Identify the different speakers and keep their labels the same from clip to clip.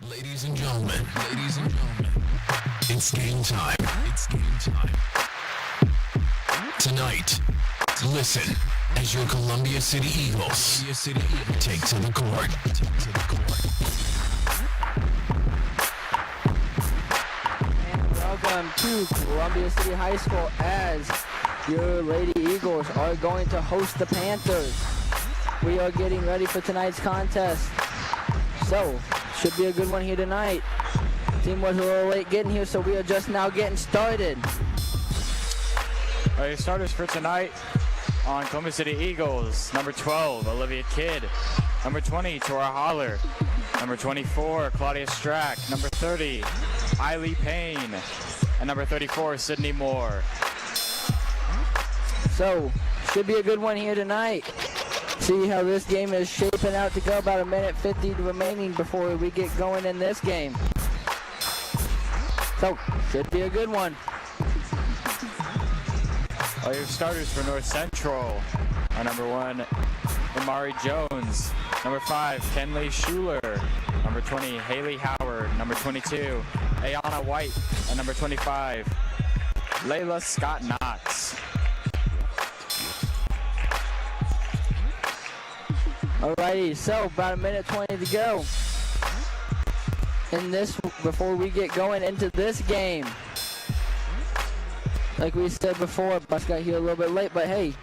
Speaker 1: Ladies and gentlemen, it's game time. Tonight, listen as your Columbia City Eagles take to the court.
Speaker 2: And welcome to Columbia City High School as your Lady Eagles are going to host the Panthers. We are getting ready for tonight's contest. So, should be a good one here tonight. Team was a little late getting here, so we are just now getting started.
Speaker 3: Our starters for tonight on Columbia City Eagles: number 12, Olivia Kidd; number 20, Tora Holler; number 24, Claudia Strack; number 30, Eileen Payne; and number 34, Sydney Moore.
Speaker 2: So, should be a good one here tonight. See how this game is shaping out to go. About a minute 50 remaining before we get going in this game. So, should be a good one.
Speaker 3: All your starters for North Central are number 1, Amari Jones; number 5, Kenley Schuler; number 20, Haley Howard; number 22, Ayana White; and number 25, Layla Scott Knox.
Speaker 2: Alrighty, so about a minute 20 to go in this before we get going into this game. Like we said before, bus got here a little bit late, but hey,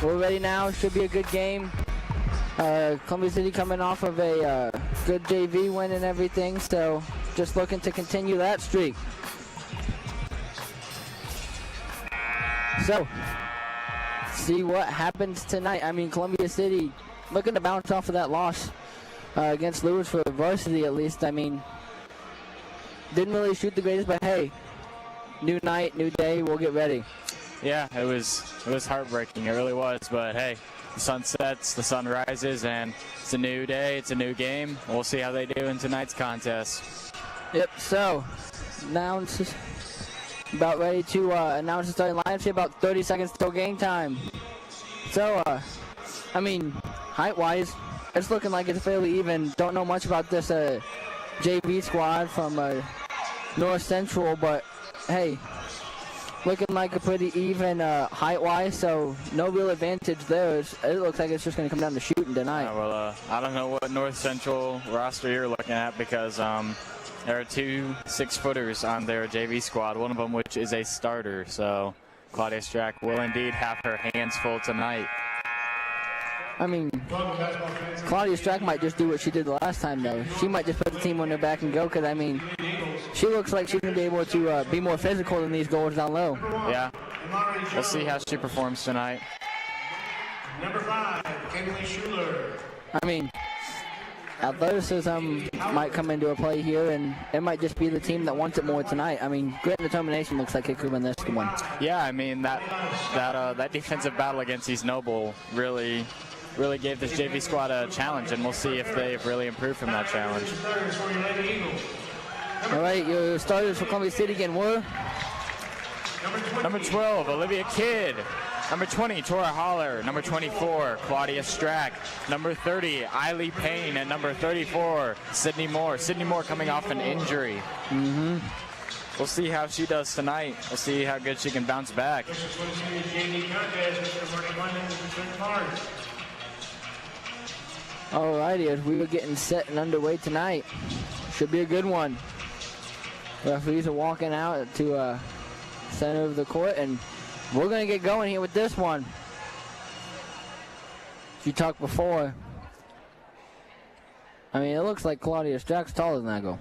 Speaker 2: we're ready now. Should be a good game. Columbia City coming off of a good JV win and everything, so just looking to continue that streak. So, see what happens tonight. I mean, Columbia City looking to bounce off of that loss against Lewis for Varsity, at least. I mean, didn't really shoot the greatest, but hey, new night, new day, we'll get ready.
Speaker 3: Yeah, it was heartbreaking. It really was, but hey, the sun sets, the sun rises, and it's a new day, it's a new game. We'll see how they do in tonight's contest.
Speaker 2: Yep, so now about ready to announce the starting lineup here. About 30 seconds till game time. So, I mean, height-wise, it's looking like it's fairly even. Don't know much about this JV squad from North Central, but hey, looking like a pretty even height-wise, so no real advantage there. It looks like it's just going to come down to shooting tonight.
Speaker 3: Well, I don't know what North Central roster you're looking at because there are 2 6-footers on their JV squad, one of them which is a starter, so Claudia Strack will indeed have her hands full tonight.
Speaker 2: I mean, Claudia Strack might just do what she did the last time, though. She might just put the team on her back and go, because, I mean, she looks like she's going to be able to be more physical than these goals down low.
Speaker 3: Yeah, we'll see how she performs tonight.
Speaker 4: Number 5, Kenley Schuler.
Speaker 2: I mean, athleticism might come into a play here, and it might just be the team that wants it more tonight. I mean, grit and determination looks like it could win this one.
Speaker 3: Yeah, I mean, that defensive battle against East Noble really gave this JV squad a challenge, and we'll see if they've really improved from that challenge.
Speaker 2: All right, your starters for Columbia City again were?
Speaker 3: Number 12, Olivia Kidd. Number 20, Tora Holler. Number 24, Claudia Strack. Number 30, Eileen Payne. And number 34, Sydney Moore. Sydney Moore coming off an injury. We'll see how she does tonight. We'll see how good she can bounce back.
Speaker 2: Alrighty, as we were getting set and underway tonight, should be a good one. Referees are walking out to center of the court, and we're going to get going here with this one. As you talked before, I mean, it looks like Claudia Strack's taller than that goal.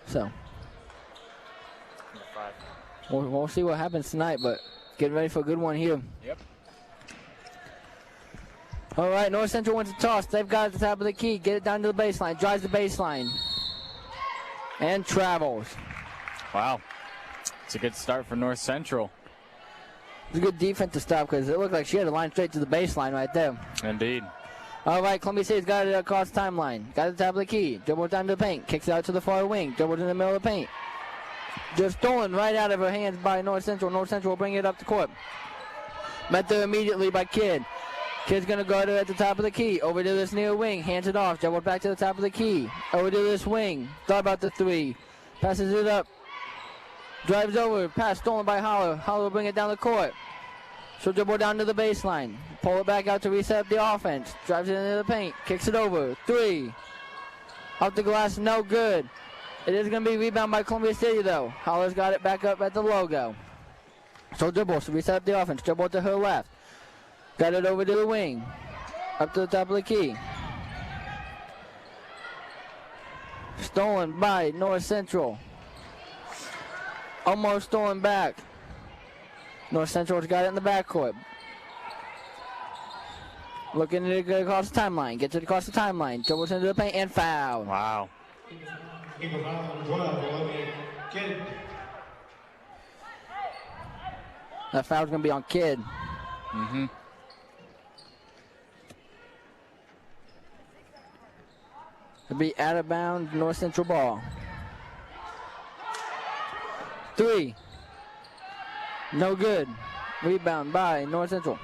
Speaker 2: So, we'll see what happens tonight, but getting ready for a good one here.
Speaker 3: Yep.
Speaker 2: All right, North Central wins the toss. They've got it at the top of the key. Get it down to the baseline. Drives the baseline. And travels.
Speaker 3: Wow. It's a good start for North Central.
Speaker 2: It's a good defense to stop because it looked like she had a line straight to the baseline right there.
Speaker 3: Indeed.
Speaker 2: All right, Columbia City's got it across the timeline. Got it at the top of the key. Dribbles down to the paint. Kicks it out to the far wing. Dribbles in the middle of the paint. Just stolen right out of her hands by North Central. North Central will bring it up the court. Met there immediately by Kidd. Kid's gonna go to at the top of the key. Over to this near wing. Hands it off. Dribble back to the top of the key. Over to this wing. Thought about the three. Passes it up. Drives over. Pass stolen by Holler. Holler will bring it down the court. She'll dribble down to the baseline. Pull it back out to reset up the offense. Drives it into the paint. Kicks it over. Three. Off the glass. No good. It is going to be rebound by Columbia City, though. Holler's got it back up at the logo. So dribble. So reset up the offense. Dribble to her left. Got it over to the wing. Up to the top of the key. Stolen by North Central. Almost stolen back. North Central's got it in the backcourt. Looking to get across the timeline. Gets it across the timeline. Dribbles into the paint and foul.
Speaker 3: Wow.
Speaker 2: That foul's going to be on Kidd.
Speaker 3: Mm-hmm.
Speaker 2: It'll be out of bounds, North Central ball. Three. No good. Rebound by North Central.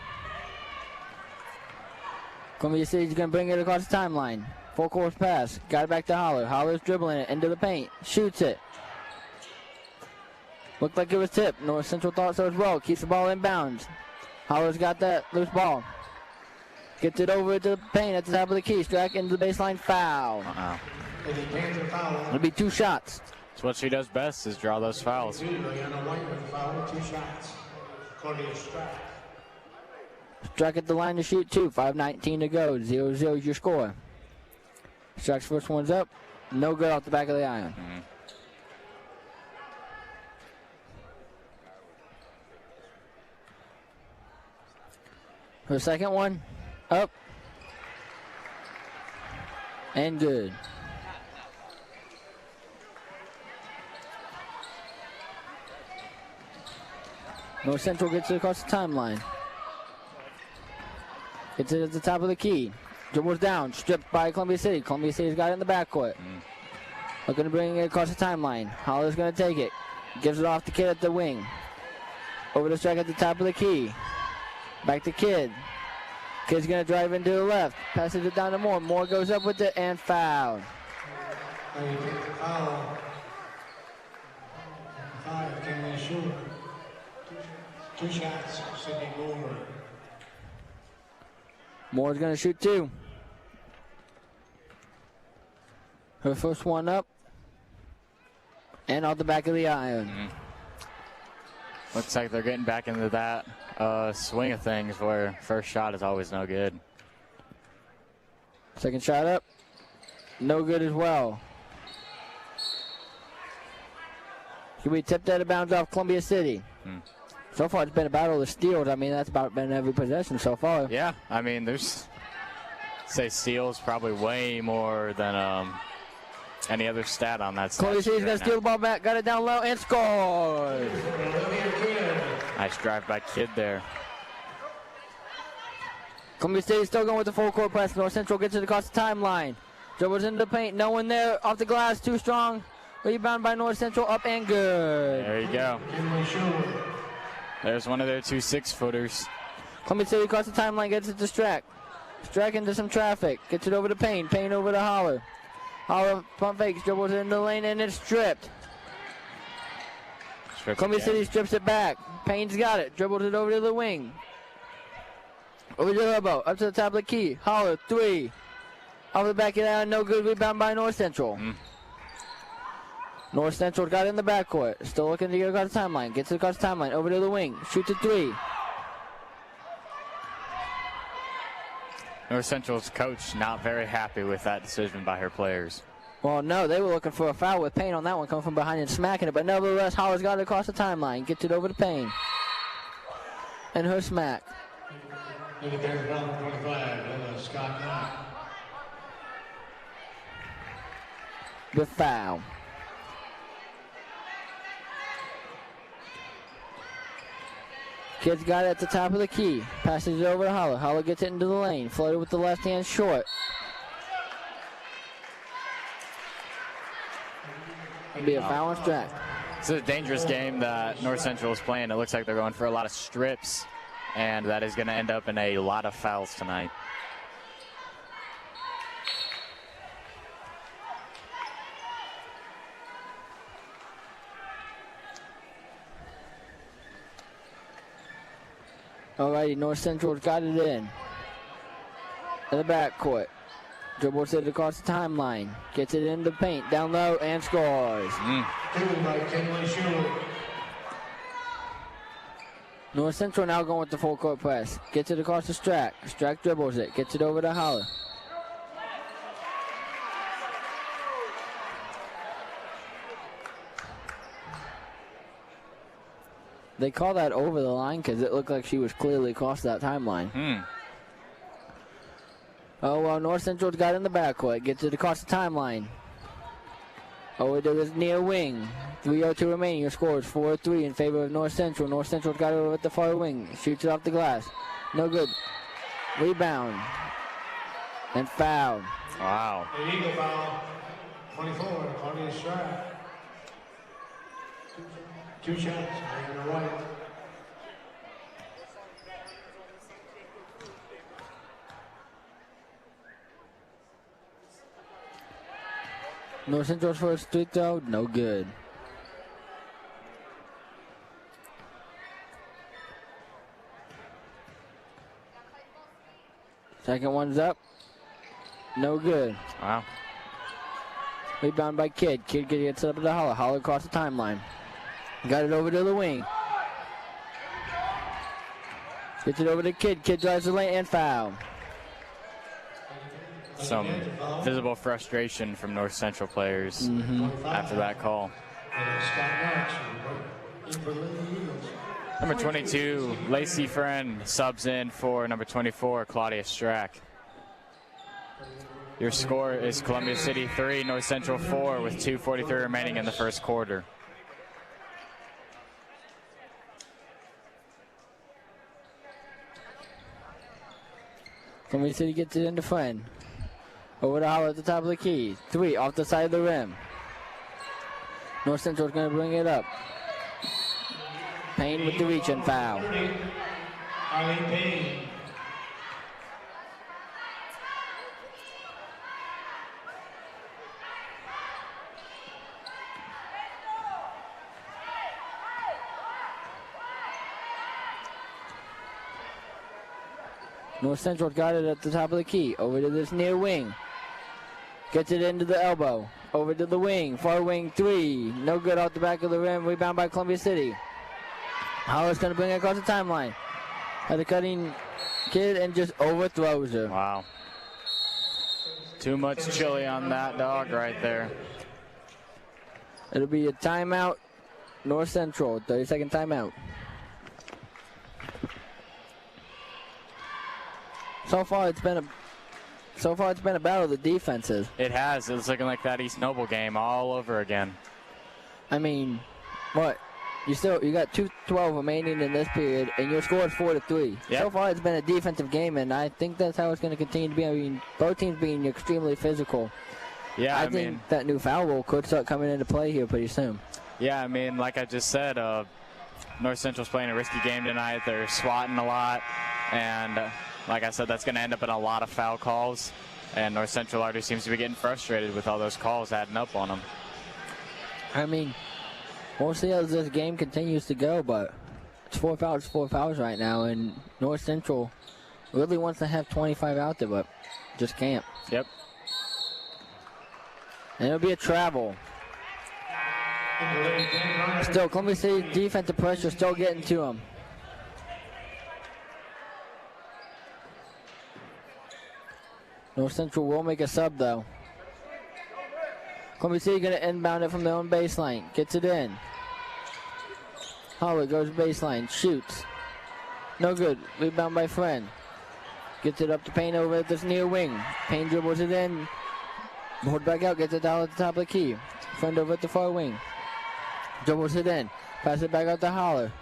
Speaker 2: Columbia City's going to bring it across the timeline. Full course pass. Got it back to Holler. Holler's dribbling it into the paint. Shoots it. Looked like it was tipped. North Central thought so as well. Keeps the ball in bounds. Holler's got that loose ball. Gets it over to the paint at the top of the key. Strike into the baseline. Foul. It'll be 2 shots.
Speaker 3: That's what she does best, is draw those fouls.
Speaker 2: Strike at the line to shoot 2. 5:19 to go. 0-0 is your score. Strike's first one's up. No good off the back of the iron.
Speaker 3: Mm-hmm.
Speaker 2: Her second one. Up. And good. North Central gets it across the timeline. Gets it at the top of the key. Dribbles down. Stripped by Columbia City. Columbia City's got it in the backcourt. Looking to bring it across the timeline. Holler's going to take it. Gives it off to Kidd at the wing. Over the strike at the top of the key. Back to Kidd. Kidd's going to drive into the left. Passes it down to Moore. Moore goes up with it and fouled.
Speaker 4: Two shots, Sydney Moore.
Speaker 2: Moore's going to shoot 2. Her first one up. And off the back of the iron.
Speaker 3: Looks like they're getting back into that swing of things where first shot is always no good.
Speaker 2: Second shot up. No good as well. Can be tipped out of bounds off Columbia City. So far, it's been a battle of the steals. I mean, that's about been every possession so far.
Speaker 3: Yeah, I mean, there's, say, steals probably way more than any other stat on that.
Speaker 2: Columbia City's going to steal the ball back, got it down low, and scored.
Speaker 3: Nice drive by Kidd there.
Speaker 2: Columbia City's still going with the full court press. North Central gets it across the timeline. Dribbles into the paint, no one there, off the glass, too strong. Rebound by North Central, up and good.
Speaker 3: There you go. There's one of their 2 6-footers.
Speaker 2: Columbia City across the timeline, gets it to Strack. Strack into some traffic, gets it over to Payne. Payne over to Holler. Holler pump fakes, dribbles it into the lane, and it's stripped. Columbia City strips it back. Payne's got it, dribbles it over to the wing. Over to the elbow, up to the top of the key. Holler, 3. Off the back of the iron, no good. Rebound by North Central. North Central got it in the backcourt. Still looking to get across the timeline. Gets it across the timeline. Over to the wing. Shoots a 3.
Speaker 3: North Central's coach not very happy with that decision by her players.
Speaker 2: Well, no, they were looking for a foul with Payne on that one, coming from behind and smacking it. But nevertheless, Holler's got it across the timeline. Gets it over to Payne. And her smack. With foul. Kidd's got it at the top of the key. Passes it over to Holler. Holler gets it into the lane. Floated with the left hand short. It'll be a foul on Strack.
Speaker 3: It's a dangerous game that North Central is playing. It looks like they're going for a lot of strips and that is going to end up in a lot of fouls tonight.
Speaker 2: Alrighty, North Central's got it in the backcourt. Dribbles it across the timeline. Gets it in the paint, down low, and scores. North Central now going with the full court press. Gets it across the Strack. Strack dribbles it. Gets it over to Holler. They call that over the line because it looked like she was clearly across that timeline. Oh, well, North Central's got it in the backcourt. Gets it across the timeline. Over to this near wing. 3:02 remaining. Your score is 4-3 in favor of North Central. North Central's got it over at the far wing. Shoots it off the glass. No good. Rebound. And foul.
Speaker 3: Wow.
Speaker 4: Illegal foul. 24, Claudia Strack. 2 shots on the right.
Speaker 2: North Central's first free throw, no good. Second one's up, no good.
Speaker 3: Wow.
Speaker 2: Rebound by Kidd. Kidd gets up to the Holler. Holler across the timeline. Got it over to the wing. Gets it over to Kidd. Kidd drives the lane and foul.
Speaker 3: Some visible frustration from North Central players after that call. Number 22, Lacey Friend, subs in for number 24, Claudia Strack. Your score is Columbia City 3, North Central 4 with 2:43 remaining in the first quarter.
Speaker 2: Columbia City gets it into Friend. Over to Holler at the top of the key. 3 off the side of the rim. North Central's going to bring it up. Payne with the reach and foul.
Speaker 4: Payne.
Speaker 2: North Central got it at the top of the key. Over to this near wing. Gets it into the elbow. Over to the wing. Far wing 3. No good off the back of the rim. Rebound by Columbia City. Howard's going to bring it across the timeline. Had a cutting Kid and just overthrows her.
Speaker 3: Wow. Too much chili on that dog right there.
Speaker 2: It'll be a timeout. North Central. 30-second timeout. So far it's been a battle of the defenses.
Speaker 3: It has. It's looking like that East Noble game all over again.
Speaker 2: I mean, what? You got 2:12 remaining in this period, and your score is 4-3.
Speaker 3: Yep.
Speaker 2: So far it's been a defensive game, and I think that's how it's going to continue to be. I mean, both teams being extremely physical.
Speaker 3: Yeah,
Speaker 2: I think that new foul rule could start coming into play here pretty soon.
Speaker 3: Yeah, I mean, like I just said, North Central's playing a risky game tonight. They're swatting a lot, and like I said, that's going to end up in a lot of foul calls, and North Central already seems to be getting frustrated with all those calls adding up on them.
Speaker 2: I mean, we'll see as this game continues to go, but it's 4 fouls right now, and North Central really wants to have 25 out there, but just can't.
Speaker 3: Yep.
Speaker 2: And it'll be a travel. Still, Columbia City defensive pressure still getting to them. North Central will make a sub, though. Columbia City going to inbound it from their own baseline. Gets it in. Holler goes baseline. Shoots. No good. Rebound by Friend. Gets it up to Payne over at this near wing. Payne dribbles it in. Hold back out. Gets it down at the top of the key. Friend over at the far wing. Dribbles it in. Pass it back out to Holler.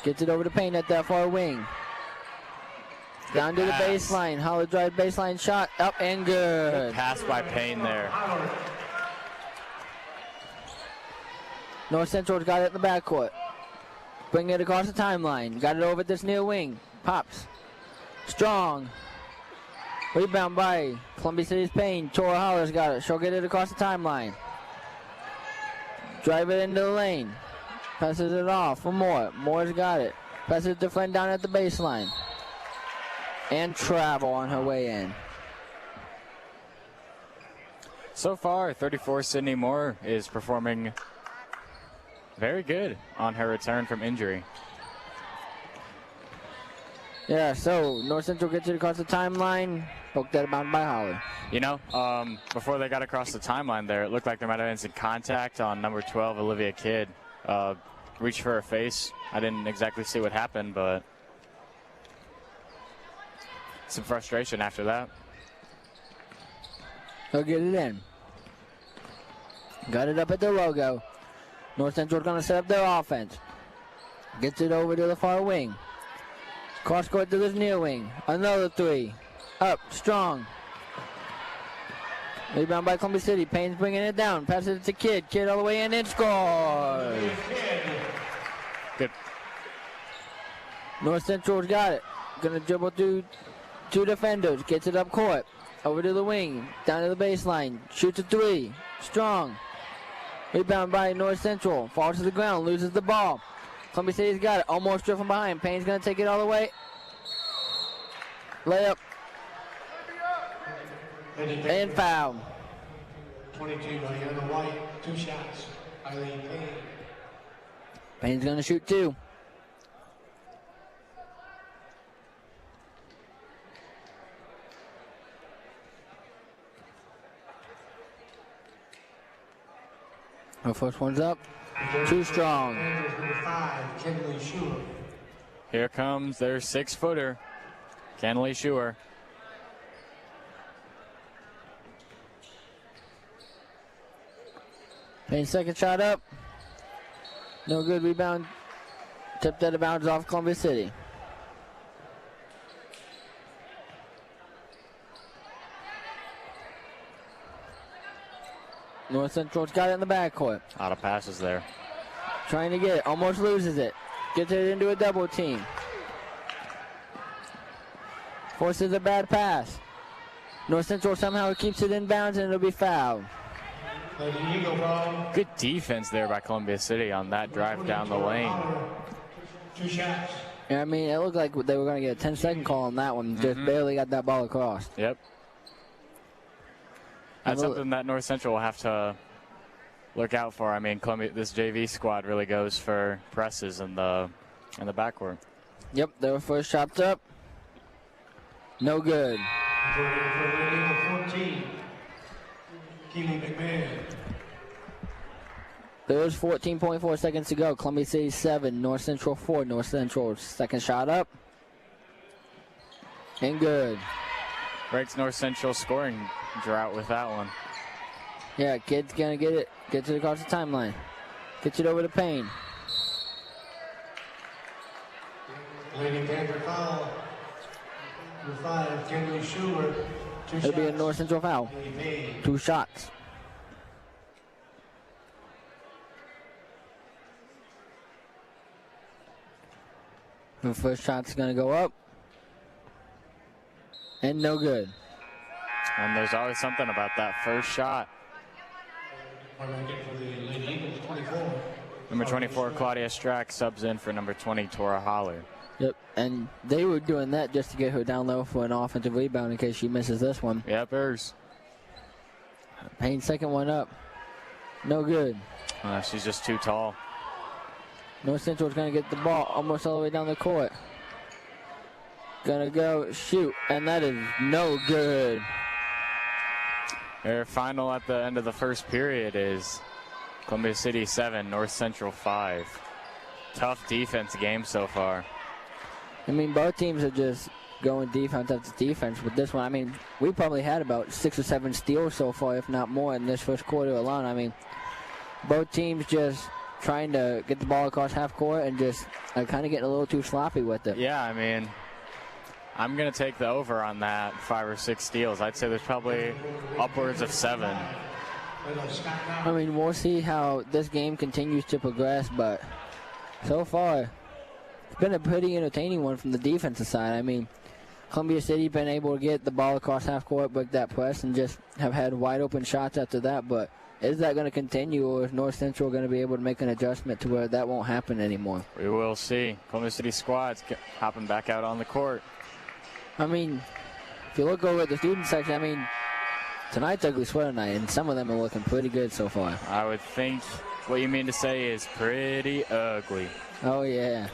Speaker 2: Gets it over to Payne at that far wing. Down to the baseline. Holler drive baseline shot. Up and good.
Speaker 3: Pass by Payne there.
Speaker 2: North Central's got it in the backcourt. bring it across the timeline. Got it over this near wing. Pops. Strong. Rebound by Columbia City's Payne. Tora Holler's got it. She'll get it across the timeline. Drive it into the lane. Passes it off for Moore. Moore's got it. Passes it to Flynn down at the baseline. And travel on her way in.
Speaker 3: So far, 34 Sydney Moore is performing very good on her return from injury.
Speaker 2: Yeah, so North Central gets it across the timeline. Poked that about by Holler.
Speaker 3: You know, before they got across the timeline there, it looked like there might have been some contact on number 12, Olivia Kidd. Reached for her face. I didn't exactly see what happened, but some frustration after that.
Speaker 2: He'll get it in. Got it up at the logo. North Central's going to set up their offense. Gets it over to the far wing. Cross court to this near wing. Another three. Up, strong. Rebound by Columbia City. Payne's bringing it down. Passes it to Kidd. Kidd all the way in and scores.
Speaker 3: Good.
Speaker 2: North Central's got it. Gonna dribble through two defenders. Gets it up court. Over to the wing. Down to the baseline. Shoots a three. Strong. Rebound by North Central. Falls to the ground. Loses the ball. Columbia City's got it. Almost stripped from behind. Payne's gonna take it all the way. Layup. And foul.
Speaker 4: 22 by Anna White. 2 shots. Eileen Payne.
Speaker 2: Payne's gonna shoot two. Her first one's up. Too strong.
Speaker 4: Number 5, Kenley Schuer.
Speaker 3: Here comes their 6-footer, Kenley Schuer.
Speaker 2: Payne's second shot up. No good. Rebound. Tipped out of bounds off Columbia City. North Central's got it in the backcourt.
Speaker 3: Out of passes there.
Speaker 2: Trying to get it. Almost loses it. Gets it into a double team. Forces a bad pass. North Central somehow keeps it in bounds and it'll be fouled.
Speaker 3: Good defense there by Columbia City on that drive down the lane.
Speaker 4: 2 shots.
Speaker 2: Yeah, I mean, it looked like they were going to get a 10-second call on that one. Just barely got that ball across.
Speaker 3: Yep. That's something that North Central will have to look out for. I mean, this JV squad really goes for presses in the backcourt.
Speaker 2: Yep, their first shot's up. No good.
Speaker 4: 14. Keely McMahon.
Speaker 2: There's 14.4 seconds to go. Columbia City 7, North Central 4. North Central second shot up. And good.
Speaker 3: Breaks North Central scoring drought with that one.
Speaker 2: Yeah, Kid's going to get it. Gets it across the timeline. Gets it over to Payne.
Speaker 4: Lady Panther foul. Number 5, Kenley Schuer. 2
Speaker 2: It'll be a
Speaker 4: shots.
Speaker 2: North Central foul.
Speaker 4: Lady Payne.
Speaker 2: 2 shots. The first shot's going to go up. And no good.
Speaker 3: And there's always something about that first shot.
Speaker 4: One back in for the Lady Eagles, 24.
Speaker 3: Number 24, Claudia Strack, subs in for number 20, Tora Holler.
Speaker 2: Yep, and they were doing that just to get her down low for an offensive rebound in case she misses this one.
Speaker 3: Yep, hers.
Speaker 2: Payne's second one up. No good.
Speaker 3: She's just too tall.
Speaker 2: North Central's going to get the ball almost all the way down the court. Gonna go shoot, and that is no good.
Speaker 3: Their final at the end of the first period is Columbia City 7, North Central 5. Tough defense game so far.
Speaker 2: I mean, both teams are just going defense after defense. With this one, I mean, we probably had about 6 or 7 steals so far, if not more, in this first quarter alone. I mean, both teams just trying to get the ball across half court and just kind of getting a little too sloppy with it.
Speaker 3: Yeah, I mean, I'm going to take the over on that 5 or 6 steals. I'd say there's probably upwards of 7.
Speaker 2: I mean, we'll see how this game continues to progress, but so far, It's been a pretty entertaining one from the defensive side. I mean, Columbia City been able to get the ball across half court, break that press, and just have had wide open shots after that. But is that going to continue, or is North Central going to be able to make an adjustment to where that won't happen anymore?
Speaker 3: We will see. Columbia City squad's hopping back out on the court.
Speaker 2: I mean, if you look over at the student section, I mean, tonight's ugly sweater night, and some of them are looking pretty good so far.
Speaker 3: I would think what you mean to say is pretty ugly.
Speaker 2: Oh, yeah.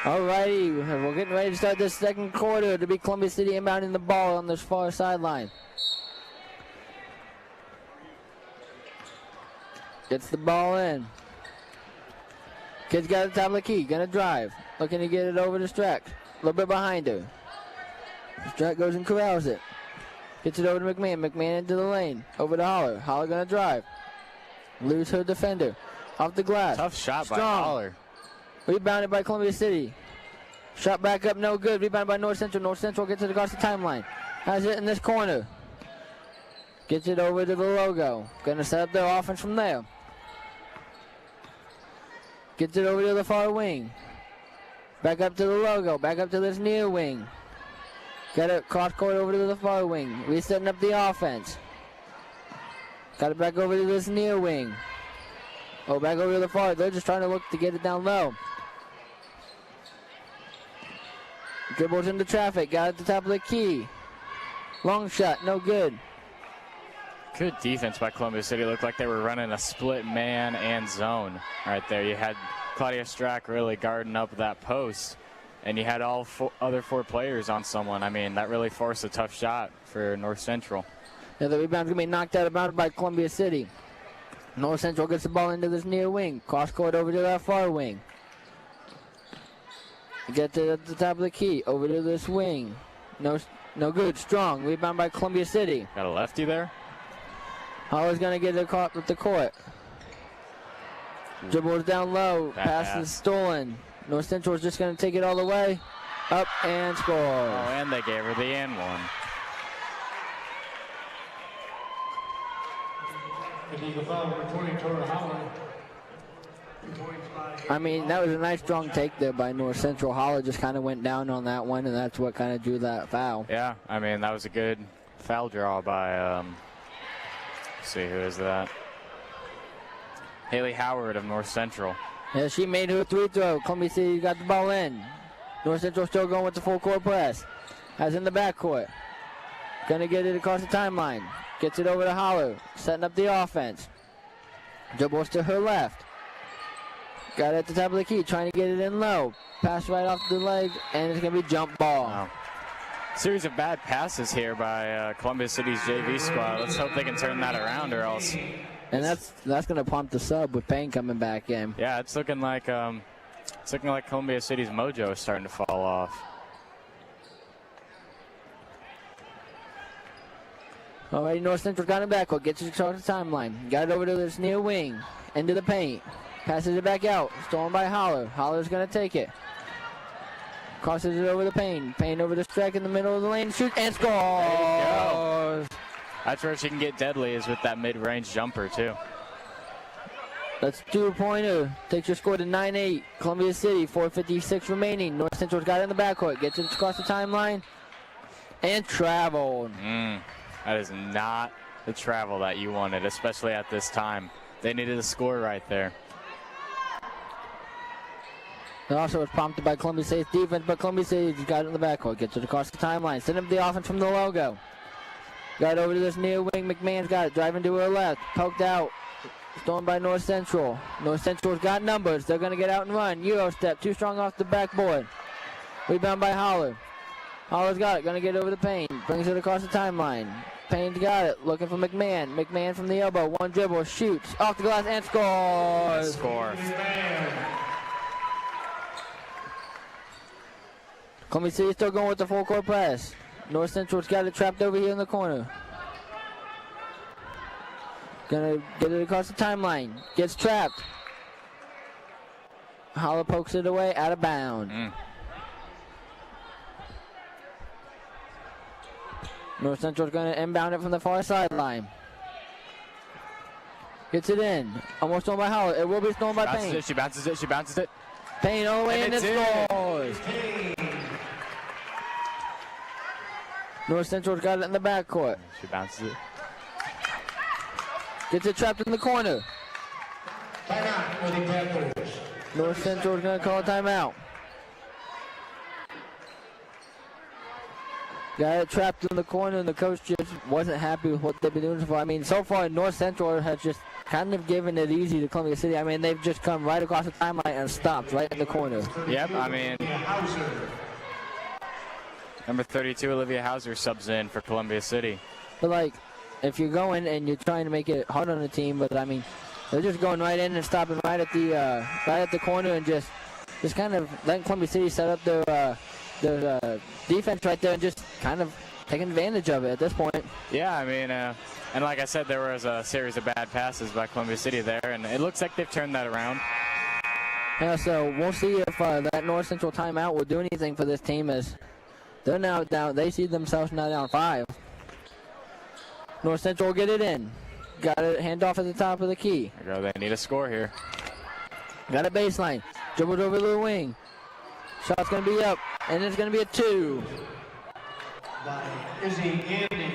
Speaker 2: Alrighty, we're getting ready to start this second quarter to be Columbia City inbounding the ball on this far sideline. Gets the ball in. Kid's got the top of the key, gonna drive. Looking to get it over to Strack. A little bit behind her. Strack goes and corrals it. Gets it over to McMahon. McMahon into the lane. Over to Holler. Holler gonna drive. Lose her defender. Off the glass.
Speaker 3: Tough shot
Speaker 2: Strong.
Speaker 3: by Holler.
Speaker 2: Rebounded by Columbia City. Shot back up, no good. Rebounded by North Central. North Central gets it across the timeline. Has it in this corner. Gets it over to the logo. Gonna set up their offense from there. Gets it over to the far wing. Back up to the logo. Back up to this near wing. Got it cross court over to the far wing. Resetting up the offense. Got it back over to this near wing. Oh, back over to the far. They're just trying to look to get it down low. Dribbles into traffic. Got it at the top of the key. Long shot. No good.
Speaker 3: Good defense by Columbia City. Looked like they were running a split man and zone right there. You had Claudia Strack really guarding up that post, and you had all other four players on someone. I mean, that really forced a tough shot for North Central.
Speaker 2: Yeah, the rebound's going to be knocked out of bounds by Columbia City. North Central gets the ball into this near wing. Cross court over to that far wing. Get to the top of the key. Over to this wing. No good. Strong. Rebound by Columbia City.
Speaker 3: Got a lefty there.
Speaker 2: Holler's going to get it caught with the court. Dribbles down low.
Speaker 3: Bad
Speaker 2: Pass is stolen. North Central is just going to take it all the way. Up and score.
Speaker 3: Oh, and they gave her the and one.
Speaker 4: Illegal foul, number 20, Tora Howard.
Speaker 2: I mean, that was a nice strong take there by North Central. Holler just kind of went down on that one, and that's what kind of drew that foul.
Speaker 3: Yeah, I mean, that was a good foul draw by, let's see, who is that? Haley Howard of North Central.
Speaker 2: Yeah, she made her three throw. Columbia City got the ball in. North Central still going with the full court press. Has in the backcourt. Gonna get it across the timeline. Gets it over to Holler. Setting up the offense. Dribbles to her left. Got it at the top of the key. Trying to get it in low. Pass right off the leg. And it's gonna be jump ball.
Speaker 3: Wow. Series of bad passes here by Columbia City's JV squad. Let's hope they can turn that around, or else.
Speaker 2: And that's gonna prompt the sub with Payne coming back in.
Speaker 3: Yeah, it's looking like Columbia City's mojo is starting to fall off.
Speaker 2: Alrighty, North Central got it back. Gets it across the timeline. Got it over to this near wing. Into the paint. Passes it back out. Stolen by Holler. Holler's gonna take it. Crosses it over the Payne. Payne over the Strack in the middle of the lane. Shoots and scores.
Speaker 3: There you go. That's where she can get deadly, is with that mid-range jumper, too.
Speaker 2: That's 2-pointer. Takes your score to 9-8. Columbia City, 4:56 remaining. North Central's got it in the backcourt. Gets it across the timeline. And traveled.
Speaker 3: That is not the travel that you wanted, especially at this time. They needed a score right there.
Speaker 2: It also was prompted by Columbia City's defense, but Columbia City's got it in the backcourt. Gets it across the timeline. Send up the offense from the logo. Got it over to this near wing. McMahon's got it. Driving to her left. Poked out. Stolen by North Central. North Central's got numbers. They're going to get out and run. Euro step. Too strong off the backboard. Rebound by Holler. Holler's got it. Going to get over the Payne. Brings it across the timeline. Payne's got it. Looking for McMahon. McMahon from the elbow. One dribble. Shoots. Off the glass and scores.
Speaker 3: Score.
Speaker 2: Columbia City still going with the full court press. North Central's got it trapped over here in the corner. Gonna get it across the timeline. Gets trapped. Holler pokes it away, out of bounds. North Central's gonna inbound it from the far sideline. Gets it in. Almost stolen by Howard. It will be stolen by Payne.
Speaker 3: She bounces it. She bounces it.
Speaker 2: Payne all the way in and scores. North Central's got it in the backcourt.
Speaker 3: She bounces it.
Speaker 2: Gets it trapped in the corner.
Speaker 4: Timeout for the Panthers.
Speaker 2: North Central's going to call a timeout. Got it trapped in the corner, and the coach just wasn't happy with what they've been doing so far. I mean, so far, North Central has just kind of given it easy to Columbia City. I mean, they've just come right across the timeline and stopped right in the corner.
Speaker 3: Yep, I mean, number 32, Olivia Hauser, subs in for Columbia City.
Speaker 2: But, like, if you're going and you're trying to make it hard on the team, but, I mean, they're just going right in and stopping right at the corner and just kind of letting Columbia City set up their defense right there and just kind of taking advantage of it at this point.
Speaker 3: Yeah, I mean, and like I said, there was a series of bad passes by Columbia City there, and it looks like they've turned that around.
Speaker 2: Yeah, so we'll see if that North Central timeout will do anything for this team, as they're now down. They see themselves now down 5. North Central will get it in. Got it, hand off at the top of the key.
Speaker 3: There you go, they need a score here.
Speaker 2: Got a baseline. Dribbled over the wing. Shot's going to be up, and it's going to be a 2.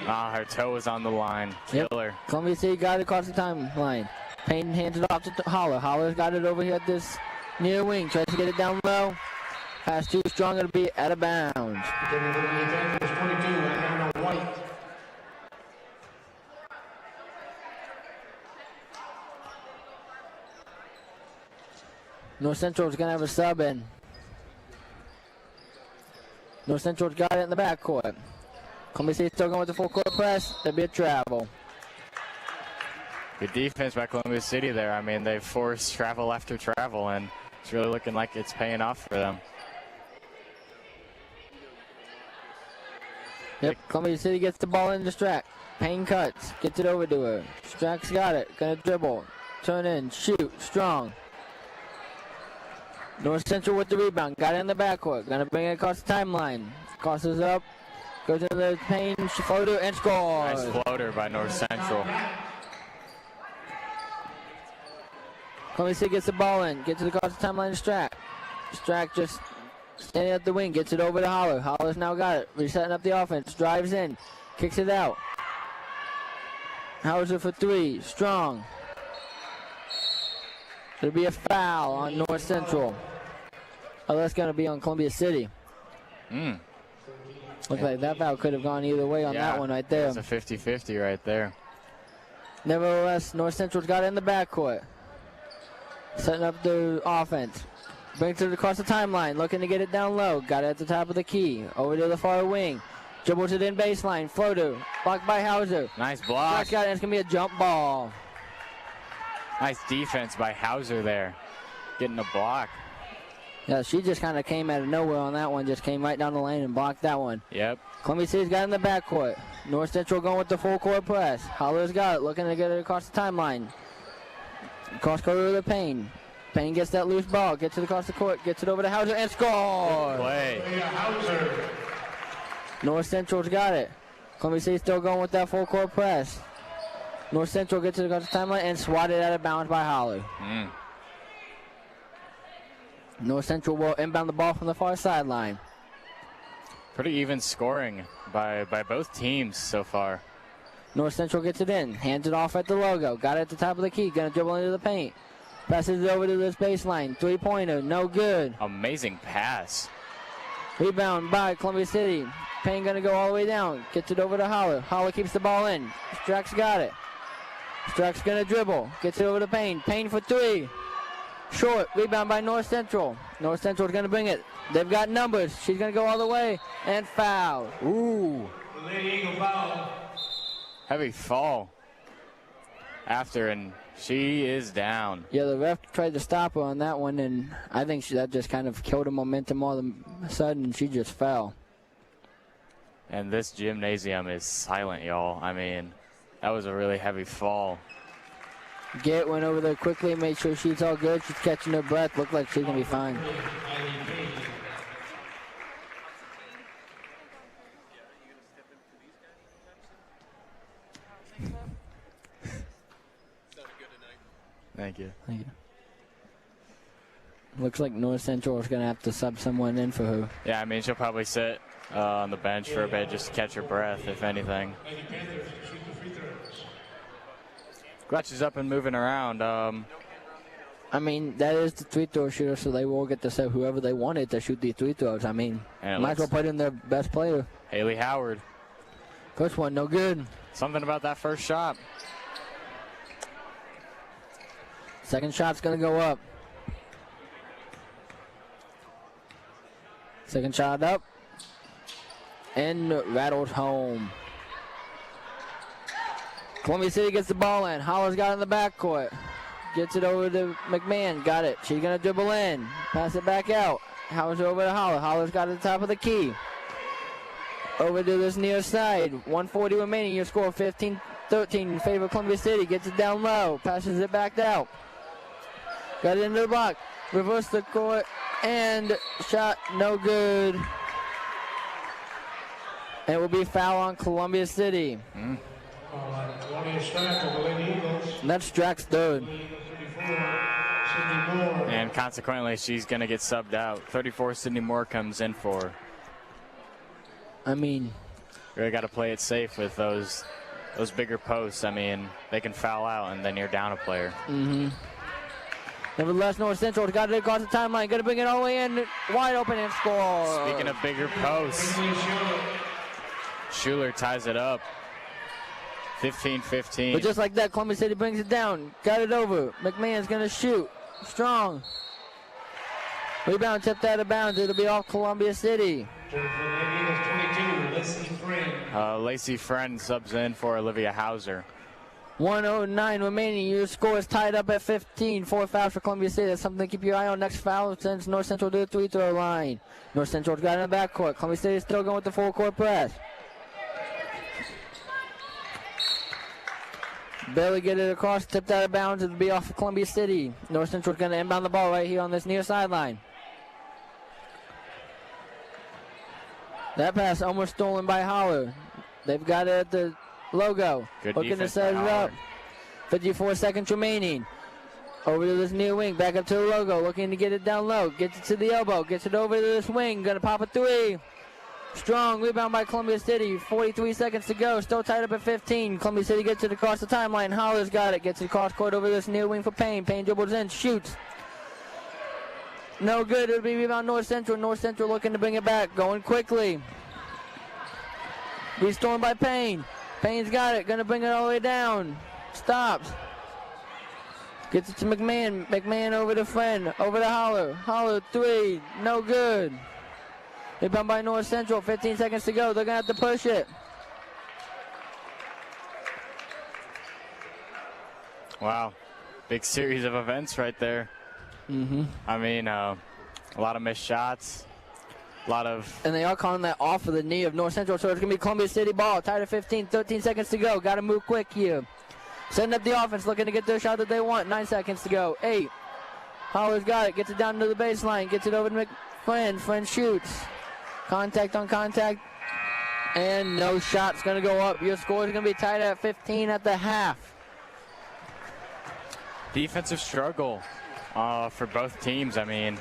Speaker 3: Her toe was on the line. Killer.
Speaker 2: Yep. Columbia City got it across the timeline. Payne hands it off to Holler. Holler's got it over here at this near wing. Tries to get it down low. Pass too strong. It'll be out of bounds. North Central's going to have a sub in. North Central's got it in the backcourt. Columbia City's still going with the full court press. There'll be a travel.
Speaker 3: Good defense by Columbia City there. I mean, they've forced travel after travel, and it's really looking like it's paying off for them.
Speaker 2: Yep, Columbia City gets the ball in the Strack. Payne cuts, gets it over to her. Strack's got it, gonna dribble, turn in, shoot, strong. North Central with the rebound, got it in the backcourt, gonna bring it across the timeline. Crosses up, goes into the Payne floater and scores.
Speaker 3: Nice floater by North Central.
Speaker 2: Columbia City gets the ball in, gets it across the timeline to Strack. Strack just standing at the wing, gets it over to Holler. Holler's now got it, resetting up the offense, drives in, kicks it out. Hauser for 3, strong. There'll be a foul on North Central. Oh, that's going to be on Columbia City. Looks like that foul could have gone either way on that one right there.
Speaker 3: It's a 50-50 right there.
Speaker 2: Nevertheless, North Central's got it in the backcourt. Setting up the offense. Brings it across the timeline, looking to get it down low. Got it at the top of the key. Over to the far wing. Dribbles it in baseline. Floater. Blocked by Hauser.
Speaker 3: Nice block.
Speaker 2: Got it. It's going to be a jump ball.
Speaker 3: Nice defense by Hauser there. Getting a block.
Speaker 2: Yeah, she just kind of came out of nowhere on that one. Just came right down the lane and blocked that one.
Speaker 3: Yep.
Speaker 2: Columbia City's got it in the backcourt. North Central going with the full court press. Holler's got it. Looking to get it across the timeline. Cross court over to Payne. Payne gets that loose ball. Gets it across the court. Gets it over to Hauser and scores.
Speaker 3: Play.
Speaker 2: North Central's got it. Columbia City's still going with that full court press. North Central gets it across the timeline and swatted out of bounds by Holler. North Central will inbound the ball from the far sideline.
Speaker 3: Pretty even scoring by both teams so far.
Speaker 2: North Central gets it in. Hands it off at the logo. Got it at the top of the key. Gonna dribble into the paint. Passes it over to this baseline. 3-pointer. No good.
Speaker 3: Amazing pass.
Speaker 2: Rebound by Columbia City. Payne gonna go all the way down. Gets it over to Holler. Holler keeps the ball in. Strack's got it. Strack's gonna dribble. Gets it over to Payne. Payne for 3. Short. Rebound by North Central. North Central's gonna bring it. They've got numbers. She's gonna go all the way and foul. Ooh.
Speaker 3: Heavy fall after, and she is down.
Speaker 2: Yeah, the ref tried to stop her on that one, and I think that just kind of killed her momentum all of a sudden, and she just fell.
Speaker 3: And this gymnasium is silent, y'all. I mean, that was a really heavy fall.
Speaker 2: Garrett went over there quickly, made sure she's all good. She's catching her breath. Looked like she's going to be fine.
Speaker 3: Thank you.
Speaker 2: Thank you. Looks like North Central is going to have to sub someone in for her.
Speaker 3: Yeah, I mean, she'll probably sit on the bench for a bit just to catch her breath, if anything. Glad she's up and moving around.
Speaker 2: I mean, that is the free throw shooter, so they will get to set whoever they wanted to shoot these free throws. I mean, might as well put in their best player.
Speaker 3: Haley Howard.
Speaker 2: First one, no good.
Speaker 3: Something about that first shot.
Speaker 2: Second shot's going to go up. Second shot up. And rattles home. Columbia City gets the ball in. Holler's got it in the backcourt. Gets it over to McMahon. Got it. She's going to dribble in. Pass it back out. Howard's over to Holler. Holler's got it at the top of the key. Over to this near side. 1:40 remaining. Your score 15-13 in favor of Columbia City. Gets it down low. Passes it back out. Got it into the block. Reverse the court. And shot no good. And it will be foul on Columbia City. And that's Strack's third.
Speaker 3: And consequently, she's going to get subbed out. 34, Sydney Moore comes in for her.
Speaker 2: I mean,
Speaker 3: really got to play it safe with those bigger posts. I mean, they can foul out, and then you're down a player.
Speaker 2: Nevertheless, North Central got it across the timeline. Going to bring it all the way in, wide open and score.
Speaker 3: Speaking of bigger posts, Schuler ties it up. 15-15.
Speaker 2: But just like that, Columbia City brings it down. Got it over. McMahon's going to shoot. Strong. Rebound tipped out of bounds. It'll be off Columbia City.
Speaker 3: Lacey Friend subs in for Olivia Hauser.
Speaker 2: 1:09 remaining. Your score is tied up at 15. 4 fouls for Columbia City. That's something to keep your eye on. Next foul since North Central to the free-throw line. North Central's got it in the backcourt. Columbia City is still going with the full-court press. Barely get it across, tipped out of bounds. It'll be off of Columbia City. North Central's going to inbound the ball right here on this near sideline. That pass almost stolen by Holler. They've got it at the logo.
Speaker 3: Good
Speaker 2: looking to
Speaker 3: defense
Speaker 2: set it
Speaker 3: by
Speaker 2: up. 54 seconds remaining. Over to this near wing, back up to the logo, looking to get it down low. Gets it to the elbow, gets it over to this wing. Going to pop a three. Strong rebound by Columbia City. 43 seconds to go. Still tied up at 15. Columbia City gets it across the timeline. Holler's got it. Gets it across court over this near wing for Payne. Payne dribbles in. Shoots. No good. It'll be rebound North Central. North Central looking to bring it back. Going quickly. Be stormed by Payne. Payne's got it. Going to bring it all the way down. Stops. Gets it to McMahon. McMahon over to Friend. Over to Holler. Holler three. No good. Rebound by North Central. 15 seconds to go. They're going to have to push it.
Speaker 3: Wow. Big series of events right there. I mean, a lot of missed shots. A lot of...
Speaker 2: And they are calling that off of the knee of North Central, so it's going to be Columbia City ball. Tied at 15. 13 seconds to go. Got to move quick here. Setting up the offense, looking to get their shot that they want. 9 seconds to go. 8. Holler's got it. Gets it down to the baseline. Gets it over to McFriend. Friend shoots. Contact on contact. And no shot's going to go up. Your score is going to be tied at 15 at the half.
Speaker 3: Defensive struggle for both teams. I mean,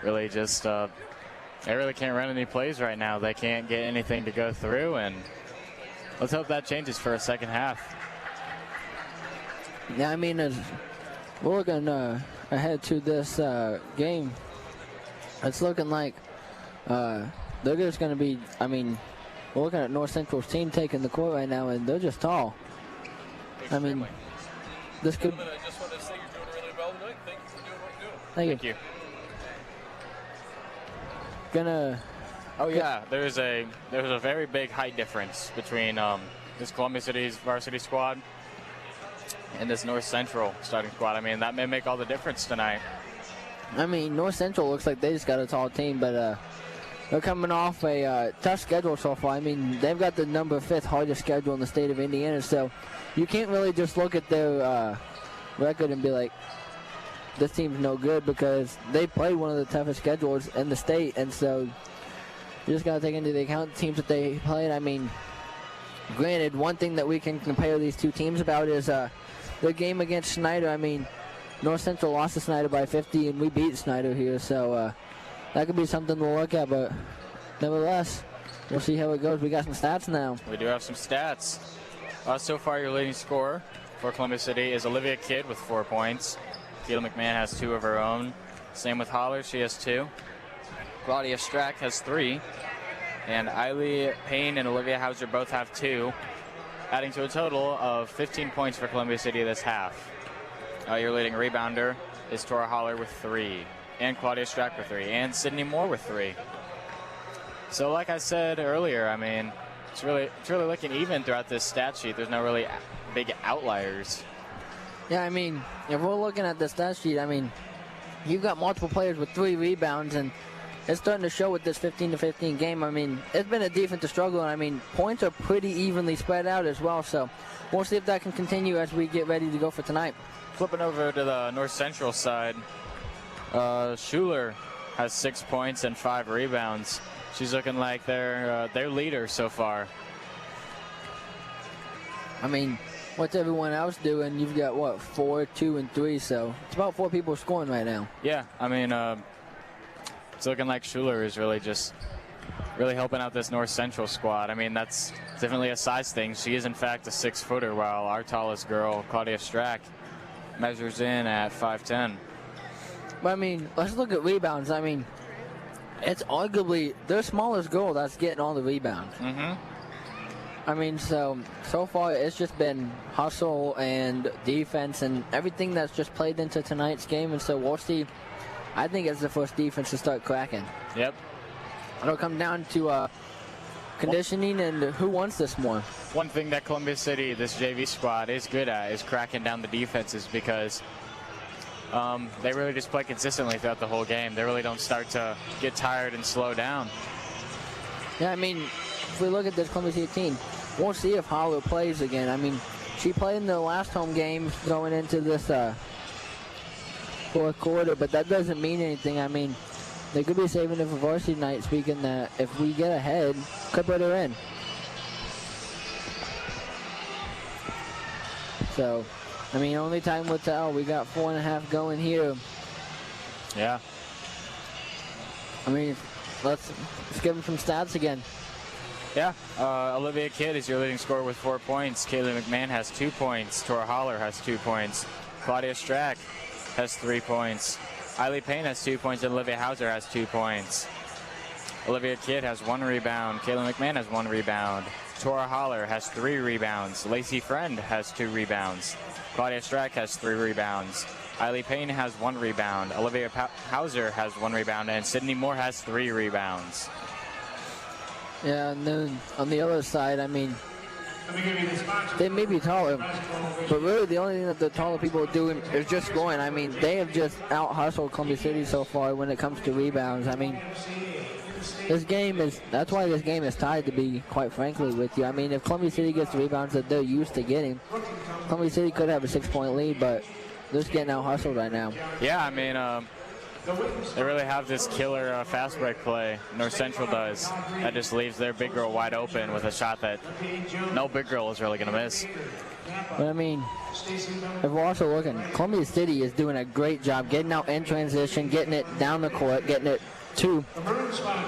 Speaker 3: really just they really can't run any plays right now. They can't get anything to go through, and let's hope that changes for a second half.
Speaker 2: Yeah, I mean, as we're looking ahead to this game, it's looking like they're just going to be, I mean, we're looking at North Central's team taking the court right now, and they're just tall.
Speaker 3: Extremely.
Speaker 2: I mean, this could...
Speaker 5: I just want to say you're doing really well tonight. Thank you for doing what you're doing.
Speaker 2: Thank
Speaker 3: Thank you.
Speaker 2: Gonna...
Speaker 3: Oh yeah, there's a very big height difference between this Columbia City's varsity squad and this North Central starting squad. I mean, that may make all the difference tonight.
Speaker 2: I mean, North Central looks like they just got a tall team, but they're coming off a tough schedule so far. I mean, they've got the number 5th hardest schedule in the state of Indiana, so you can't really just look at their record and be like, this team's no good, because they played one of the toughest schedules in the state, and so you just got to take into the account the teams that they played. I mean, granted, one thing that we can compare these two teams about is the game against Snyder. I mean, North Central lost to Snyder by 50, and we beat Snyder here, so that could be something to look at, but nevertheless, we'll see how it goes. We got some stats now.
Speaker 3: We do have some stats. So far, your leading scorer for Columbia City is Olivia Kidd with 4 points. Keela McMahon has 2 of her own. Same with Holler, she has 2. Claudia Strack has 3. And Eiley Payne and Olivia Hauser both have 2, adding to a total of 15 points for Columbia City this half. Your leading rebounder is Tora Holler with 3, and Claudia Strack with 3, and Sydney Moore with 3. So like I said earlier, I mean, it's really looking even throughout this stat sheet. There's no really big outliers.
Speaker 2: Yeah, I mean, if we're looking at the stat sheet, I mean, you've got multiple players with 3 rebounds, and it's starting to show with this 15-15 game. I mean, it's been a defensive struggle, and I mean, points are pretty evenly spread out as well, so we'll see if that can continue as we get ready to go for tonight.
Speaker 3: Flipping over to the North Central side, Schuler has 6 points and 5 rebounds. She's looking like their leader so far.
Speaker 2: I mean, what's everyone else doing? You've got, what, 4, 2, and 3, so it's about 4 people scoring right now.
Speaker 3: Yeah, I mean, it's looking like Schuler is really helping out this North Central squad. I mean, that's definitely a size thing. She is, in fact, a 6-footer, while our tallest girl, Claudia Strack, measures in at 5'10".
Speaker 2: But, I mean, let's look at rebounds. I mean, it's arguably their smallest girl that's getting all the rebounds.
Speaker 3: Mm-hmm.
Speaker 2: I mean, so far it's just been hustle and defense and everything that's just played into tonight's game. And so we'll see. I think it's the first defense to start cracking.
Speaker 3: Yep.
Speaker 2: It'll come down to conditioning and who wants this more.
Speaker 3: One thing that Columbia City, this JV squad, is good at is cracking down the defenses, because they really just play consistently throughout the whole game. They really don't start to get tired and slow down.
Speaker 2: Yeah, I mean, if we look at this Columbia City team, we'll see if Holler plays again. I mean, she played in the last home game going into this fourth quarter, but that doesn't mean anything. I mean, they could be saving it for varsity night, speaking that if we get ahead, could put her in. So, I mean, only time will tell. We got 4.5 going here.
Speaker 3: Yeah.
Speaker 2: I mean, let's give them some stats again.
Speaker 3: Yeah, Olivia Kidd is your leading scorer with 4 points. Kaylee McMahon has 2 points. Tora Holler has 2 points. Claudia Strack has 3 points. Eiley Payne has 2 points, and Olivia Hauser has 2 points. Olivia Kidd has 1 rebound. Kaylee McMahon has 1 rebound. Tora Holler has 3 rebounds. Lacey Friend has 2 rebounds. Claudia Strack has 3 rebounds. Eiley Payne has 1 rebound. Olivia Hauser has 1 rebound, and Sydney Moore has 3 rebounds.
Speaker 2: Yeah, and then on the other side, I mean, they may be taller, but really the only thing that the taller people are doing is just scoring. I mean, they have just out-hustled Columbia City so far when it comes to rebounds. I mean, that's why this game is tied, to be quite frankly with you. I mean, if Columbia City gets the rebounds that they're used to getting, Columbia City could have a 6-point lead, but they're just getting out-hustled right now.
Speaker 3: Yeah, I mean, they really have this killer fast break play. North Central does. That just leaves their big girl wide open with a shot that no big girl is really going to miss.
Speaker 2: But I mean, if we're also looking, Columbia City is doing a great job getting out in transition, getting it down the court, getting it to,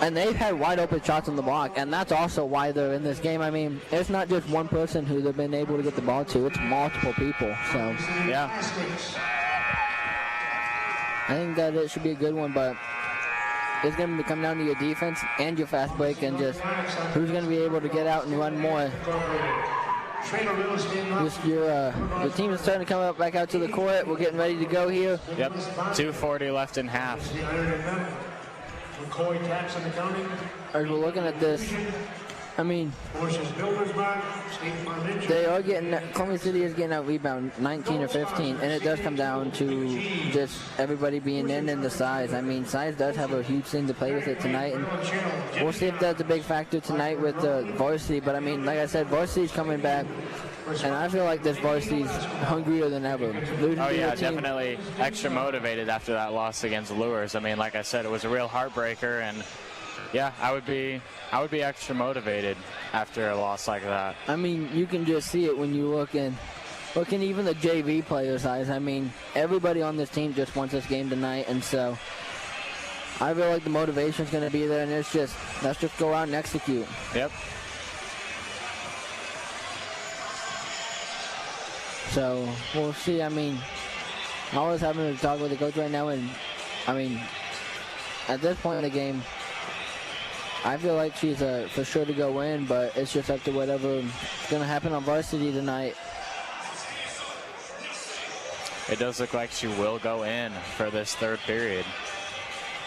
Speaker 2: and they've had wide open shots on the block, and that's also why they're in this game. I mean, it's not just one person who they've been able to get the ball to, it's multiple people. So
Speaker 3: yeah,
Speaker 2: I think that it should be a good one, but it's going to come down to your defense and your fast break and just who's going to be able to get out and run more. Your team is starting to come up back out to the court. We're getting ready to go here.
Speaker 3: Yep, 2:40 left in half.
Speaker 2: As we're looking at this, I mean, they are getting, Columbia City is getting out rebound 19 or 15, and it does come down to just everybody being in the size. I mean, size does have a huge thing to play with it tonight, and we'll see if that's a big factor tonight with the varsity. But I mean, like I said, varsity's coming back, and I feel like this varsity's hungrier than ever.
Speaker 3: Oh yeah, definitely extra motivated after that loss against Lures. I mean, like I said, it was a real heartbreaker, and yeah, I would be extra motivated after a loss like that.
Speaker 2: I mean, you can just see it when you look in. looking even the JV players' eyes, I mean, everybody on this team just wants this game tonight, and so I feel like the motivation's going to be there, and it's just, let's just go out and execute.
Speaker 3: Yep.
Speaker 2: So we'll see. I mean, I was having to talk with the coach right now, and I mean, at this point in the game, I feel like she's for sure to go in, but it's just up to whatever's going to happen on varsity tonight.
Speaker 3: It does look like she will go in for this third period.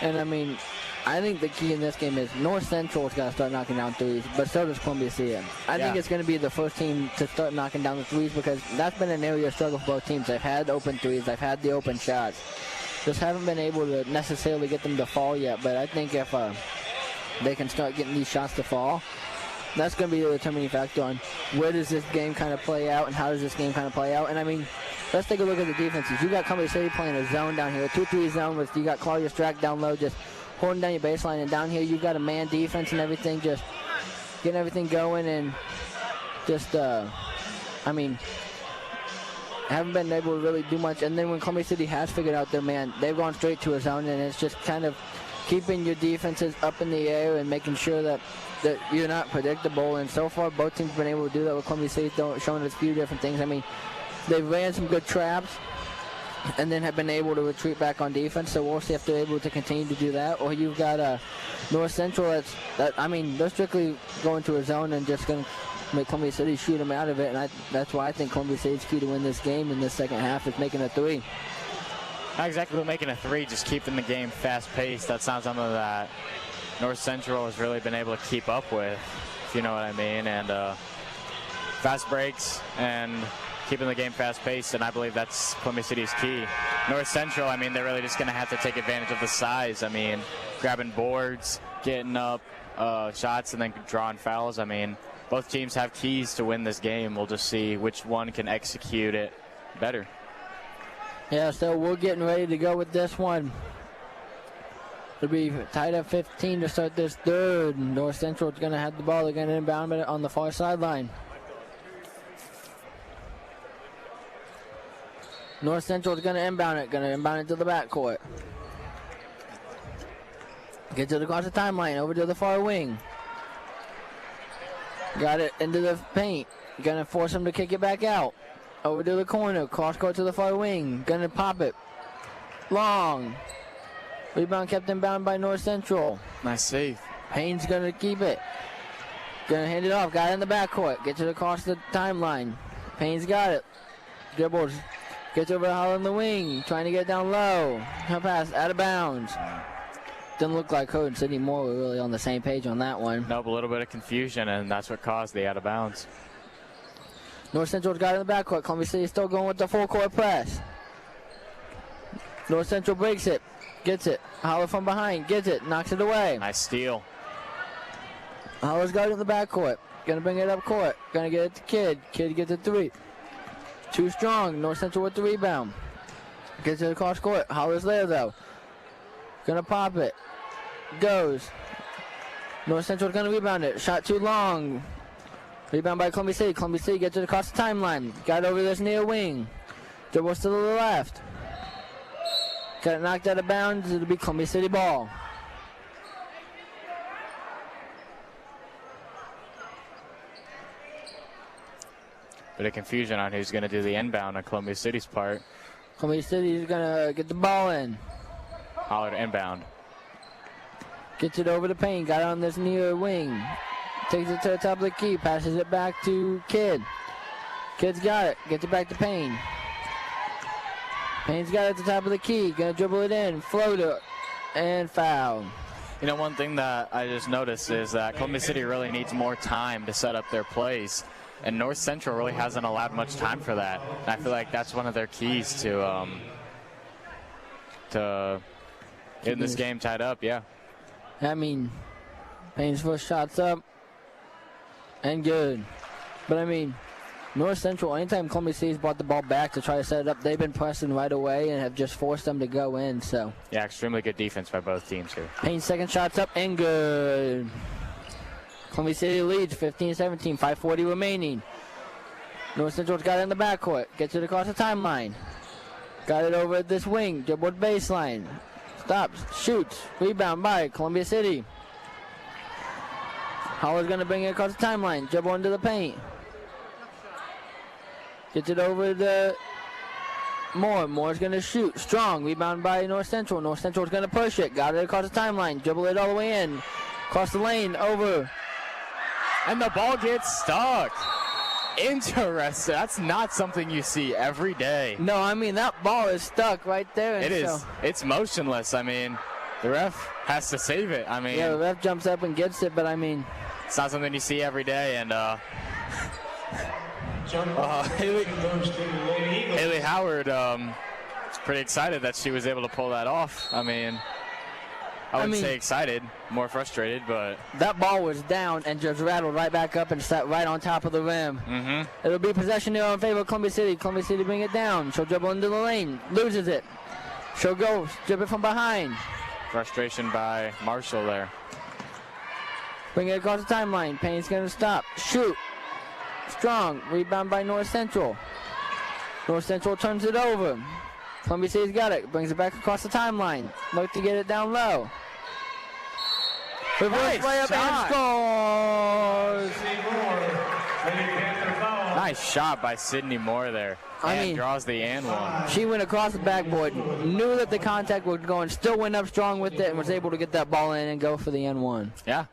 Speaker 2: And I mean, I think the key in this game is North Central's got to start knocking down threes, but so does Columbia City. I think it's going to be the first team to start knocking down the threes because that's been an area of struggle for both teams. They've had open threes, they've had the open shots. Just haven't been able to necessarily get them to fall yet, but I think if they can start getting these shots to fall, that's going to be the determining factor on where does this game kind of play out and how does this game kind of play out. And I mean, let's take a look at the defenses. You got Columbia City playing a zone down here, a 2-3 zone with you got Claudia Strack down low, just holding down your baseline, and down here you've got a man defense and everything, just getting everything going, and just, I mean, haven't been able to really do much. And then when Columbia City has figured out their man, they've gone straight to a zone, and it's just kind of keeping your defenses up in the air and making sure that you're not predictable. And so far, both teams have been able to do that with Columbia City showing us a few different things. I mean, they've ran some good traps and then have been able to retreat back on defense. So we'll see if they're able to continue to do that. Or you've got North Central I mean, they're strictly going to a zone and just going to make Columbia City shoot them out of it. And that's why I think Columbia City's key to win this game in the second half is making a three.
Speaker 3: Not exactly making a three, just keeping the game fast-paced. That's not something that North Central has really been able to keep up with, if you know what I mean. And fast breaks and keeping the game fast-paced, and I believe that's Columbia City's key. North Central, I mean, they're really just going to have to take advantage of the size. I mean, grabbing boards, getting up shots, and then drawing fouls. I mean, both teams have keys to win this game. We'll just see which one can execute it better.
Speaker 2: Yeah, so we're getting ready to go with this one. It'll be tied at 15 to start this third. North Central is going to have the ball. They're going to inbound it on the far sideline. North Central is going to inbound it to the backcourt. Gets it across the timeline, over to the far wing. Got it into the paint. Going to force him to kick it back out. Over to the corner, cross court to the far wing. Going to pop it. Long. Rebound kept inbound by North Central.
Speaker 3: Nice save.
Speaker 2: Payne's going to keep it. Going to hand it off. Got it in the backcourt. Gets it across the timeline. Payne's got it. Dribbles. Gets over to Hall in the wing. Trying to get down low. Her pass out of bounds. Doesn't look like her and Sydney Moore were really on the same page on that one.
Speaker 3: Nope, a little bit of confusion, and that's what caused the out of bounds.
Speaker 2: North Central's got it in the backcourt. Columbia City still going with the full court press. North Central breaks it. Gets it. Holler from behind. Gets it. Knocks it away.
Speaker 3: Nice steal.
Speaker 2: Holler's got it in the backcourt. Gonna bring it up court. Gonna get it to Kidd. Kidd gets a three. Too strong. North Central with the rebound. Gets it across court. Holler's there though. Gonna pop it. Goes. North Central's gonna rebound it. Shot too long. Rebound by Columbia City. Columbia City gets it across the timeline. Got over this near wing. Dribbles to the left. Got it knocked out of bounds. It'll be Columbia City ball.
Speaker 3: Bit of confusion on who's going to do the inbound on Columbia City's part.
Speaker 2: Columbia City is going to get the ball in.
Speaker 3: Holler to inbound.
Speaker 2: Gets it over to Payne. Got it on this near wing. Takes it to the top of the key. Passes it back to Kidd. Kidd's got it. Gets it back to Payne. Payne's got it at the top of the key. Gonna dribble it in. Floater. And foul.
Speaker 3: You know, one thing that I just noticed is that Columbia City really needs more time to set up their plays. And North Central really hasn't allowed much time for that. And I feel like that's one of their keys to getting this game tied up, yeah.
Speaker 2: I mean, Payne's first shot's up. And good. But I mean, North Central, anytime Columbia City's brought the ball back to try to set it up, they've been pressing right away and have just forced them to go in. So
Speaker 3: yeah, extremely good defense by both teams here.
Speaker 2: Payne's second shot's up and good. Columbia City leads 15-17, 5:40 remaining. North Central's got it in the backcourt. Gets it across the timeline. Got it over at this wing. Dribbled baseline. Stops. Shoots. Rebound by Columbia City. Holler's going to bring it across the timeline. Dribble into the paint. Gets it over to Moore. Moore's going to shoot. Strong. Rebound by North Central. North Central's going to push it. Got it across the timeline. Dribble it all the way in. Across the lane. Over.
Speaker 3: And the ball gets stuck. Interesting. That's not something you see every day.
Speaker 2: No, I mean, that ball is stuck right there.
Speaker 3: It is. It's motionless. I mean, the ref has to save it. I mean,
Speaker 2: yeah, the ref jumps up and gets it, but I mean,
Speaker 3: it's not something you see every day. And Haley Howard, pretty excited that she was able to pull that off. I mean, I wouldn't say excited, more frustrated, but
Speaker 2: that ball was down and just rattled right back up and sat right on top of the rim. It'll be possession here in favor of Columbia City. Columbia City bring it down. She'll dribble into the lane, loses it. She'll go, dribble from behind.
Speaker 3: Frustration by Marshall there.
Speaker 2: Bring it across the timeline. Payne's going to stop. Shoot. Strong. Rebound by North Central. North Central turns it over. Columbia City's got it. Brings it back across the timeline. Look to get it down low. Reverse layup and scores.
Speaker 3: Nice shot by Sydney Moore there.
Speaker 2: I mean,
Speaker 3: draws the and one.
Speaker 2: She went across the backboard, knew that the contact was going, still went up strong with it, and was able to get that ball in and go for the N1.
Speaker 3: Yeah,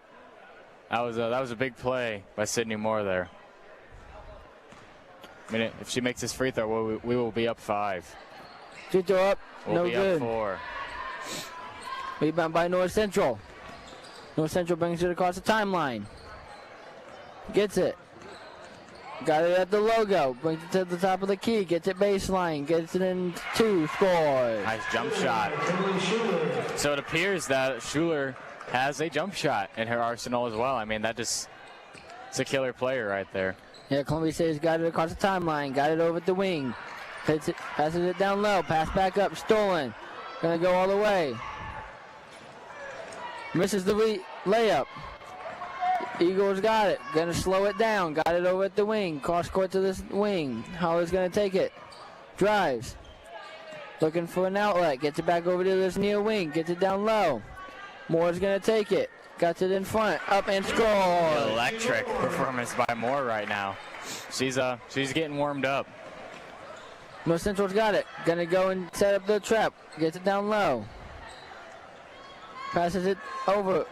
Speaker 3: that was a big play by Sydney Moore there. I mean, if she makes this free throw, we will be up 5.
Speaker 2: Free throw up,
Speaker 3: we'll
Speaker 2: no
Speaker 3: be
Speaker 2: good.
Speaker 3: Up 4.
Speaker 2: Rebound by North Central. North Central brings it across the timeline. Gets it. Got it at the logo. Brings it to the top of the key. Gets it baseline. Gets it in 2. Scores.
Speaker 3: Nice jump shot. So it appears that Schuler has a jump shot in her arsenal as well. I mean, it's a killer player right there.
Speaker 2: Yeah, Columbia City's got it across the timeline. Got it over at the wing. Hits it, passes it down low. Pass back up. Stolen. Gonna go all the way. Misses the layup. Eagles got it. Gonna slow it down. Got it over at the wing. Cross court to this wing. Holler's gonna take it. Drives. Looking for an outlet. Gets it back over to this near wing. Gets it down low. Moore's gonna take it. Got it in front. Up and score.
Speaker 3: Electric performance by Moore right now. She's getting warmed up.
Speaker 2: North Central's got it. Gonna go and set up the trap. Gets it down low. Passes it over.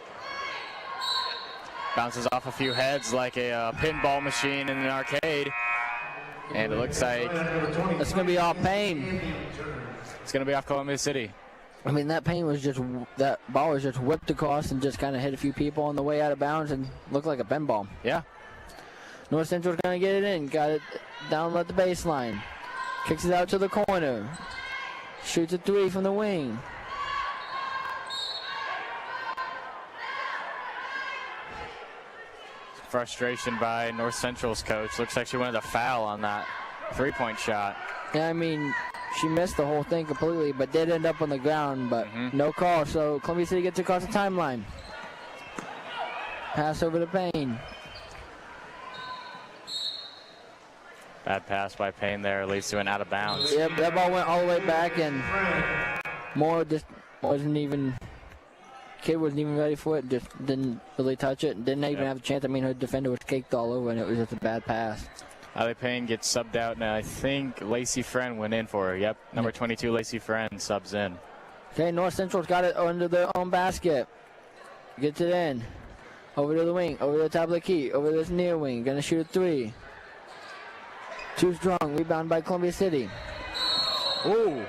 Speaker 3: Bounces off a few heads like a pinball machine in an arcade. And it looks like
Speaker 2: it's going to be off Payne.
Speaker 3: It's going to be off Columbia City.
Speaker 2: I mean, that ball was just whipped across and just kind of hit a few people on the way out of bounds and looked like a pinball.
Speaker 3: Yeah.
Speaker 2: North Central's going to get it in. Got it down at the baseline. Kicks it out to the corner. Shoots a 3 from the wing.
Speaker 3: Frustration by North Central's coach. Looks like she wanted a foul on that 3-point shot.
Speaker 2: Yeah, I mean, she missed the whole thing completely, but did end up on the ground, but no call. So Columbia City gets across the timeline. Pass over to Payne.
Speaker 3: Bad pass by Payne there, leads to an out of bounds.
Speaker 2: Yep, that ball went all the way back, and Moore just wasn't even ready for it, just didn't really touch it, didn't even have a chance. I mean, her defender was caked all over, and it was just a bad pass.
Speaker 3: Ali Payne gets subbed out, and I think Lacey Friend went in for her. Yep, number 22, Lacey Friend, subs in.
Speaker 2: Okay, North Central's got it under their own basket. Gets it in. Over to the wing, over the top of the key, over this near wing. Gonna shoot a 3. Too strong, rebound by Columbia City.
Speaker 3: Ooh.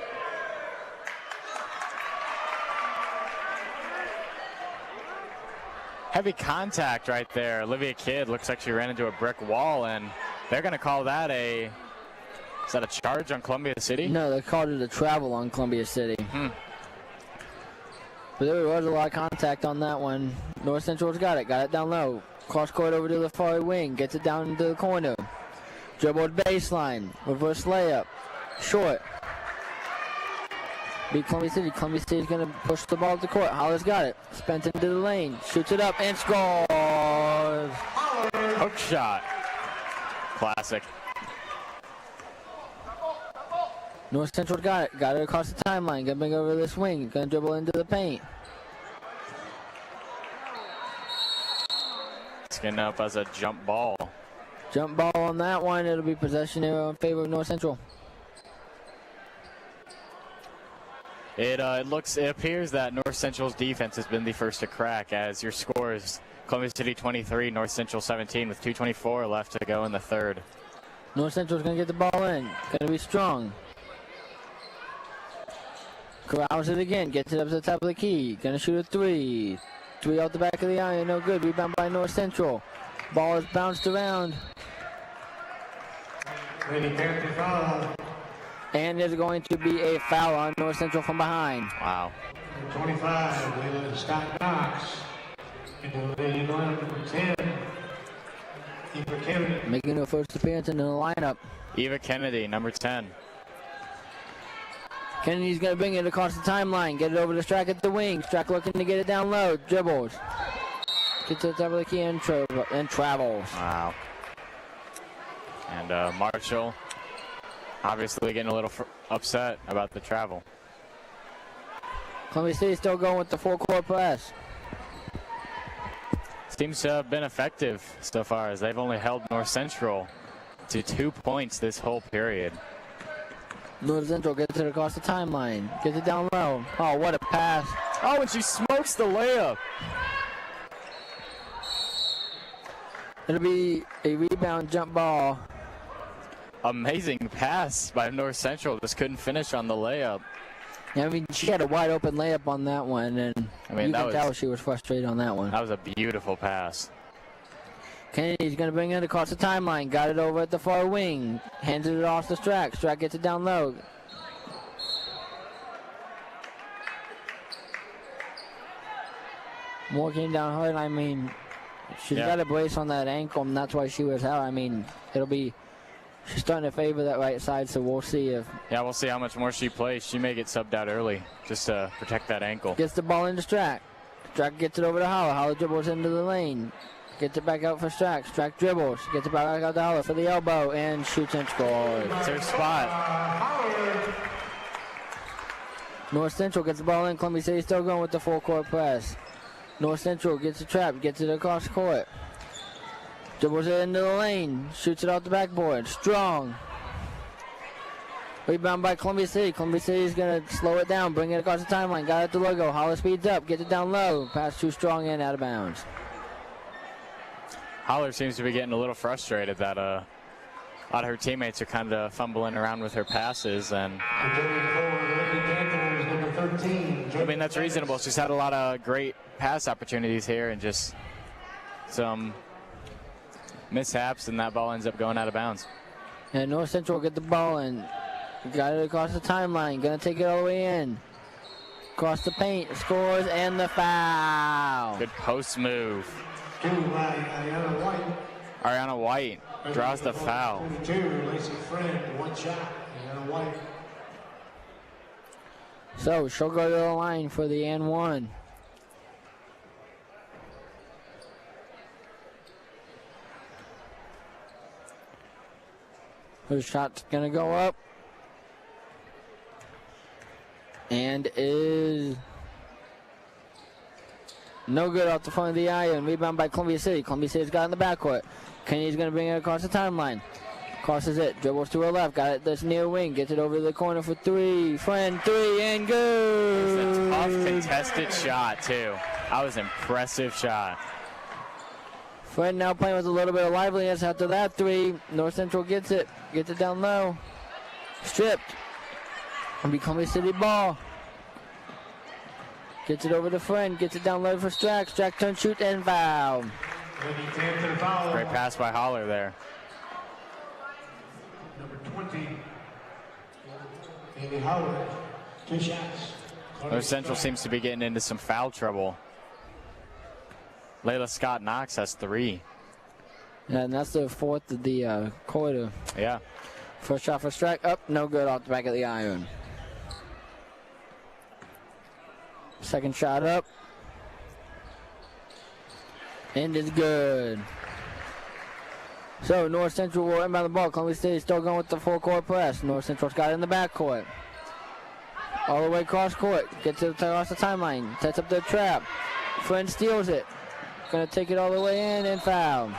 Speaker 3: Heavy contact right there. Olivia Kidd looks like she ran into a brick wall, and they're going to call that is that a charge on Columbia City?
Speaker 2: No, they called it a travel on Columbia City. But there was a lot of contact on that one. North Central's got it down low. Cross court over to the far wing, gets it down into the corner. Dribbled baseline, reverse layup, short. Beat Columbia City. Columbia City's going to push the ball to the court. Holler's got it. Spent into the lane. Shoots it up and scores.
Speaker 3: Hook shot. Classic.
Speaker 2: North Central got it. Got it across the timeline. Gonna bring over this wing. Gonna dribble into the paint.
Speaker 3: It's getting up as a jump ball.
Speaker 2: Jump ball on that one. It'll be possession arrow in favor of North Central.
Speaker 3: It appears that North Central's defense has been the first to crack, as your score is Columbia City 23, North Central 17 with 2:24 left to go in the third.
Speaker 2: North Central's gonna get the ball in. Gonna be strong. Corrals it again. Gets it up to the top of the key. Gonna shoot a three. Three out the back of the iron. No good. Rebound by North Central. Ball is bounced around.
Speaker 4: Lady Panther foul.
Speaker 2: And there's going to be a foul on North Central from behind.
Speaker 3: Wow.
Speaker 4: Number 25, Layla Scott Knox. Into Lady number 10, Eva Kennedy.
Speaker 2: Making her first appearance in the lineup.
Speaker 3: Eva Kennedy, number 10.
Speaker 2: Kennedy's going to bring it across the timeline. Get it over to Strack at the wing. Strack looking to get it down low. Dribbles. Gets to the top of the key and travels.
Speaker 3: Wow. And Marshall obviously getting a little upset about the travel.
Speaker 2: Columbia City still going with the full court press.
Speaker 3: Seems to have been effective so far, as they've only held North Central to 2 points this whole period.
Speaker 2: North Central gets it across the timeline. Gets it down low. Oh, what a pass.
Speaker 3: Oh, and she smokes the layup.
Speaker 2: It'll be a rebound jump ball.
Speaker 3: Amazing pass by North Central. Just couldn't finish on the layup.
Speaker 2: Yeah, I mean, she had a wide open layup on that one, and
Speaker 3: I mean,
Speaker 2: you can tell she was frustrated on that one.
Speaker 3: That was a beautiful pass.
Speaker 2: Kennedy's going to bring it across the timeline. Got it over at the far wing. Hands it off to Strack. Strack gets it down low. Moore came down hard. I mean, she's got a brace on that ankle, and that's why she was out. I mean, she's starting to favor that right side, so we'll see if...
Speaker 3: Yeah, we'll see how much more she plays. She may get subbed out early just to protect that ankle.
Speaker 2: Gets the ball into Strack. Strack gets it over to Holler. Holler dribbles into the lane. Gets it back out for Strack. Strack dribbles. Gets it back out to Holler for the elbow and shoots and scores.
Speaker 3: It's her spot.
Speaker 2: North Central gets the ball in. Columbia City still going with the full court press. North Central gets a trap. Gets it across court. Dribbles it into the lane. Shoots it off the backboard. Strong. Rebound by Columbia City. Columbia City is going to slow it down. Bring it across the timeline. Got it at the logo. Holler speeds up. Gets it down low. Pass too strong and out of bounds.
Speaker 3: Holler seems to be getting a little frustrated that a lot of her teammates are kind of fumbling around with her passes. And I mean, that's reasonable. She's had a lot of great pass opportunities here and just some mishaps, and that ball ends up going out of bounds.
Speaker 2: And North Central get the ball and got it across the timeline. Gonna take it all the way in. Across the paint, scores, and the foul.
Speaker 3: Good post move.
Speaker 4: Ariana White.
Speaker 3: Ariana White draws the foul.
Speaker 4: 22, Lacey Friend, one shot. Ariana White.
Speaker 2: So she'll go to the line for the and one. Her shot's gonna go up. And is no good off the front of the iron. Rebound by Columbia City. Columbia City's got it in the backcourt. Kenny's going to bring it across the timeline. Crosses it. Dribbles to her left. Got it this near wing. Gets it over to the corner for three. Friend three and good.
Speaker 3: It was a tough contested shot, too. That was an impressive shot.
Speaker 2: Friend now playing with a little bit of liveliness after that three. North Central gets it. Gets it down low. Stripped. And be Columbia City ball. Gets it over to Friend. Gets it down low for Strack. Strack turn, shoot, and foul.
Speaker 3: Great pass by Holler there.
Speaker 4: Number 20, Amy Howard, 2 shots.
Speaker 3: North Central seems to be getting into some foul trouble. Layla Scott Knox has 3.
Speaker 2: Yeah, and that's the fourth of the quarter.
Speaker 3: Yeah.
Speaker 2: First shot for Strack. Up, no good off the back of the iron. Second shot up. And it's good. So North Central will inbound the ball. Columbia City still going with the full court press. North Central's got it in the backcourt. All the way across court. Gets to across the timeline. Sets up the trap. Friend steals it. Gonna take it all the way in and foul.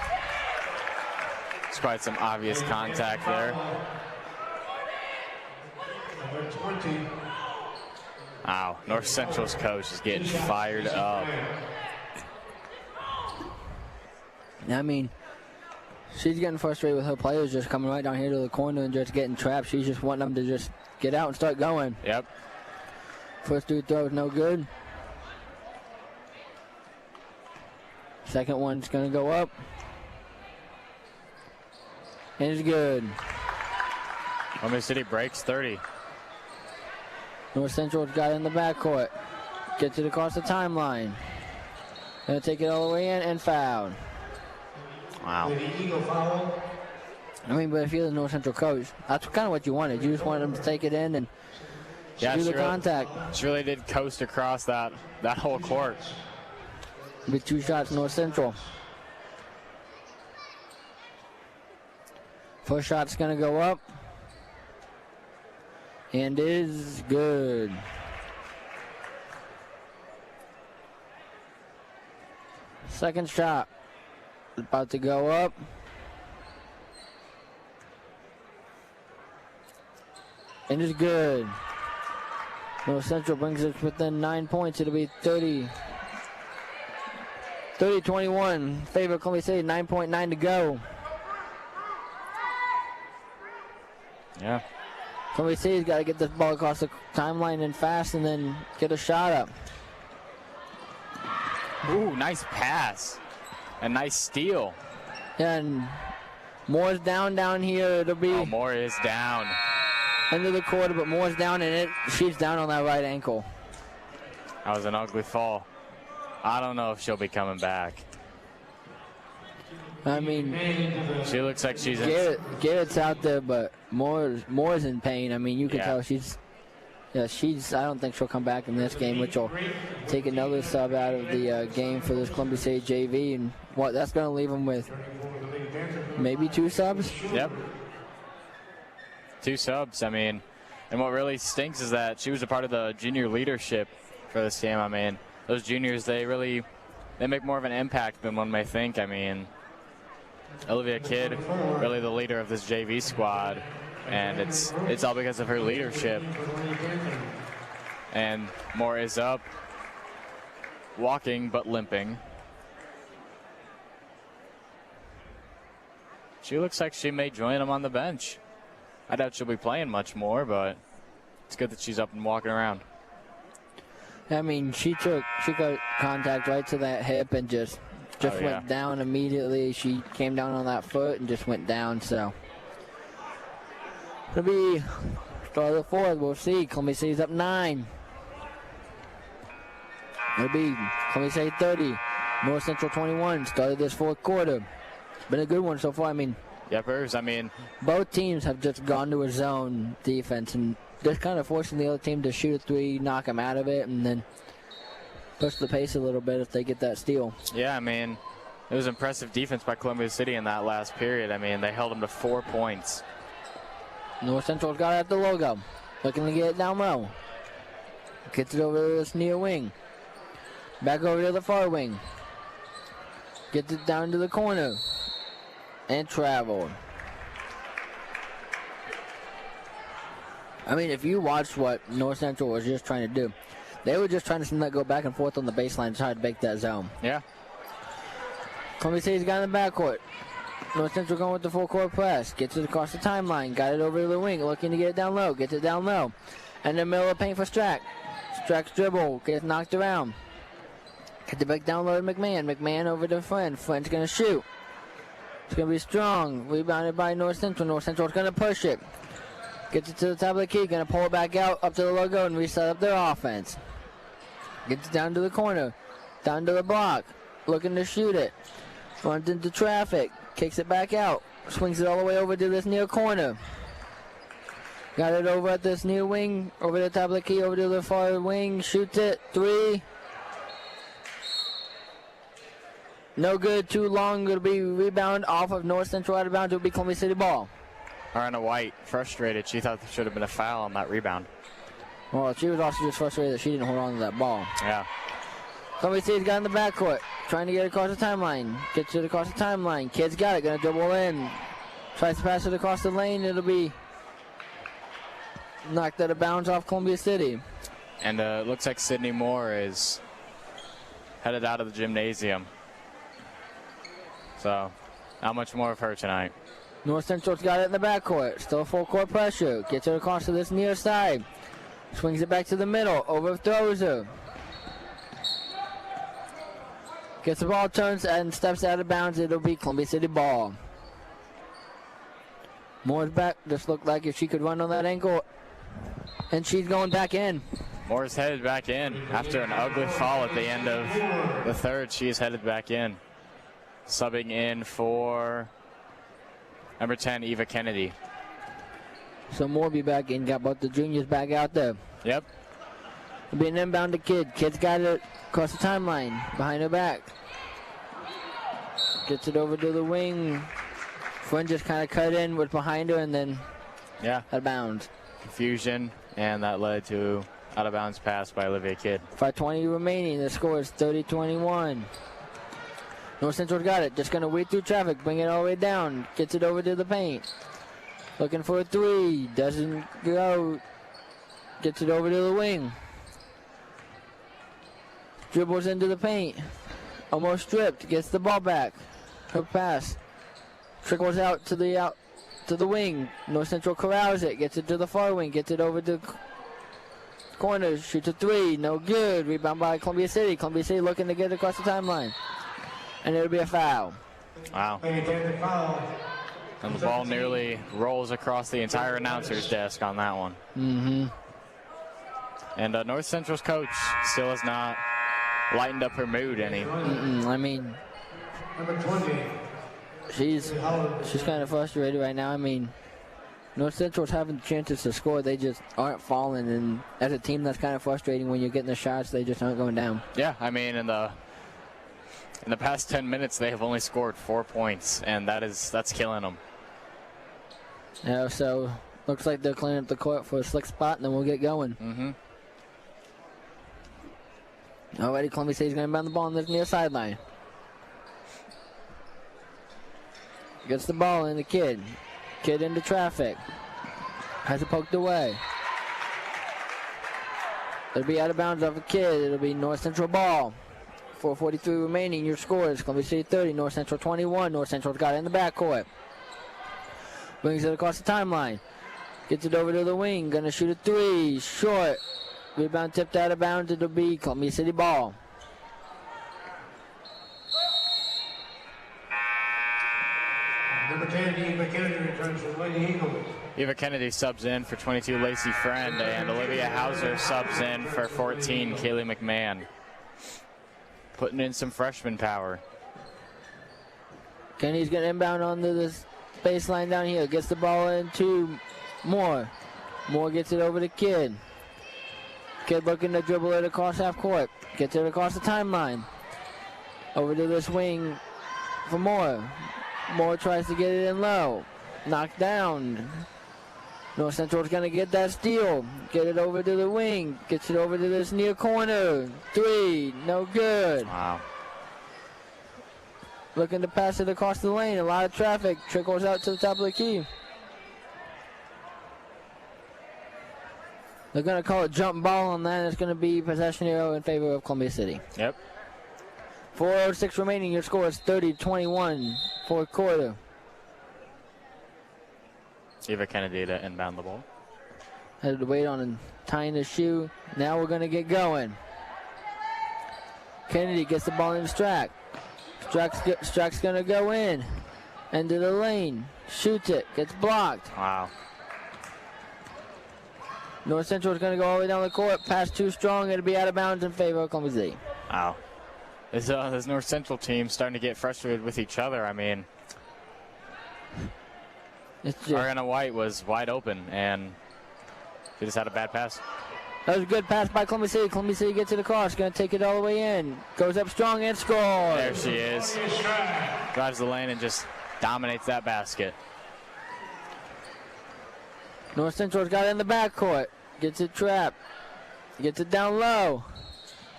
Speaker 3: It's quite some obvious contact there.
Speaker 4: Number 20.
Speaker 3: Wow, North Central's coach is getting fired up.
Speaker 2: I mean, she's getting frustrated with her players just coming right down here to the corner and just getting trapped. She's just wanting them to just get out and start going.
Speaker 3: Yep.
Speaker 2: First two throws, no good. Second one's going to go up. And it's good.
Speaker 3: Columbia City breaks 30.
Speaker 2: North Central's got it in the backcourt. Gets it across the timeline. Going to take it all the way in and foul.
Speaker 3: Wow.
Speaker 4: Eagle foul.
Speaker 2: I mean, but if you're the North Central coach, that's kind of what you wanted. You just wanted them to take it in and do the contact.
Speaker 3: She really did coast across that whole court.
Speaker 2: With 2 shots, North Central. First shot's going to go up. And is good. Second shot. About to go up. And is good. North Central brings it within 9 points. It'll be 30-21. Favor Columbia City, 9.9 to go.
Speaker 3: Yeah.
Speaker 2: Columbia City's got to get this ball across the timeline and fast and then get a shot up.
Speaker 3: Ooh, nice pass. A nice steal.
Speaker 2: And Moore's down here. It'll be
Speaker 3: Oh, Moore is down.
Speaker 2: into the quarter, but Moore's down and she's down on that right ankle.
Speaker 3: That was an ugly fall. I don't know if she'll be coming back.
Speaker 2: I mean,
Speaker 3: She looks like she's in.
Speaker 2: Garrett's out there, but Moore's in pain. I mean, you can
Speaker 3: Yeah.
Speaker 2: tell she's. I don't think she'll come back in this game, which will take another sub out of the game for this Columbia City JV, and that's going to leave them with maybe 2 subs.
Speaker 3: Yep. 2 subs. I mean, and what really stinks is that she was a part of the junior leadership for this game. I mean, those juniors, they make more of an impact than one may think. I mean, Olivia Kidd, really the leader of this JV squad, and it's all because of her leadership. And Moore is up, walking but limping. She looks like she may join him on the bench. I doubt she'll be playing much more, but it's good that she's up and walking around.
Speaker 2: I mean, she got contact right to that hip and just went down immediately. She came down on that foot and just went down. So it'll be start of the fourth. We'll see. Columbia City's up 9. It'll be Columbia City 30, North Central 21. Started this fourth quarter. Been a good one so far. I mean,
Speaker 3: Yepers. I mean,
Speaker 2: both teams have just gone to a zone defense and just kind of forcing the other team to shoot a 3, knock them out of it, and then push the pace a little bit if they get that steal.
Speaker 3: yeah, I mean, it was impressive defense by Columbia City in that last period. I mean, they held them to 4 points.
Speaker 2: North Central's got it at the logo. Looking to get it down low. Gets it over to this near wing. Back over to the far wing. Gets it down to the corner. And traveled. I mean, if you watched what North Central was just trying to do, they were just trying to send that go back and forth on the baseline to try to break that zone.
Speaker 3: Yeah.
Speaker 2: Columbia City's got in the backcourt. North Central going with the full court press. Gets it across the timeline. Got it over to the wing. Looking to get it down low. Gets it down low. And in the middle of the paint for Strack. Strack's dribble. Gets knocked around. Gets it back down low to McMahon. McMahon over to Flynn. Flynn's going to shoot. It's going to be strong. Rebounded by North Central. North Central's going to push it. Gets it to the top of the key. Going to pull it back out up to the logo and reset up their offense. Gets it down to the corner. Down to the block. Looking to shoot it. Runs into traffic. Kicks it back out. Swings it all the way over to this near corner. Got it over at this near wing. Over the top of the key. Over to the far wing. Shoots it. 3. No good, too long. It'll be rebound off of North Central out of bounds. It'll be Columbia City ball.
Speaker 3: Ariana White, frustrated. She thought there should have been a foul on that rebound.
Speaker 2: Well, she was also just frustrated that she didn't hold on to that ball.
Speaker 3: Yeah.
Speaker 2: Columbia City's got in the backcourt. Trying to get across the timeline. Gets it across the timeline. Kid's got it. Gonna dribble in. Tries to pass it across the lane. It'll be knocked out of bounds off Columbia City.
Speaker 3: And it looks like Sydney Moore is headed out of the gymnasium. So, not much more of her tonight.
Speaker 2: North Central's got it in the backcourt. Still full court pressure. Gets it across to this near side. Swings it back to the middle. Overthrows her. Gets the ball, turns, and steps out of bounds. It'll be Columbia City ball. Moore's back. Just looked like if she could run on that ankle. And she's going back in.
Speaker 3: Moore's headed back in. After an ugly fall at the end of the third, she is headed back in. Subbing in for number 10, Eva Kennedy.
Speaker 2: So Moore be back in. Got both the juniors back out there.
Speaker 3: Yep.
Speaker 2: It'll be an inbound to Kid. Kid's got it across the timeline. Behind her back. Gets it over to the wing. Flynn just kind of cut in with behind her and then out of bounds.
Speaker 3: Confusion, and that led to out of bounds pass by Olivia Kidd.
Speaker 2: 5:20 remaining. The score is 30-21. North Central's got it. Just going to weed through traffic. Bring it all the way down. Gets it over to the paint. Looking for a three. Doesn't go. Gets it over to the wing. Dribbles into the paint. Almost stripped. Gets the ball back. Her pass. Trickles out to the wing. North Central corrals it. Gets it to the far wing. Gets it over to corner. Shoots a three. No good. Rebound by Columbia City. Columbia City looking to get it across the timeline. And it'll be a foul.
Speaker 3: Wow. And the ball nearly rolls across the entire announcer's desk on that one.
Speaker 2: Mm-hmm.
Speaker 3: And North Central's coach still has not lightened up her mood any.
Speaker 2: I mean,
Speaker 4: Number 20.
Speaker 2: she's kind of frustrated right now. I mean, North Central's having chances to score. They just aren't falling. And as a team, that's kind of frustrating when you're getting the shots. They just aren't going down.
Speaker 3: Yeah, I mean, in the past 10 minutes, they have only scored 4 points, and that's killing them.
Speaker 2: Yeah, so looks like they're cleaning up the court for a slick spot, and then we'll get going.
Speaker 3: Mm-hmm.
Speaker 2: Already, Columbia City's going to bound the ball on the near sideline. Gets the ball in the Kid. Kid into traffic. Has it poked away. It'll be out of bounds off a Kid. It'll be North Central ball. 4:43 remaining. Your score is Columbia City 30, North Central 21. North Central's got it in the backcourt. Brings it across the timeline. Gets it over to the wing. Gonna shoot a three. Short. Rebound tipped out of bounds. It'll be Columbia City ball.
Speaker 4: Number 10, Eva Kennedy returns for the Lady Eagles.
Speaker 3: Eva Kennedy subs in for 22, Lacey Friend, and Olivia Hauser subs in for 14, Kaylee McMahon. Putting in some freshman power.
Speaker 2: Kennedy's going to inbound onto this baseline down here. Gets the ball into Moore. Moore gets it over to Kid. Kid looking to dribble it across half court. Gets it across the timeline. Over to this wing for Moore. Moore tries to get it in low. Knocked down. North Central's going to get that steal. Get it over to the wing. Gets it over to this near corner. Three. No good.
Speaker 3: Wow.
Speaker 2: Looking to pass it across the lane. A lot of traffic. Trickles out to the top of the key. They're going to call it jump ball on that. It's going to be possession arrow in favor of Columbia City.
Speaker 3: Yep.
Speaker 2: 4:06 remaining. Your score is 30-21. Fourth quarter.
Speaker 3: Eva Kennedy to inbound the ball.
Speaker 2: Had to wait on and tying the shoe. Now we're going to get going. Kennedy gets the ball in Strack. Strack's going to go in. Into the lane. Shoots it. Gets blocked.
Speaker 3: Wow.
Speaker 2: North Central is going to go all the way down the court. Pass too strong. It'll be out of bounds in favor of Columbia City.
Speaker 3: Wow. This North Central team starting to get frustrated with each other. I mean,
Speaker 2: It's just,
Speaker 3: Ariana White was wide open, and she just had a bad pass.
Speaker 2: That was a good pass by Columbia City. Columbia City gets to the cross. Going to take it all the way in. Goes up strong and scores.
Speaker 3: There she is. Drives the lane and just dominates that basket.
Speaker 2: North Central's got it in the backcourt. Gets it trapped. Gets it down low.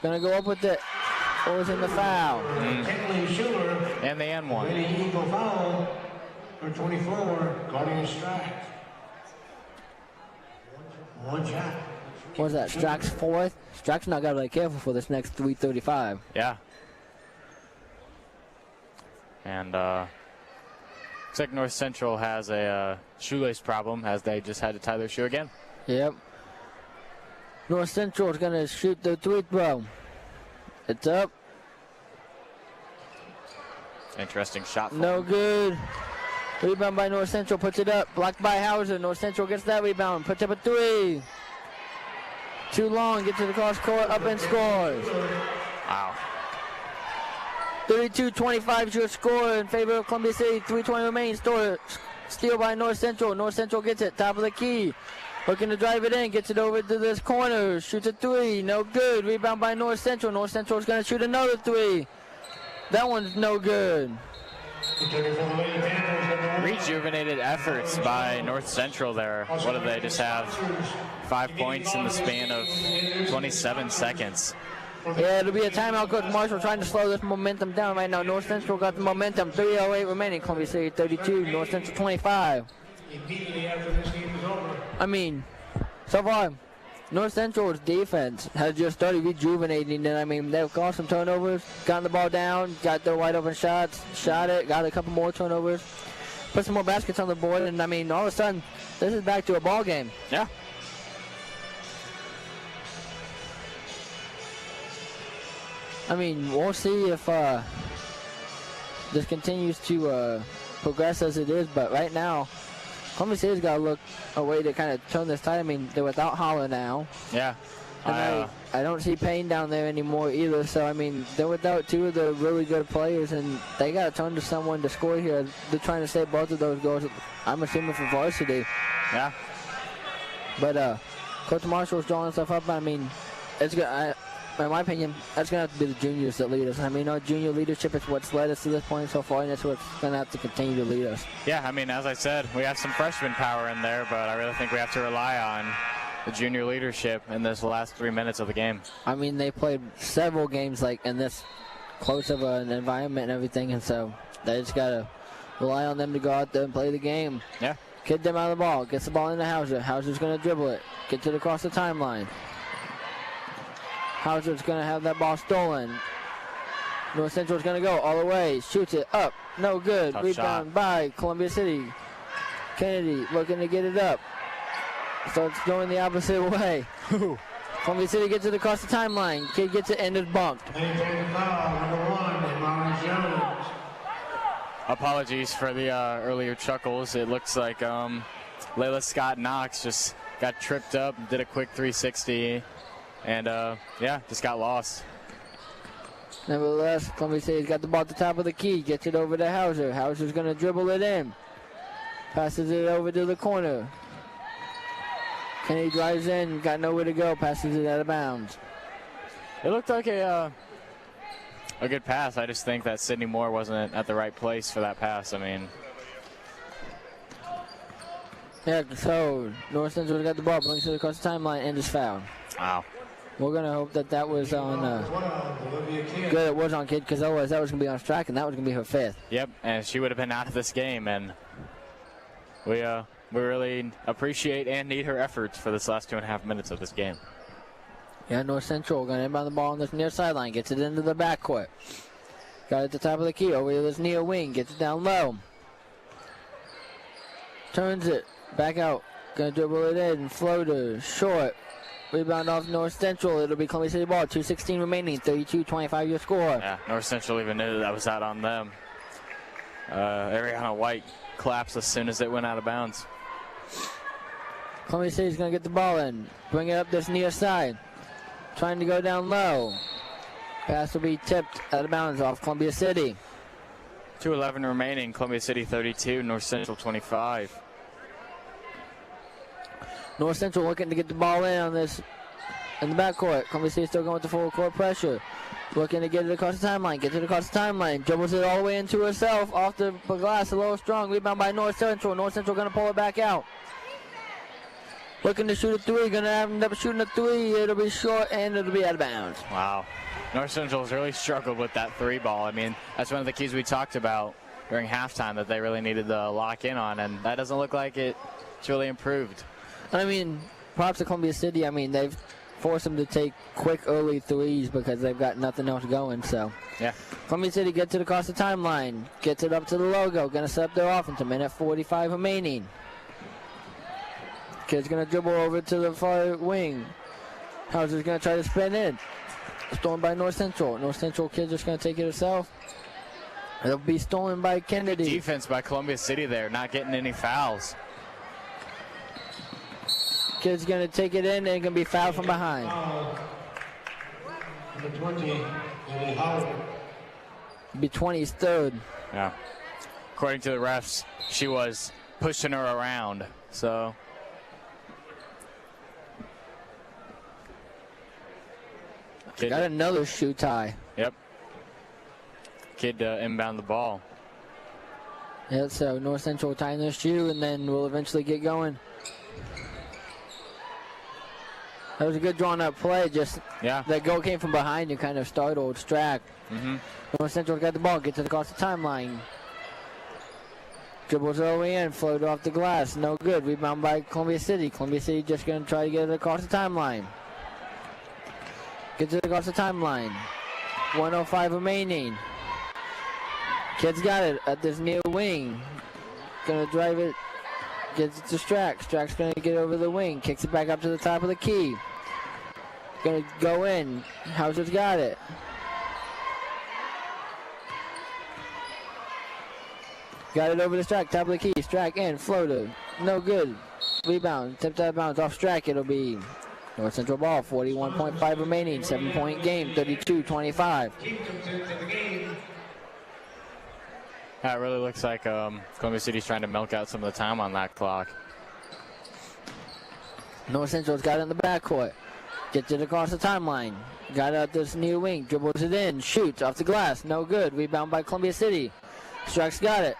Speaker 2: Going to go up with it. Pulls in the foul.
Speaker 3: And the N1.
Speaker 4: Eagle foul for 24, Guardian Strack. One shot.
Speaker 2: What's that? Strack's fourth? Strack's not got to be careful for this next 3:35.
Speaker 3: Yeah. And looks like North Central has a shoelace problem as they just had to tie their shoe again.
Speaker 2: Yep. North Central is going to shoot the free throw. It's up.
Speaker 3: Interesting shot.
Speaker 2: No good. Rebound by North Central. Puts it up. Blocked by Hauser. North Central gets that rebound. Puts up a three. Too long. Gets to the cross court. Up and scores.
Speaker 3: Wow.
Speaker 2: 32-25 your score in favor of Columbia City. 3:20 remaining. Steal by North Central. North Central gets it. Top of the key. Looking to drive it in. Gets it over to this corner. Shoots a three. No good. Rebound by North Central. North Central is going to shoot another three. That one's no good.
Speaker 3: Rejuvenated efforts by North Central there. What do they just have? 5 points in the span of 27 seconds.
Speaker 2: Yeah, it'll be a timeout. Coach Marshall trying to slow this momentum down right now. North Central got the momentum. 3:08 remaining. Columbia City 32. North Central 25. I mean, so far, North Central's defense has just started rejuvenating, and I mean, they've caused some turnovers, gotten the ball down, got their wide open shots, shot it, got a couple more turnovers, put some more baskets on the board, and I mean, all of a sudden, this is back to a ball game.
Speaker 3: Yeah.
Speaker 2: I mean, we'll see if this continues to progress as it is, but right now, Columbia City's got to look a way to kind of turn this tide. I mean, they're without Holler now.
Speaker 3: Yeah.
Speaker 2: And I don't see Payne down there anymore either. So, I mean, they're without two of the really good players, and they got to turn to someone to score here. They're trying to save both of those goals, I'm assuming, for Varsity.
Speaker 3: Yeah.
Speaker 2: But Coach Marshall's drawing stuff up. I mean, it's good. In my opinion, that's going to have to be the juniors that lead us. I mean, our junior leadership is what's led us to this point so far, and that's what's going to have to continue to lead us.
Speaker 3: Yeah, I mean, as I said, we have some freshman power in there, but I really think we have to rely on the junior leadership in this last 3 minutes of the game.
Speaker 2: I mean, they played several games like in this close of an environment and everything, and so they just got to rely on them to go out there and play the game.
Speaker 3: Yeah.
Speaker 2: Kid them out of the ball. Gets the ball into Hauser. Hauser's going to dribble it. Get to across the timeline. Hauser's going to have that ball stolen. North Central's going to go all the way. Shoots it up. No good.
Speaker 3: Tough
Speaker 2: Rebound
Speaker 3: shot
Speaker 2: by Columbia City. Kennedy looking to get it up. Starts going the opposite way. Columbia City gets it across the timeline. Kid gets it and is bumped.
Speaker 3: Apologies for the earlier chuckles. It looks like Layla Scott Knox just got tripped up and did a quick 360. And, yeah, just got lost.
Speaker 2: Nevertheless, Columbia City's got the ball at the top of the key. Gets it over to Hauser. Hauser's going to dribble it in. Passes it over to the corner. Kennedy drives in. Got nowhere to go. Passes it out of bounds.
Speaker 3: It looked like a good pass. I just think that Sydney Moore wasn't at the right place for that pass. I mean.
Speaker 2: Yeah, so North Central got the ball. Brings it across the timeline and is fouled.
Speaker 3: Wow.
Speaker 2: We're going to hope that that was on good. It was on Kid, because otherwise that was going to be on Strack, and that was going to be her fifth.
Speaker 3: Yep, and she would have been out of this game, and we really appreciate and need her efforts for this last 2.5 minutes of this game.
Speaker 2: Yeah, North Central going to inbound the ball on this near sideline. Gets it into the backcourt. Got it at the top of the key over to this near wing. Gets it down low. Turns it back out. Going to dribble it in. Floater. Short. Rebound off North Central. It'll be Columbia City ball. 2:16 remaining. 32-25 your score.
Speaker 3: Yeah, North Central even knew that was out on them. Ariana White collapsed as soon as it went out of bounds.
Speaker 2: Columbia City's going to get the ball in. Bring it up this near side. Trying to go down low. Pass will be tipped out of bounds off Columbia City.
Speaker 3: 2:11 remaining. Columbia City 32, North Central 25.
Speaker 2: North Central looking to get the ball in on this in the backcourt. Columbia City still going with the full court pressure. Looking to get it across the timeline. Gets it across the timeline. Dribbles it all the way into herself. Off the glass. A little strong. Rebound by North Central. North Central going to pull it back out. Looking to shoot a three. Going to end up shooting a three. It'll be short and it'll be out of bounds.
Speaker 3: Wow. North Central's really struggled with that three ball. I mean, that's one of the keys we talked about during halftime that they really needed to lock in on, and that doesn't look like it's really improved.
Speaker 2: I mean, props to Columbia City. I mean, they've forced them to take quick early threes because they've got nothing else going. So,
Speaker 3: yeah.
Speaker 2: Columbia City gets it across the timeline, gets it up to the logo, going to set up their offense. A minute 45 remaining. Kid's going to dribble over to the far wing. Hauser's going to try to spin in. Stolen by North Central. North Central kid just going to take it herself. It'll be stolen by Kennedy.
Speaker 3: Defense by Columbia City there, not getting any fouls.
Speaker 2: Kid's going to take it in and going to be fouled from behind.
Speaker 4: Number 20, Lily Howard.
Speaker 2: Be 20's third.
Speaker 3: Yeah. According to the refs, she was pushing her around. So.
Speaker 2: Got another shoe tie.
Speaker 3: Yep. Kid inbound the ball.
Speaker 2: Yeah, so North Central tying their shoe, and then we'll eventually get going. That was a good drawn-up play. Just that goal came from behind and kind of startled Strack. North Central got the ball, gets it across the timeline. Dribbles all the way in, floated off the glass. No good. Rebound by Columbia City. Columbia City just going to try to get it across the timeline. Gets it across the timeline. 1:05 remaining. Kid's got it at this near wing. Gonna drive it. Gets it to Strack. Strack's gonna get over the wing. Kicks it back up to the top of the key. Gonna go in. Hauser's got it. Got it over to Strack. Top of the key. Strack in. Floater. No good. Rebound. Tipped out of bounds off Strack. It'll be North Central ball, 41.5 remaining, 7-point game, 32-25.
Speaker 3: That really looks like Columbia City's trying to milk out some of the time on that clock.
Speaker 2: North Central's got it in the backcourt. Gets it across the timeline. Got it out this near wing, dribbles it in, shoots off the glass, no good. Rebound by Columbia City. Strack's got it.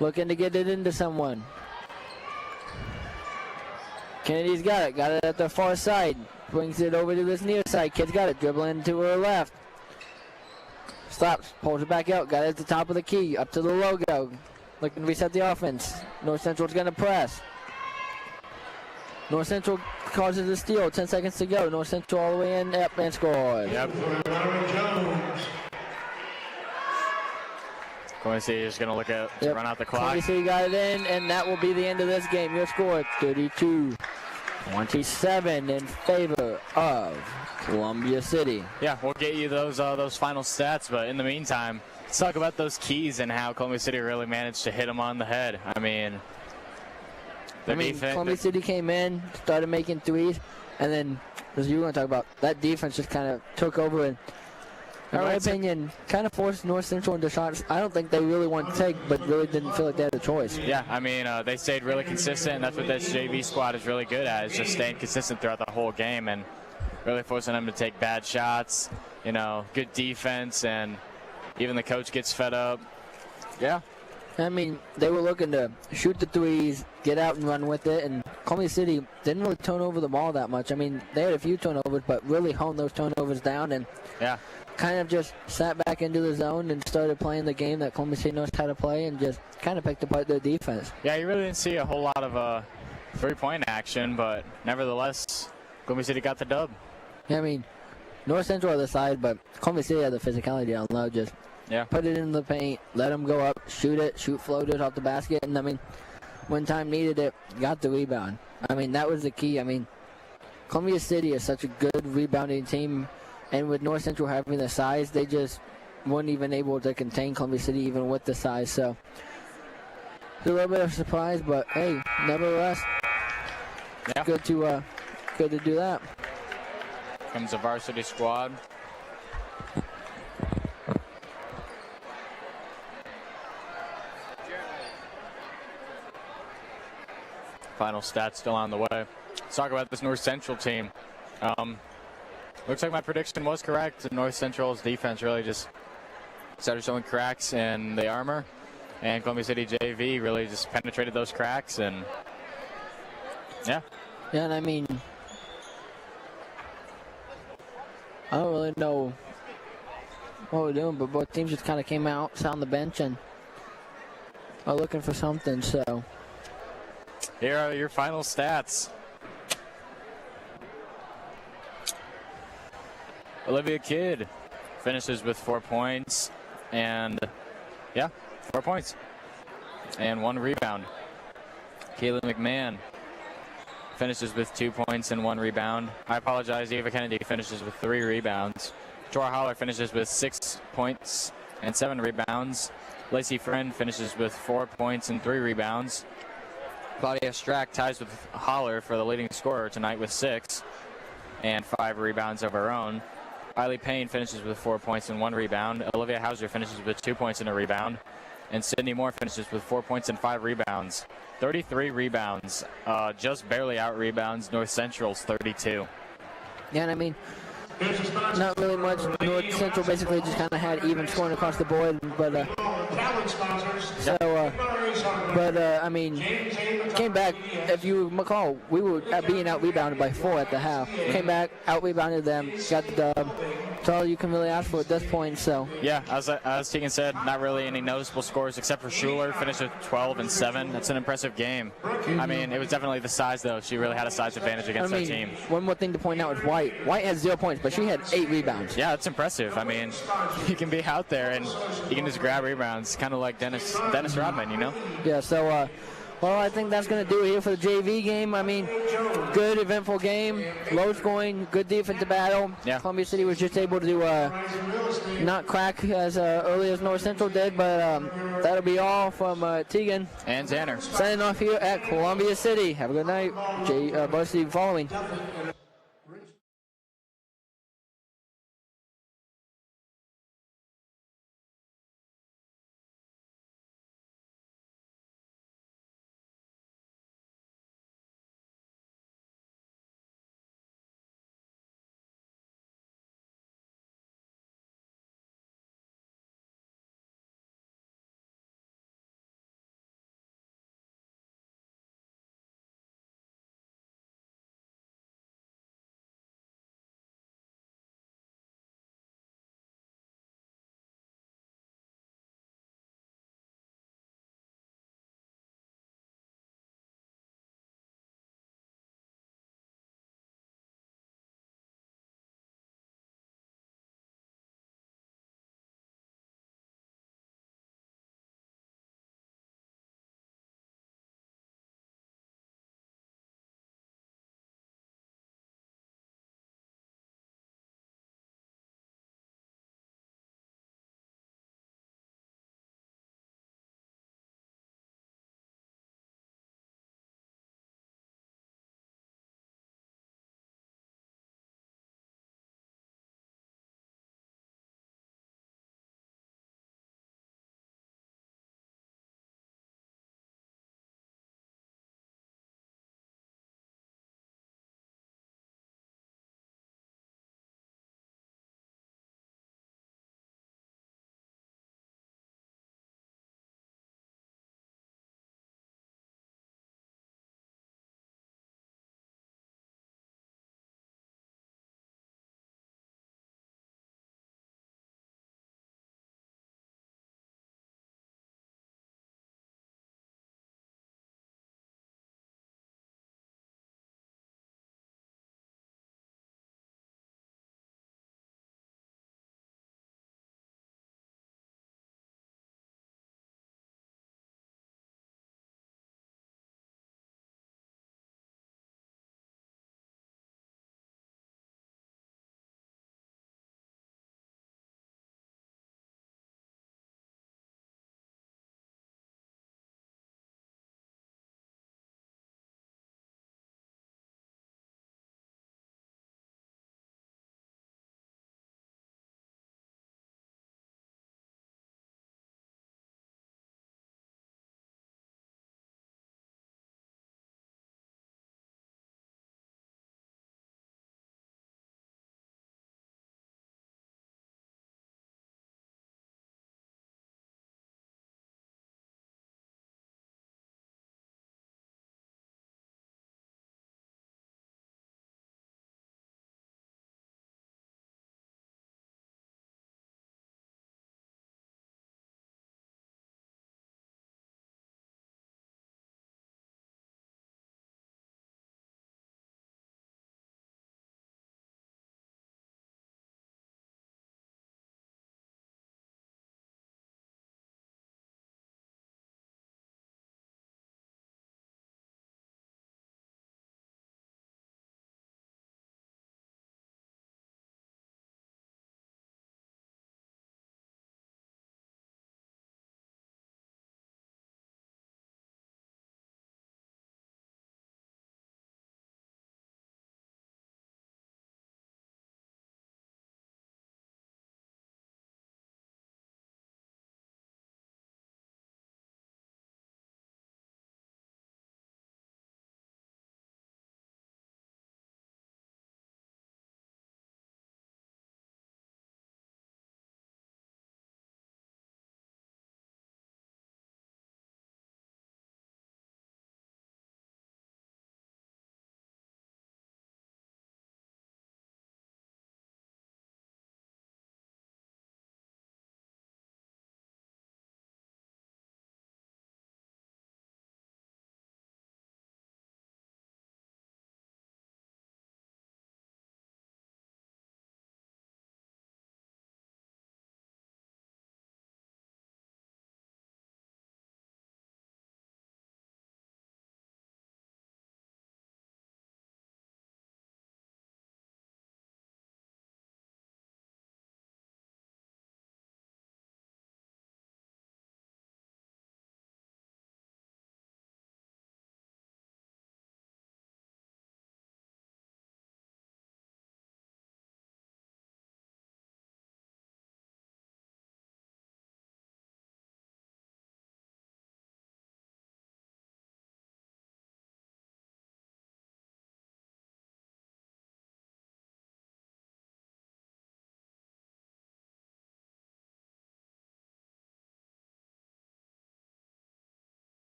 Speaker 2: Looking to get it into someone. Kennedy's got it at the far side. Brings it over to this near side. Kid's got it, dribbling to her left. Stops, pulls it back out, got it at the top of the key, up to the logo. Looking to reset the offense. North Central's gonna press. North Central causes a steal, 10 seconds to go. North Central all the way in, up and scores.
Speaker 3: Yep. Columbia City is going to look at to run out the clock.
Speaker 2: Columbia City got it in, and that will be the end of this game. Your score, 32-27 in favor of Columbia City.
Speaker 3: Yeah, we'll get you those final stats, but in the meantime, let's talk about those keys and how Columbia City really managed to hit them on the head.
Speaker 2: Columbia City came in, started making threes, and then, as you were going to talk about, that defense just kind of took over and, in my opinion, kind of forced North Central into shots I don't think they really wanted to take, but really didn't feel like they had a choice.
Speaker 3: Yeah, they stayed really consistent, and that's what this JV squad is really good at, is just staying consistent throughout the whole game and really forcing them to take bad shots, good defense, and even the coach gets fed up. Yeah.
Speaker 2: They were looking to shoot the threes, get out and run with it, and Columbia City didn't really turn over the ball that much. They had a few turnovers, but really honed those turnovers down and kind of just sat back into the zone and started playing the game that Columbia City knows how to play and just kind of picked apart their defense.
Speaker 3: Yeah, you really didn't see a whole lot of three-point action, but nevertheless, Columbia City got the dub.
Speaker 2: North Central on the side, but Columbia City had the physicality down low, just put it in the paint, let them go up, shoot floaters off the basket, and when time needed it, got the rebound. That was the key. Columbia City is such a good rebounding team, and with North Central having the size, they just weren't even able to contain Columbia City even with the size. So it's a little bit of a surprise, but hey, nevertheless, good to do that.
Speaker 3: Comes the varsity squad. Final stats still on the way. Let's talk about this North Central team. Looks like my prediction was correct. North Central's defense really just started showing cracks in the armor, and Columbia City JV really just penetrated those cracks, and yeah.
Speaker 2: Yeah, and I mean, I don't really know what we're doing, but both teams just kind of came out, sat on the bench, and are looking for something, so.
Speaker 3: Here are your final stats. Olivia Kidd finishes with 4 points, and yeah, 4 points and 1 rebound. Kayla McMahon finishes with 2 points and 1 rebound. I apologize, Eva Kennedy finishes with 3 rebounds. Tora Holler finishes with 6 points and 7 rebounds. Lacey Friend finishes with 4 points and 3 rebounds. Claudia Strack ties with Holler for the leading scorer tonight with 6 and 5 rebounds of her own. Eiley Payne finishes with 4 points and 1 rebound. Olivia Hauser finishes with 2 points and a rebound. And Sydney Moore finishes with 4 points and 5 rebounds. 33 rebounds, just barely out rebounds North Central's 32.
Speaker 2: Yeah, and I mean, not really much. North Central basically just kind of had even scoring across the board, but I mean, came back. If you recall, we were being out rebounded by 4 at the half. Came back, out rebounded them, got the dub. That's all you can really ask for at this point. So
Speaker 3: yeah, as Tegan said, not really any noticeable scores except for Schuler, finished with 12 and 7. That's an impressive game. I mean, it was definitely the size though. She really had a size advantage against our team.
Speaker 2: One more thing to point out is White. White had 0 points, but she had 8 rebounds.
Speaker 3: Yeah, that's impressive. I mean, you can be out there and you can just grab rebounds, kind of like Dennis Rodman, you know?
Speaker 2: Yeah. So. Well, I think that's going to do it here for the JV game. I mean, good, eventful game, low scoring, good defensive battle.
Speaker 3: Yeah.
Speaker 2: Columbia City was just able to not crack as early as North Central did, but that'll be all from Tegan
Speaker 3: and Tanner.
Speaker 2: Signing off here at Columbia City. Have a good night. Varsity following.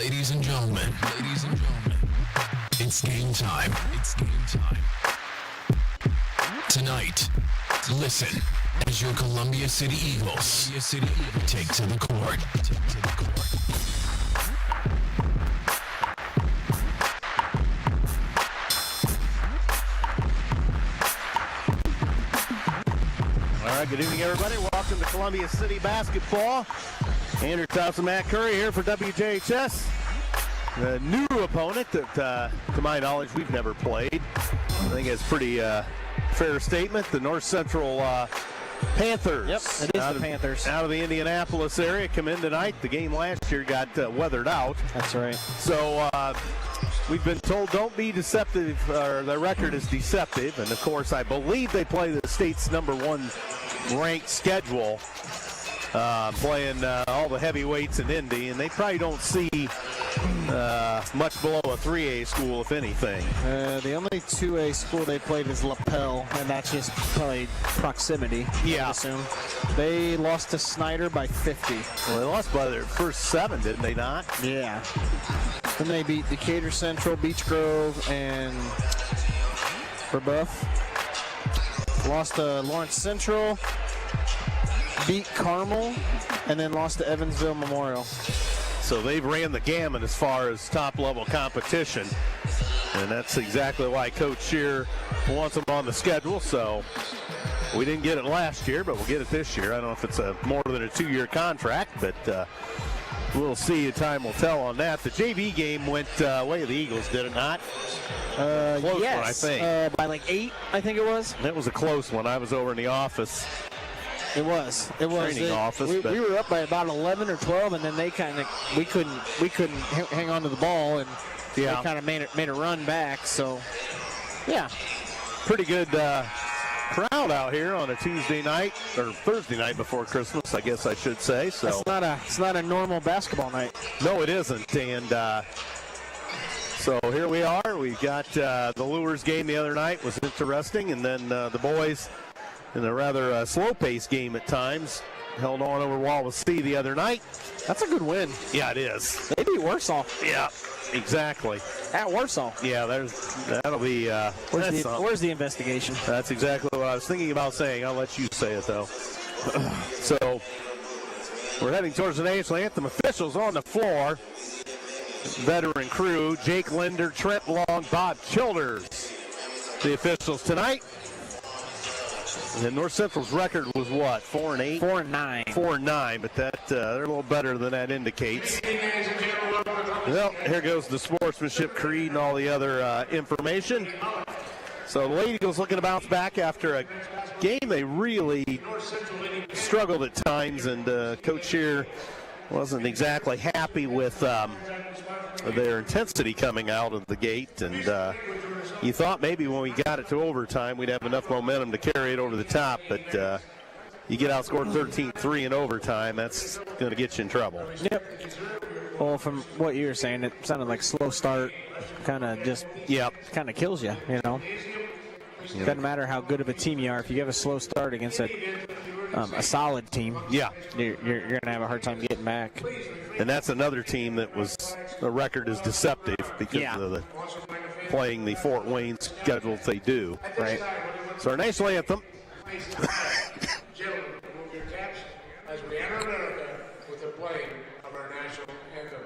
Speaker 1: Ladies and gentlemen, it's game time. Tonight, listen as your Columbia City Eagles take to the court.
Speaker 6: All right, good evening, everybody. Welcome to Columbia City basketball. Andrew Thompson, Matt Curry here for WJHS. The new opponent that, to my knowledge, we've never played. I think it's pretty fair statement. The North Central Panthers.
Speaker 7: Yep, it is the Panthers.
Speaker 6: Out of the Indianapolis area, come in tonight. The game last year got weathered out.
Speaker 7: That's right.
Speaker 6: So we've been told don't be deceptive, or the record is deceptive. And, of course, I believe they play the state's #1 ranked schedule, playing all the heavyweights in Indy. And they probably don't see much below a 3A school, if anything.
Speaker 7: The only 2A school they played is LaPel, and that's just probably proximity.
Speaker 6: Yeah.
Speaker 7: I assume. They lost to Snyder by 50.
Speaker 6: Well, they lost by their first 7, didn't they not?
Speaker 7: Yeah. Then they beat Decatur Central, Beech Grove, and Brebeuf. Lost to Lawrence Central, beat Carmel, and then lost to Evansville Memorial.
Speaker 6: So they've ran the gamut as far as top-level competition, and that's exactly why Coach Shear wants them on the schedule. So we didn't get it last year, but we'll get it this year. I don't know if it's more than a 2-year contract, but we'll see. Time will tell on that. The JV game went way of the Eagles, did it not? Close one, I think.
Speaker 7: By like 8, I think it was.
Speaker 6: It was a close one. I was over in the office.
Speaker 7: It was.
Speaker 6: Training office.
Speaker 7: We were up by about 11 or 12, and then they we couldn't hang on to the ball, and they kind of made a run back. So, yeah,
Speaker 6: pretty good crowd out here on a Tuesday night or Thursday night before Christmas, I guess I should say. So
Speaker 7: it's not a normal basketball night.
Speaker 6: No, it isn't, and so here we are. We got the Lures game the other night was interesting, and then the boys, in a rather slow-paced game at times, held on over Wawasee the other night.
Speaker 7: That's a good win.
Speaker 6: Yeah, it is.
Speaker 7: They beat Warsaw.
Speaker 6: Yeah, exactly.
Speaker 7: At Warsaw.
Speaker 6: Yeah, that'll be.
Speaker 7: Where's the investigation?
Speaker 6: That's exactly what I was thinking about saying. I'll let you say it, though. So we're heading towards the national anthem. Officials on the floor. Veteran crew, Jake Linder, Trent Long, Bob Childers. The officials tonight. And North Central's record was what? 4-8?
Speaker 7: 4-9.
Speaker 6: 4-9, but that they're a little better than that indicates. Well, here goes the sportsmanship creed and all the other information. So the Lady Eagles looking to bounce back after a game they really struggled at times, and Coach Shear wasn't exactly happy with their intensity coming out of the gate, and you thought maybe when we got it to overtime we'd have enough momentum to carry it over the top, but you get outscored 13-3 in overtime, that's going to get you in trouble.
Speaker 7: Yep. Well, from what you were saying, it sounded like slow start kind of just kind of kills you, you know. It doesn't matter how good of a team you are. If you have a slow start against a solid team, you're going to have a hard time getting back.
Speaker 6: And that's another team that was, the record is deceptive because of the playing the Fort Wayne schedule they do.
Speaker 7: Right.
Speaker 6: So our national anthem.
Speaker 4: Gentlemen, remove your caps as we enter America with the playing of our national anthem.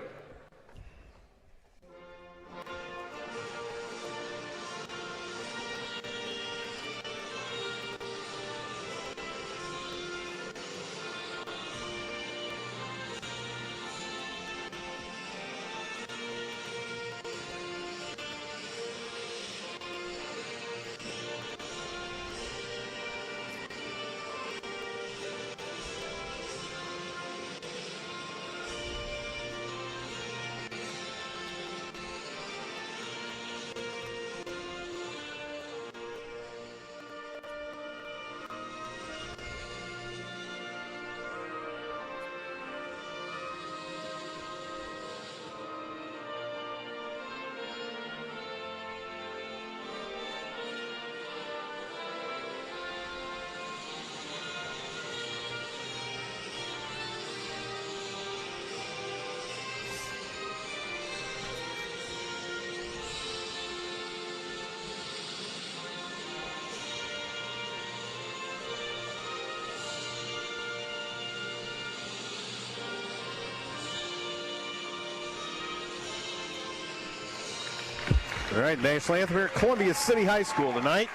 Speaker 6: All right, national anthem here at Columbia City High School tonight.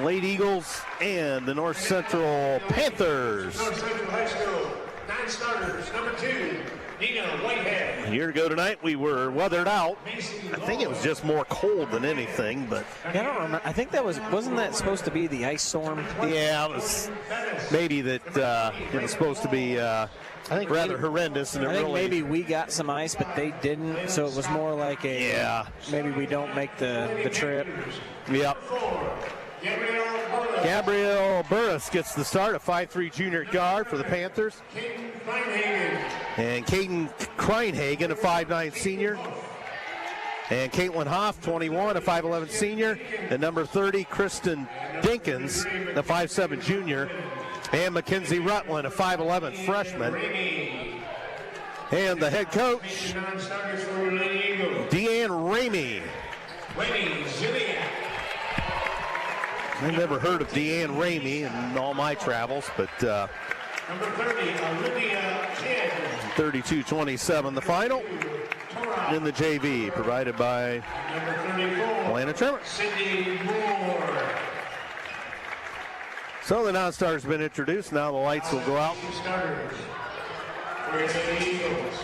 Speaker 6: Late Eagles and the North Central Panthers.
Speaker 4: North Central High School, 9 starters. Number 2, Nina Whitehead.
Speaker 6: A year ago tonight, we were weathered out. I think it was just more cold than anything, but
Speaker 7: Yeah, I don't remember. I think that wasn't that supposed to be the ice storm?
Speaker 6: yeah, it was maybe that it was supposed to be
Speaker 7: I think
Speaker 6: rather horrendous, and
Speaker 7: I
Speaker 6: it
Speaker 7: think
Speaker 6: really
Speaker 7: maybe we got some ice, but they didn't. So it was more like a maybe we don't make the trip.
Speaker 6: Yep. Gabrielle Burris gets the start, a 5'3" junior guard for the Panthers. And Caden Kreinhagen, a 5'9" senior. And Caitlin Hoff, 21, a 5'11" senior. And number 30, Kristen Dinkins, a 5'7" junior. And Mckinzie Rutland, a 5'11" freshman. And the head coach, Deanne Ramey. I've never heard of Deanne Ramey in all my travels, but
Speaker 4: Number 30, Olivia Kidd.
Speaker 6: 32-27 the final in the JV, provided by
Speaker 4: Number 34,
Speaker 6: Atlanta Tremor.
Speaker 4: Sydney Moore.
Speaker 6: So the non-starter's been introduced. Now the lights will go out.
Speaker 4: Starters for the Eagles.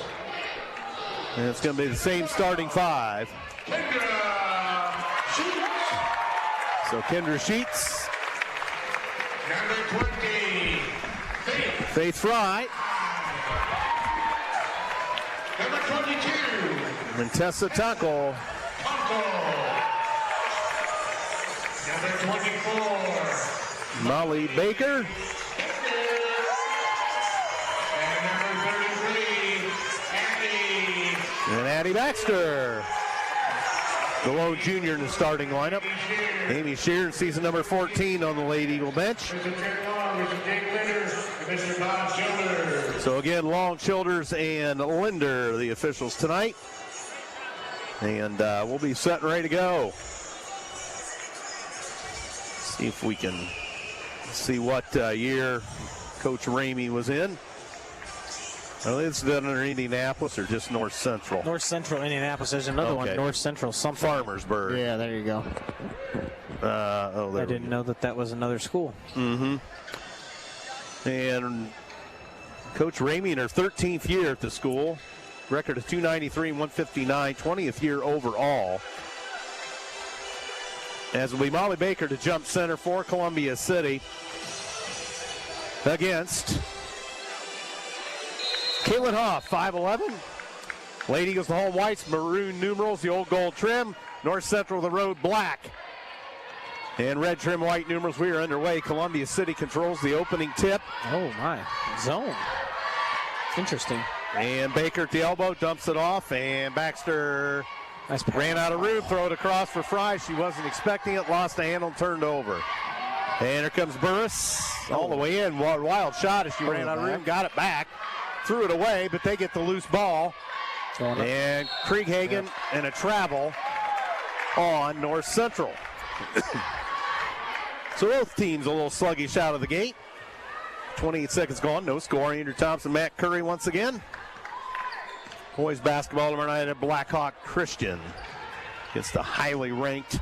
Speaker 6: And it's going to be the same starting 5.
Speaker 4: Kendra Sheets.
Speaker 6: So Kendra Sheets,
Speaker 4: Number 20,
Speaker 6: Faith Fry,
Speaker 4: Number 22,
Speaker 6: and Tessa Tunkel.
Speaker 4: Number 24,
Speaker 6: Molly Baker,
Speaker 4: and number 33, Abby.
Speaker 6: and Addie Baxter. The lone junior in the starting lineup. Amy Sheeran, season number 14 on the late Eagle bench.
Speaker 4: Mr. Ted Long, Mr. Jake Linder, and Mr. Bob Childers.
Speaker 6: So again, Long, Childers, and Linder, the officials tonight. And we'll be set and ready to go. See if we can see what year Coach Ramey was in. Oh, it's done under Indianapolis or just North Central?
Speaker 7: North Central Indianapolis. There's another one. North Central something.
Speaker 6: Farmersburg.
Speaker 7: Yeah, there you go.
Speaker 6: There
Speaker 7: I didn't know that was another school.
Speaker 6: Mm-hmm. And Coach Ramey in her 13th year at the school. Record of 293 and 159, 20th year overall. As will be Molly Baker to jump center for Columbia City against Caitlin Hoff, 5'11". Lady Eagles, the home whites, maroon numerals, the old gold trim. North Central, the road black. And red trim, white numerals. We are underway. Columbia City controls the opening tip.
Speaker 7: Oh, my. Zone. Interesting.
Speaker 6: And Baker at the elbow dumps it off. And Baxter
Speaker 7: Nice pass.
Speaker 6: ran out of room, throw it across for Fry. She wasn't expecting it, lost the handle, turned over. And here comes Burris all the way in. Wild shot as she ran out of room, got it back. Threw it away, but they get the loose ball. And Krieghagen and a travel on North Central. So both teams a little sluggish out of the gate. 28 seconds gone, no score. Andrew Thompson, Matt Curry once again. Boys basketball tomorrow night at Blackhawk Christian against the highly ranked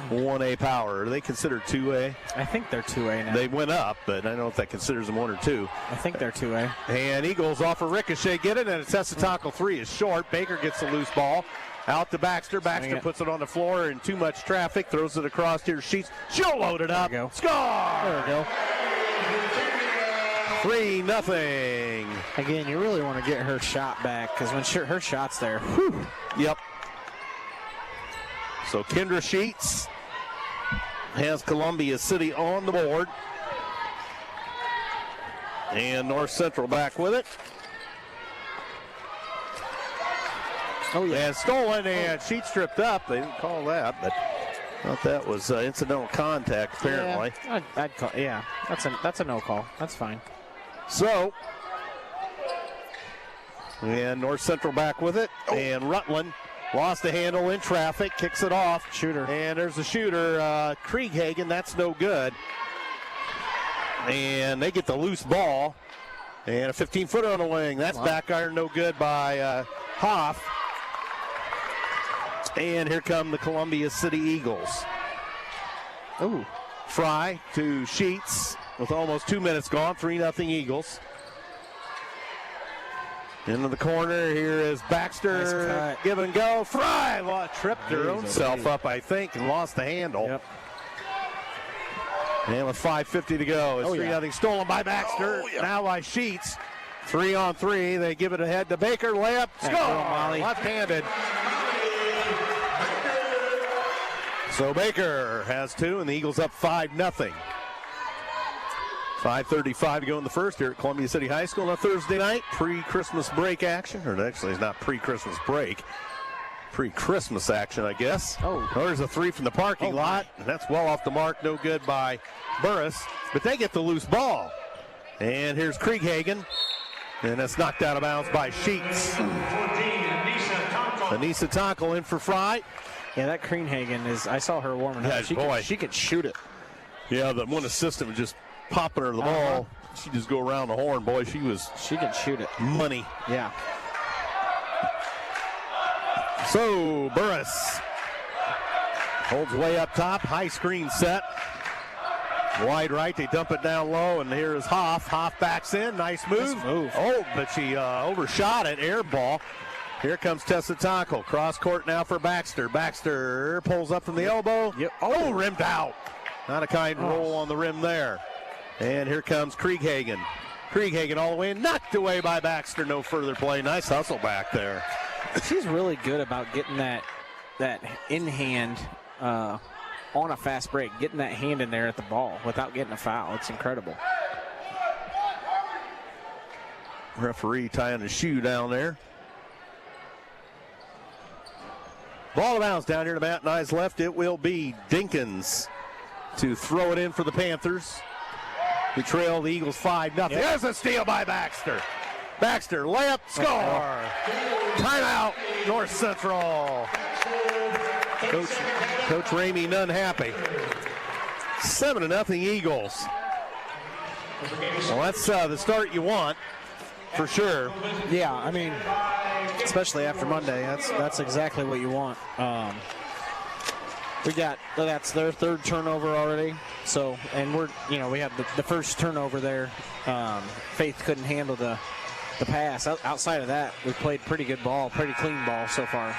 Speaker 6: 1A Power. Are they considered 2A?
Speaker 7: I think they're 2A now.
Speaker 6: They went up, but I don't know if that considers them 1 or 2.
Speaker 7: I think they're 2A.
Speaker 6: And Eagles off a ricochet, get it, and a Tessa Taco 3 is short. Baker gets the loose ball. Out to Baxter. Baxter puts it on the floor in too much traffic, throws it across here. Sheets. She'll load it up. Score!
Speaker 7: There we go.
Speaker 6: 3-0.
Speaker 7: Again, you really want to get her shot back because when her shot's there. Whew.
Speaker 6: Yep. So Kendra Sheets has Columbia City on the board. And North Central back with it.
Speaker 7: Oh, yeah.
Speaker 6: And stolen, and Sheets tripped up. They didn't call that, but thought that was incidental contact, apparently.
Speaker 7: Yeah, I'd call. Yeah, that's a no call. That's fine.
Speaker 6: So, and North Central back with it. And Rutland lost the handle in traffic, kicks it off.
Speaker 7: Shooter.
Speaker 6: And there's the shooter, Krieghagen. That's no good. And they get the loose ball. And a 15-footer on the wing. That's back iron, no good by Hoff. And here come the Columbia City Eagles.
Speaker 7: Ooh.
Speaker 6: Fry to Sheets with almost 2 minutes gone. 3-0 Eagles. Into the corner. Here is Baxter.
Speaker 7: Nice
Speaker 6: give and go. Fry tripped her own self up, I think, and lost the handle.
Speaker 7: Yep.
Speaker 6: And with 5:50 to go, it's 3-0 stolen by Baxter. Now by Sheets. 3-on-3. They give it ahead to Baker. Layup. Score. Left-handed. So Baker has 2, and the Eagles up 5-0. 5:35 to go in the first here at Columbia City High School on a Thursday night. Pre-Christmas break action. Or actually, it's not pre-Christmas break. Pre-Christmas action, I guess.
Speaker 7: Oh.
Speaker 6: There's a 3 from the parking lot. And that's well off the mark. No good by Burris. But they get the loose ball. And here's Krieghagen. And that's knocked out of bounds by Sheets. Anissa Tonkel in for Fry.
Speaker 7: Yeah, that Krieghagen is, I saw her warming up. She could shoot it.
Speaker 6: Yeah, the one assistant was just popping her the ball. She just go around the horn. Boy, she
Speaker 7: can shoot it.
Speaker 6: Money.
Speaker 7: Yeah.
Speaker 6: So, Burris holds way up top. High screen set. Wide right, they dump it down low, and here is Hoff. Hoff backs in. Nice move. Oh, but she overshot it. Air ball. Here comes Tessa Tonkel. Cross court now for Baxter. Baxter pulls up from the elbow.
Speaker 7: Yep.
Speaker 6: Oh, rimmed out. Not a kind roll on the rim there. And here comes Krieghagen. Krieghagen all the way and knocked away by Baxter. No further play. Nice hustle back there.
Speaker 7: She's really good about getting that in hand on a fast break, getting that hand in there at the ball without getting a foul. It's incredible.
Speaker 6: Referee tying his shoe down there. Ball of bounds down here to Matt Nye's left. It will be Dinkins to throw it in for the Panthers. We trail the Eagles 5-0. Yep. There's a steal by Baxter. Baxter, layup, score. Timeout, North Central. Coach Ramey none happy. 7-0 Eagles. Well, that's the start you want, for sure.
Speaker 7: Yeah, I mean, especially after Monday, that's exactly what you want. That's their third turnover already. So, and we have the first turnover there. Faith couldn't handle the pass. Outside of that, we played pretty good ball, pretty clean ball so far.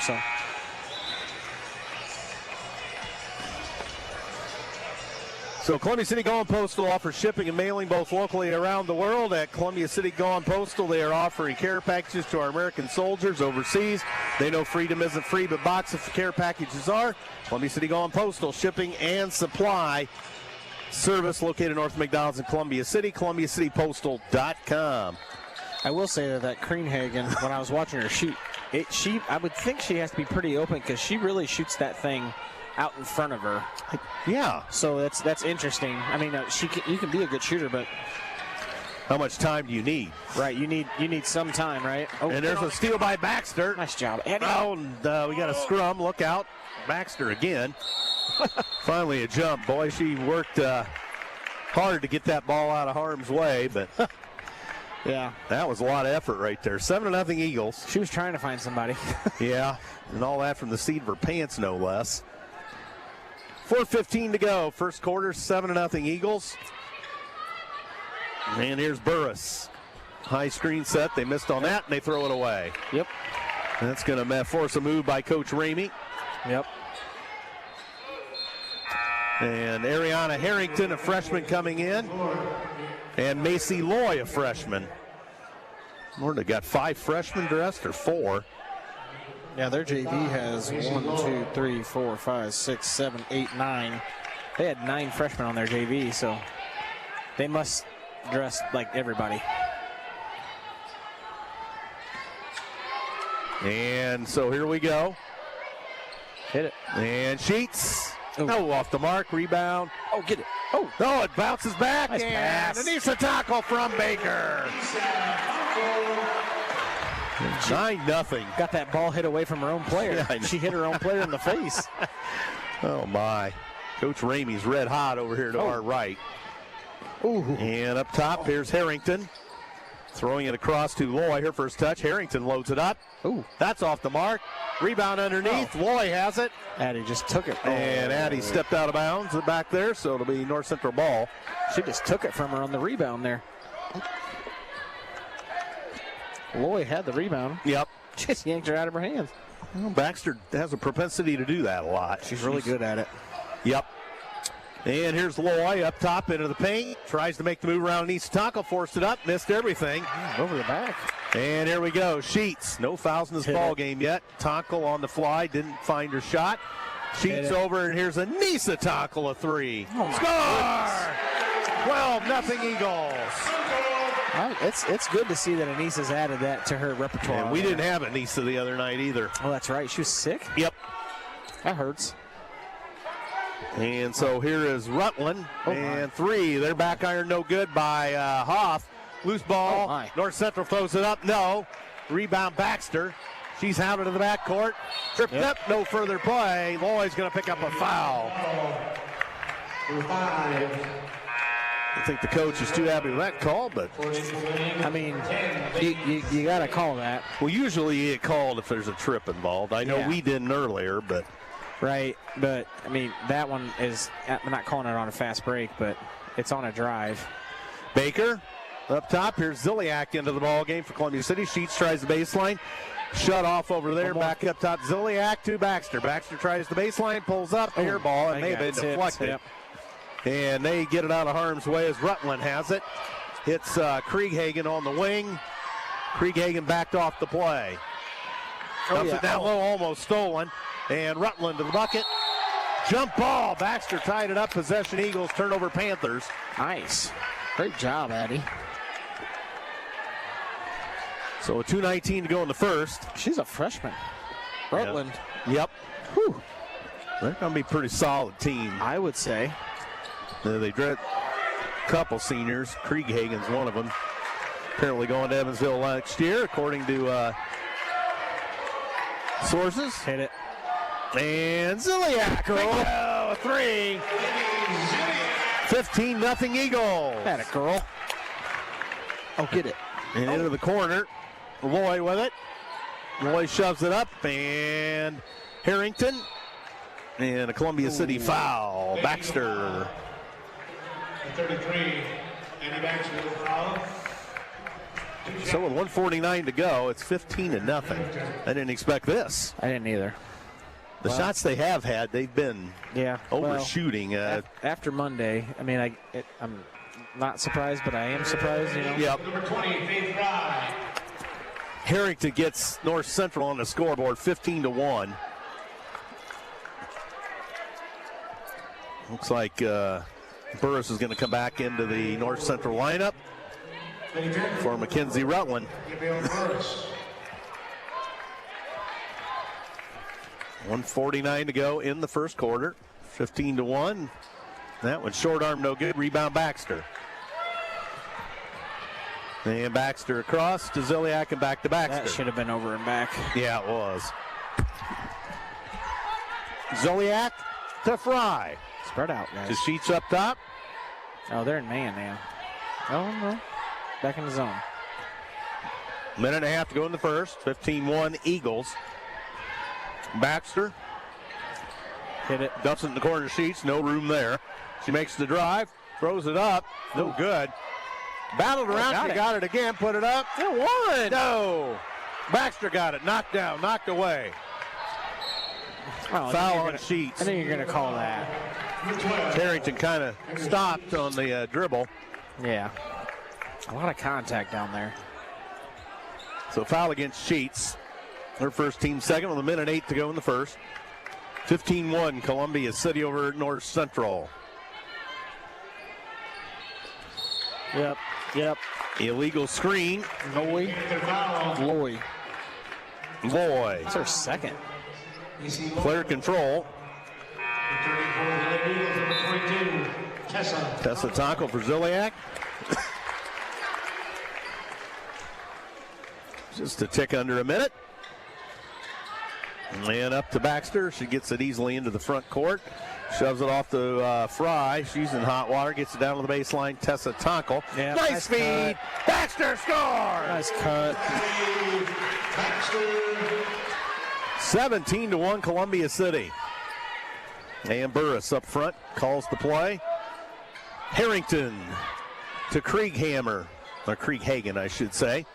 Speaker 6: So Columbia City Gone Postal offers shipping and mailing both locally and around the world. At Columbia City Gone Postal, they are offering care packages to our American soldiers overseas. They know freedom isn't free, but box of care packages are. Columbia City Gone Postal, shipping and supply service located north of McDonald's in Columbia City, ColumbiaCityPostal.com.
Speaker 7: I will say that Krieghagen, when I was watching her shoot, I would think she has to be pretty open because she really shoots that thing out in front of her.
Speaker 6: Yeah.
Speaker 7: So that's interesting. I mean, you can be a good shooter, but
Speaker 6: how much time do you need?
Speaker 7: Right, you need some time, right?
Speaker 6: Oh, and there's a steal by Baxter.
Speaker 7: Nice job, Eddie.
Speaker 6: Oh, and we got a scrum. Look out, Baxter again. Finally a jump. Boy, she worked hard to get that ball out of harm's way, but
Speaker 7: yeah,
Speaker 6: that was a lot of effort right there. 7-0 Eagles.
Speaker 7: She was trying to find somebody.
Speaker 6: Yeah, and all that from the seat of her pants, no less. 4:15 to go. First quarter, 7-0 Eagles. And here's Burris. High screen set. They missed on that, and they throw it away.
Speaker 7: Yep.
Speaker 6: And that's going to force a move by Coach Ramey.
Speaker 7: Yep.
Speaker 6: And Ariana Harrington, a freshman, coming in. And Macy Loy, a freshman. They got 5 freshmen dressed, or 4.
Speaker 7: Yeah, their JV has 1, 2, 3, 4, 5, 6, 7, 8, 9. They had 9 freshmen on their JV, so they must dress like everybody.
Speaker 6: And so here we go.
Speaker 7: Hit it.
Speaker 6: And Sheets. Oh, off the mark. Rebound.
Speaker 7: Oh, get it. Oh,
Speaker 6: no, it bounces back.
Speaker 7: Nice pass.
Speaker 6: Anissa Tonkel from Baker. 9-0.
Speaker 7: Got that ball hit away from her own player. Yeah, she hit her own player in the face.
Speaker 6: Oh, my. Coach Ramey's red hot over here to our right.
Speaker 7: Ooh.
Speaker 6: And up top, here's Harrington. Throwing it across to Loy. Her first touch. Harrington loads it up.
Speaker 7: Ooh.
Speaker 6: That's off the mark. Rebound underneath. Loy has it.
Speaker 7: Addie just took it.
Speaker 6: And Addie stepped out of bounds back there, so it'll be North Central ball.
Speaker 7: She just took it from her on the rebound there. Loy had the rebound.
Speaker 6: Yep.
Speaker 7: Just yanked her out of her hands.
Speaker 6: Well, Baxter has a propensity to do that a lot.
Speaker 7: She's really good at it.
Speaker 6: Yep. And here's Loy up top into the paint. Tries to make the move around Nisa Taco. Forced it up. Missed everything.
Speaker 7: Over the back.
Speaker 6: And here we go. Sheets. No fouls in this ball game yet. Tonkel on the fly. Didn't find her shot. Sheets over, and here's a Nisa Tonkel, a three. Score! 12-0 Eagles.
Speaker 7: It's good to see that Anissa's added that to her repertoire.
Speaker 6: And we didn't have Anissa the other night either.
Speaker 7: Oh, that's right. She was sick?
Speaker 6: Yep.
Speaker 7: That hurts.
Speaker 6: And so here is Rutland. And three. Their back iron no good by Hoff. Loose ball. North Central throws it up. No. Rebound Baxter. She's hounded to the backcourt. Tripped up. No further play. Loy's going to pick up a foul. I think the coach is too happy with that call, but
Speaker 7: I mean, you got to call that.
Speaker 6: Well, usually you get called if there's a trip involved. I know we didn't earlier, but.
Speaker 7: Right, but I mean, that one is, I'm not calling it on a fast break, but it's on a drive.
Speaker 6: Baker up top. Here's Ziliak into the ball game for Columbia City. Sheets tries the baseline. Shut off over there. Back up top. Ziliak to Baxter. Baxter tries the baseline, pulls up, air ball, and they've been deflected. Yep. And they get it out of harm's way as Rutland has it. Hits Krieghagen on the wing. Krieghagen backed off the play. Dumps it down low, almost stolen. And Rutland to the bucket. Jump ball. Baxter tied it up. Possession Eagles. Turnover Panthers.
Speaker 7: Nice. Great job, Addie.
Speaker 6: So 2:19 to go in the first.
Speaker 7: She's a freshman. Rutland.
Speaker 6: Yep. Whew. They're going to be a pretty solid team.
Speaker 7: I would say.
Speaker 6: They dread a couple seniors. Krieghagen's one of them. Apparently going to Evansville next year, according to sources.
Speaker 7: Hit it.
Speaker 6: And Ziliak, a three. 15-0 Eagles.
Speaker 7: Had it, girl. Oh, get it.
Speaker 6: And into the corner. Loy with it. Loy shoves it up, and Harrington. And a Columbia City foul. Baxter.
Speaker 4: 33, Andy Baxter with a foul.
Speaker 6: So with 1:49 to go, it's 15-0. I didn't expect this.
Speaker 7: I didn't either.
Speaker 6: The shots they have had, they've been overshooting.
Speaker 7: After Monday, I mean, I'm not surprised, but I am surprised. You know.
Speaker 6: Yep.
Speaker 4: Number 20, Faith Fry.
Speaker 6: Harrington gets North Central on the scoreboard, 15-1. Looks like Burris is going to come back into the North Central lineup for Mckinzie Rutland. 1:49 to go in the first quarter. 15-1. That one short arm, no good. Rebound Baxter. And Baxter across to Ziliak and back to Baxter.
Speaker 7: That should have been over and back.
Speaker 6: Yeah, it was. Ziliak to Fry.
Speaker 7: Spread out, guys.
Speaker 6: To Sheets up top.
Speaker 7: Oh, they're in man now. Oh, no. Back in the zone.
Speaker 6: Minute and a half to go in the first. 15-1 Eagles. Baxter.
Speaker 7: Hit it.
Speaker 6: Dumps it in the corner. Sheets. No room there. She makes the drive. Throws it up. No good. Battled around. She got it again. Put it up.
Speaker 7: It won.
Speaker 6: No. Baxter got it. Knocked down. Knocked away.
Speaker 7: Oh,
Speaker 6: foul on Sheets.
Speaker 7: I think you're going to call that.
Speaker 6: Harrington kind of stopped on the dribble.
Speaker 7: Yeah. A lot of contact down there.
Speaker 6: So foul against Sheets. Her first team second with 1:08 to go in the first. 15-1 Columbia City over North Central.
Speaker 7: Yep.
Speaker 6: Illegal screen.
Speaker 7: Loy.
Speaker 6: Loy.
Speaker 7: It's her second.
Speaker 6: Player control. Tessa Taco for Ziliak. Just a tick under a minute. And up to Baxter. She gets it easily into the front court. Shoves it off to Fry. She's in hot water. Gets it down to the baseline. Tessa Tonkel.
Speaker 7: Yeah,
Speaker 6: nice feed.
Speaker 7: Cut.
Speaker 6: Baxter scores.
Speaker 7: Nice cut.
Speaker 6: 17-1 Columbia City. And Burris up front calls the play. Harrington to Krieghammer. Or Krieghagen, I should say.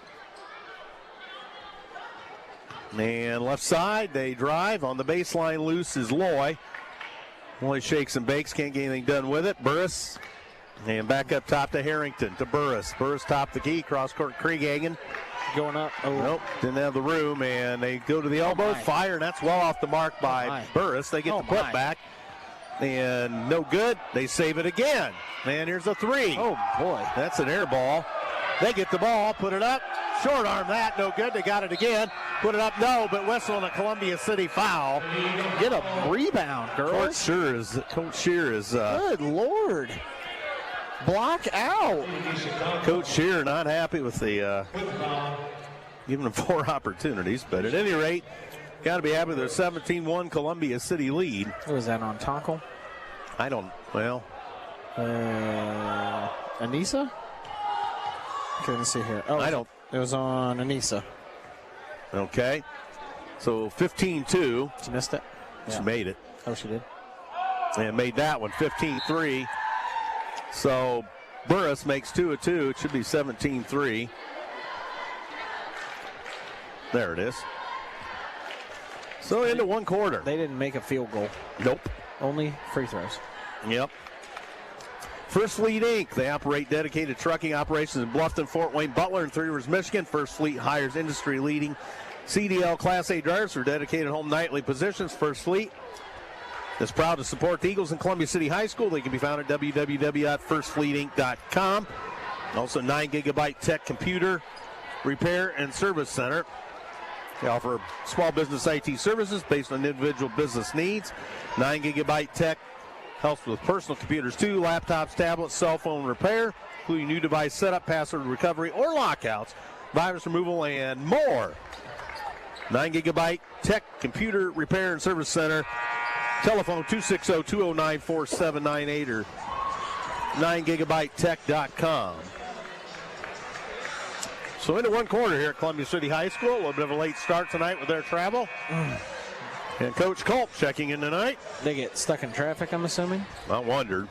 Speaker 6: And left side, they drive. On the baseline, loose is Loy. Loy shakes and bakes, can't get anything done with it. Burris, and back up top to Harrington, to Burris. Burris top the key, cross court Krieghagen.
Speaker 7: Going up. Oh.
Speaker 6: Nope, didn't have the room, and they go to the elbow, fire, and that's well off the mark by Burris. They get the putback, and no good. They save it again. And here's a three.
Speaker 7: Oh, boy.
Speaker 6: That's an air ball. They get the ball, put it up. Short arm that, no good. They got it again. Put it up, no, but whistle on a Columbia City foul.
Speaker 7: Get a rebound, girls.
Speaker 6: Coach Shear is
Speaker 7: good Lord. Block out.
Speaker 6: Coach Shear not happy with the giving them 4 opportunities, but at any rate, got to be happy with their 17-1 Columbia City lead.
Speaker 7: What was that on Tonkel?
Speaker 6: I don't, well.
Speaker 7: Anissa? Okay, let's see here. Oh,
Speaker 6: I don't.
Speaker 7: It was on Anissa.
Speaker 6: Okay. So 15-2.
Speaker 7: She missed it?
Speaker 6: She made it.
Speaker 7: Oh, she did?
Speaker 6: And made that one 15-3. So Burris makes 2 of 2. It should be 17-3. There it is. So into one quarter.
Speaker 7: They didn't make a field goal.
Speaker 6: Nope.
Speaker 7: Only free throws.
Speaker 6: Yep. First Fleet Inc. They operate dedicated trucking operations in Bluffton, Fort Wayne, Butler, and Three Rivers, Michigan. First Fleet hires industry-leading CDL Class A drivers for dedicated home nightly positions. First Fleet is proud to support the Eagles in Columbia City High School. They can be found at www.firstfleetinc.com. Also 9GB Tech Computer Repair and Service Center. They offer small business IT services based on individual business needs. 9GB Tech helps with personal computers too, laptops, tablets, cell phone repair, including new device setup, password recovery, or lockouts, virus removal, and more. 9GB Tech Computer Repair and Service Center. Telephone 260-209-4798 or 9GBTech.com. So into one quarter here at Columbia City High School. A little bit of a late start tonight with their travel. And Coach Culp checking in tonight.
Speaker 7: They get stuck in traffic, I'm assuming?
Speaker 6: I wondered.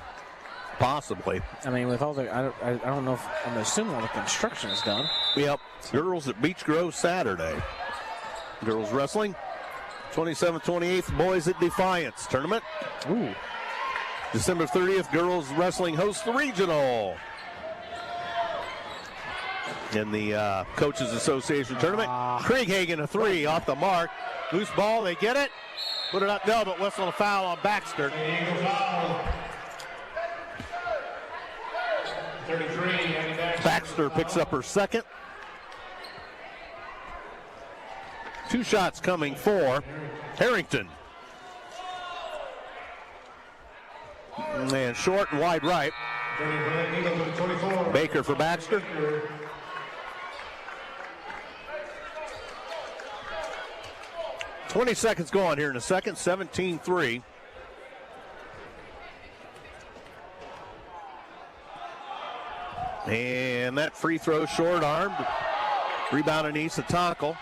Speaker 6: Possibly.
Speaker 7: I mean, with all the, I don't know if, I'm assuming all the construction is done.
Speaker 6: Yep. Girls at Beech Grove Saturday. Girls wrestling. 27th, 28th, boys at Defiance tournament.
Speaker 7: Ooh.
Speaker 6: December 30th, girls wrestling hosts the regional. In the Coaches Association tournament. Krieghagen a 3 off the mark. Loose ball, they get it. Put it up, no, but whistle a foul on Baxter.
Speaker 4: 33,
Speaker 6: Baxter picks up her second. 2 shots coming for Harrington. And short and wide right. Baker for Baxter. $20 seconds going here in a second. 17-3. And that free throw short-armed. Rebound Anissa Tonkel.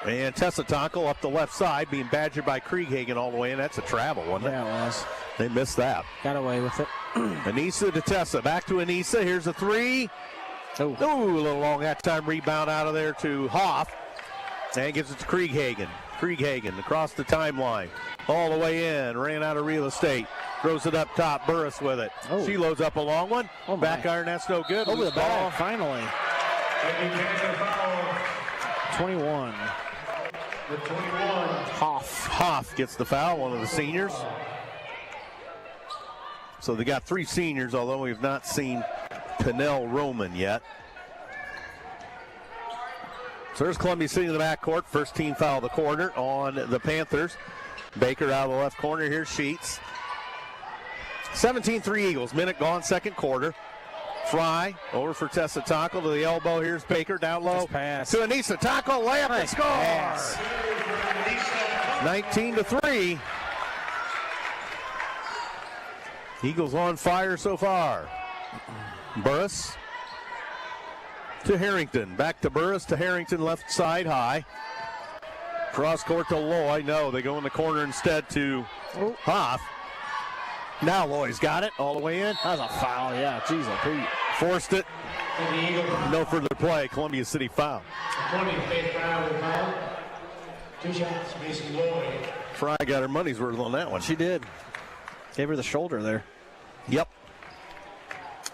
Speaker 6: And Tessa Tonkel up the left side being badgered by Krieghagen all the way in. That's a travel, wasn't it?
Speaker 7: Yeah, it was.
Speaker 6: They missed that.
Speaker 7: Got away with it.
Speaker 6: Anissa to Tessa. Back to Anissa. Here's a 3.
Speaker 7: Oh,
Speaker 6: a little long that time. Rebound out of there to Hoff. And gives it to Krieghagen. Krieghagen across the timeline. All the way in. Ran out of real estate. Throws it up top. Burris with it.
Speaker 7: Oh.
Speaker 6: She loads up a long one.
Speaker 7: Oh,
Speaker 6: back iron. That's no good.
Speaker 7: Over the
Speaker 6: Loose ball.
Speaker 7: back, finally. 21.
Speaker 6: Hoff gets the foul, one of the seniors. So they got 3 seniors, although we've not seen Pinnell Roman yet. So there's Columbia City in the backcourt. First team foul of the quarter on the Panthers. Baker out of the left corner. Here's Sheets. 17-3 Eagles. Minute gone, second quarter. Fry over for Tessa Tonkel to the elbow. Here's Baker down low.
Speaker 7: Pass.
Speaker 6: To Anissa Tonkel. Layup and score. 19-3. Eagles on fire so far. Burris to Harrington. Back to Burris to Harrington, left side high. Cross court to Loy. No, they go in the corner instead to Hoff. Now Loy's got it all the way in.
Speaker 7: That was a foul, yeah. Jeez, Pete.
Speaker 6: Forced it. No further play. Columbia City foul.
Speaker 4: 20, fake foul with foul. 2 shots, Macy Loy.
Speaker 6: Fry got her money's worth on that one.
Speaker 7: She did. Gave her the shoulder there.
Speaker 6: Yep.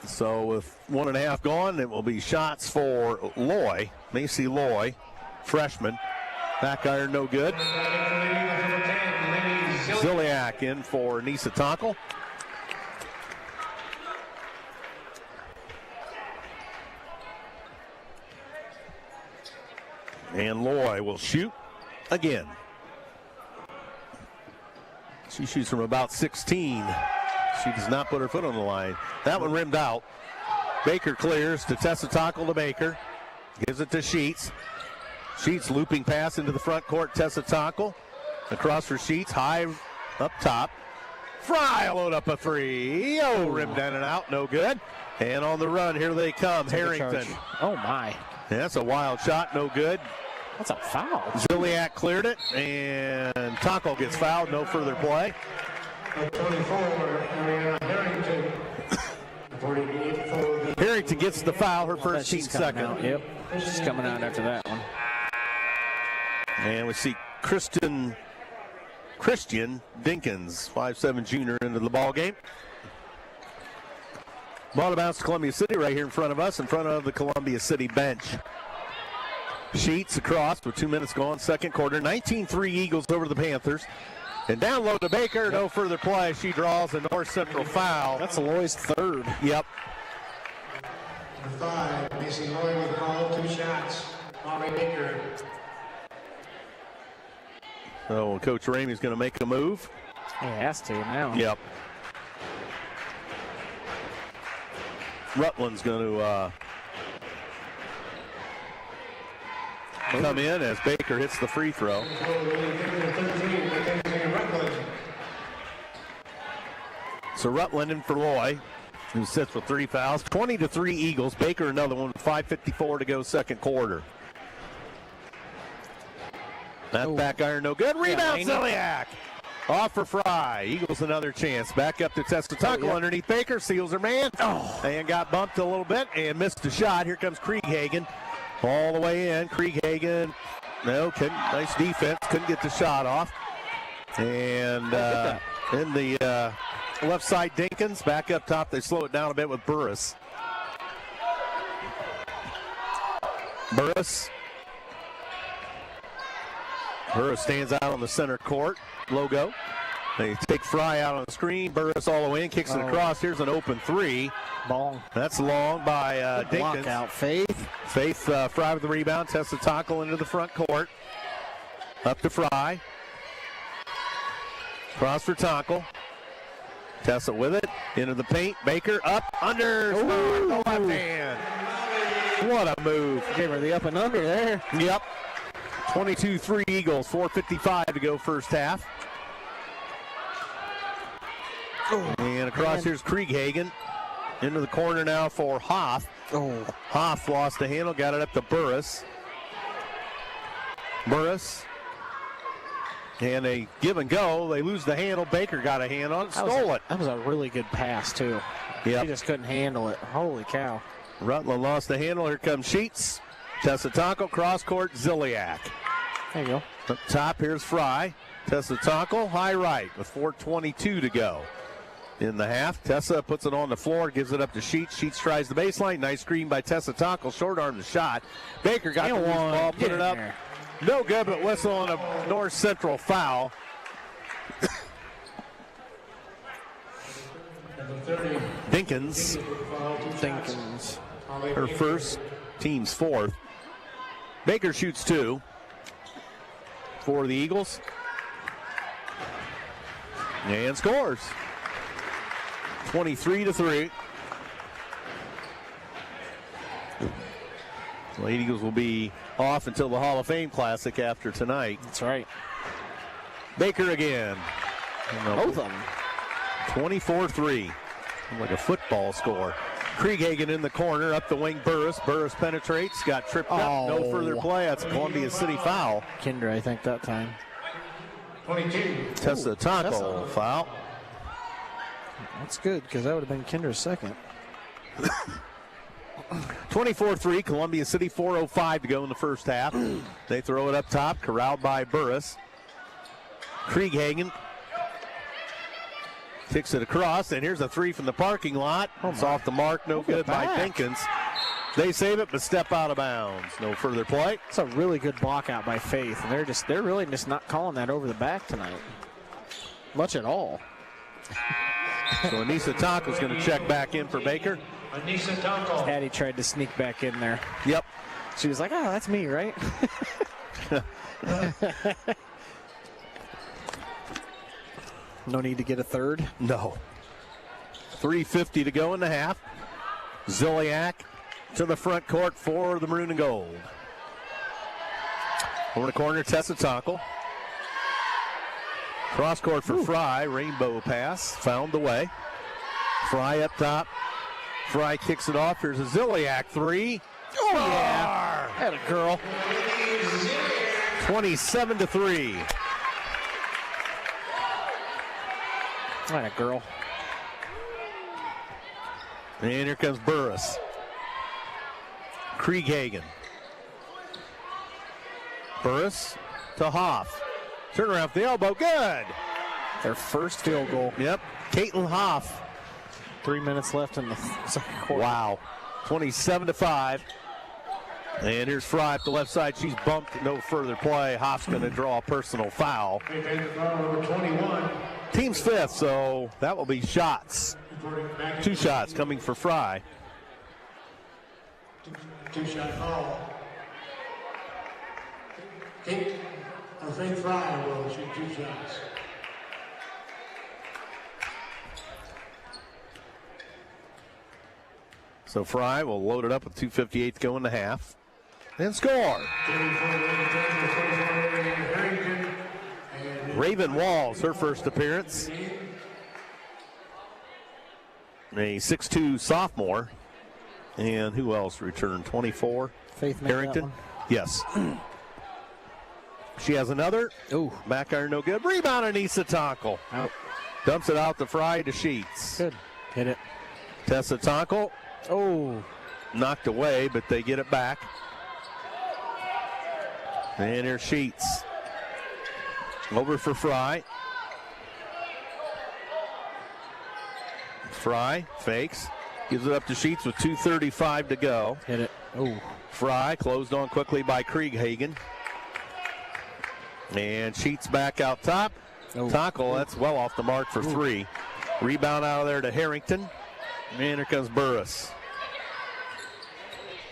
Speaker 6: So with 1.5 gone, it will be shots for Loy. Macy Loy, freshman. Back iron, no good. Ziliak in for Nisa Tonkel. And Loy will shoot again. She shoots from about 16. She does not put her foot on the line. That one rimmed out. Baker clears to Tessa Tonkel to Baker. Gives it to Sheets. Sheets looping pass into the front court. Tessa Tonkel across for Sheets. High up top. Fry load up a 3. Oh, rimmed in and out. No good. And on the run, here they come. Harrington.
Speaker 7: Oh, my.
Speaker 6: Yeah, that's a wild shot. No good.
Speaker 7: That's a foul.
Speaker 6: Ziliak cleared it, and Tonkel gets fouled. No further play.
Speaker 4: 24, Harrington.
Speaker 6: Harrington gets the foul, her first team second.
Speaker 7: Out. Yep, she's coming out after that one.
Speaker 6: And we see Christian Dinkins, 5'7" junior, into the ball game. Ball to bounce to Columbia City right here in front of us, in front of the Columbia City bench. Sheets across with 2 minutes gone, second quarter. 19-3 Eagles over the Panthers. And down low to Baker, no further play. She draws a North Central foul.
Speaker 7: That's Loy's third.
Speaker 6: Yep.
Speaker 4: Number 5, Macy Loy with foul, 2 shots. Molly Baker.
Speaker 6: So Coach Ramey's going to make a move.
Speaker 7: He has to now.
Speaker 6: Yep. Rutland's going to come in as Baker hits the free throw. So Rutland in for Loy, who sits with 3 fouls. 20-3 Eagles. Baker another one with 5:54 to go second quarter. That back iron no good. Rebound Ziliak. Off for Fry. Eagles another chance. Back up to Tessa Tonkel underneath Baker. Seals her man. And got bumped a little bit and missed the shot. Here comes Krieghagen. All the way in. Krieghagen. No, nice defense. Couldn't get the shot off. And in the left side, Dinkins. Back up top. They slow it down a bit with Burris. Burris stands out on the center court logo. They take Fry out on the screen. Burris all the way in, kicks it across. Here's an open 3.
Speaker 7: Ball.
Speaker 6: That's long by Dinkins.
Speaker 7: Out, Faith.
Speaker 6: Fry with the rebound. Tessa Tonkel into the front court. Up to Fry. Cross for Tonkel. Tessa with it. Into the paint. Baker up, under. The left hand. What a move.
Speaker 7: Gave her the up and under there.
Speaker 6: Yep. 22-3 Eagles. 4:55 to go first half. And across here's Krieghagen. Into the corner now for Hoff. Hoff lost the handle, got it up to Burris. And a give and go. They lose the handle. Baker got a hand on it, stole it.
Speaker 7: That was a really good pass, too.
Speaker 6: Yep.
Speaker 7: He just couldn't handle it. Holy cow.
Speaker 6: Rutland lost the handle. Here comes Sheets. Tessa Tonkel, cross court, Ziliak.
Speaker 7: There you go.
Speaker 6: Up top, here's Fry. Tessa Tonkel, high right with 4:22 to go in the half. Tessa puts it on the floor, gives it up to Sheets. Sheets tries the baseline. Nice screen by Tessa Tonkel. Short arm the shot. Baker got the loose ball, put it up.
Speaker 7: There.
Speaker 6: No good, but whistle on a North Central foul. Dinkins. Her first, team's fourth. Baker shoots 2 for the Eagles. And scores. 23-3. The Lady Eagles will be off until the Hall of Fame Classic after tonight.
Speaker 7: That's right.
Speaker 6: Baker again.
Speaker 7: Both of them.
Speaker 6: 24-3. Like a football score. Krieghagen in the corner, up the wing, Burris. Burris penetrates, got tripped up. No further play. That's a Columbia City foul.
Speaker 7: Kinder, I think, that time.
Speaker 4: 22.
Speaker 6: Tessa Taco foul.
Speaker 7: That's good, because that would have been Kinder's second.
Speaker 6: 24-3, Columbia City, 4:05 to go in the first half. They throw it up top, corralled by Burris. Krieghagen kicks it across, and here's a three from the parking lot. It's off the mark, no good by Dinkins. They save it, but step out of bounds. No further play.
Speaker 7: It's a really good block out by Faith, and they're really just not calling that over the back tonight. Much at all.
Speaker 6: So Anissa Taco's going to check back in for Baker.
Speaker 4: Anissa Taco.
Speaker 7: Hattie tried to sneak back in there.
Speaker 6: Yep.
Speaker 7: She was like, oh, that's me, right? No need to get a third.
Speaker 6: No. 3:50 to go in the half. Ziliak to the front court for the Maroon and Gold. Over the corner, Tessa Taco. Cross court for Fry. Rainbow pass. Found the way. Fry up top. Fry kicks it off. Here's a Ziliak three.
Speaker 7: Oh, yeah. Had a girl.
Speaker 6: 27-3.
Speaker 7: Had a girl.
Speaker 6: And here comes Burris. Krieghagen. Burris to Hoff. Turn around for the elbow. Good.
Speaker 7: Their first field goal.
Speaker 6: Yep. Caitlin Hoff.
Speaker 7: 3 minutes left in the second quarter.
Speaker 6: Wow. 27-5. And here's Fry up the left side. She's bumped. No further play. Hoff's going to draw a personal foul.
Speaker 4: Number 21.
Speaker 6: Team's fifth, so that will be shots. 2 shots coming for Fry.
Speaker 4: Two-shot foul. Kate, I think Fry will shoot 2 shots.
Speaker 6: So Fry will load it up with 2:58 to go in the half. And score. Raven Walls, her first appearance. A 6'2 sophomore. And who else returned? 24.
Speaker 7: Faith made
Speaker 6: Harrington.
Speaker 7: that one.
Speaker 6: Yes. She has another.
Speaker 7: Ooh.
Speaker 6: Back iron, no good. Rebound, Anissa Tonkel.
Speaker 7: Out.
Speaker 6: Dumps it out to Fry to Sheets.
Speaker 7: Good. Hit it.
Speaker 6: Tessa Tonkel.
Speaker 7: Oh.
Speaker 6: Knocked away, but they get it back. And here's Sheets. Over for Fry. Fry fakes. Gives it up to Sheets with 2:35 to go.
Speaker 7: Hit it. Oh.
Speaker 6: Fry closed on quickly by Krieghagen. And Sheets back out top.
Speaker 7: Oh.
Speaker 6: Tonkel, that's well off the mark for 3. Rebound out of there to Harrington. And here comes Burris.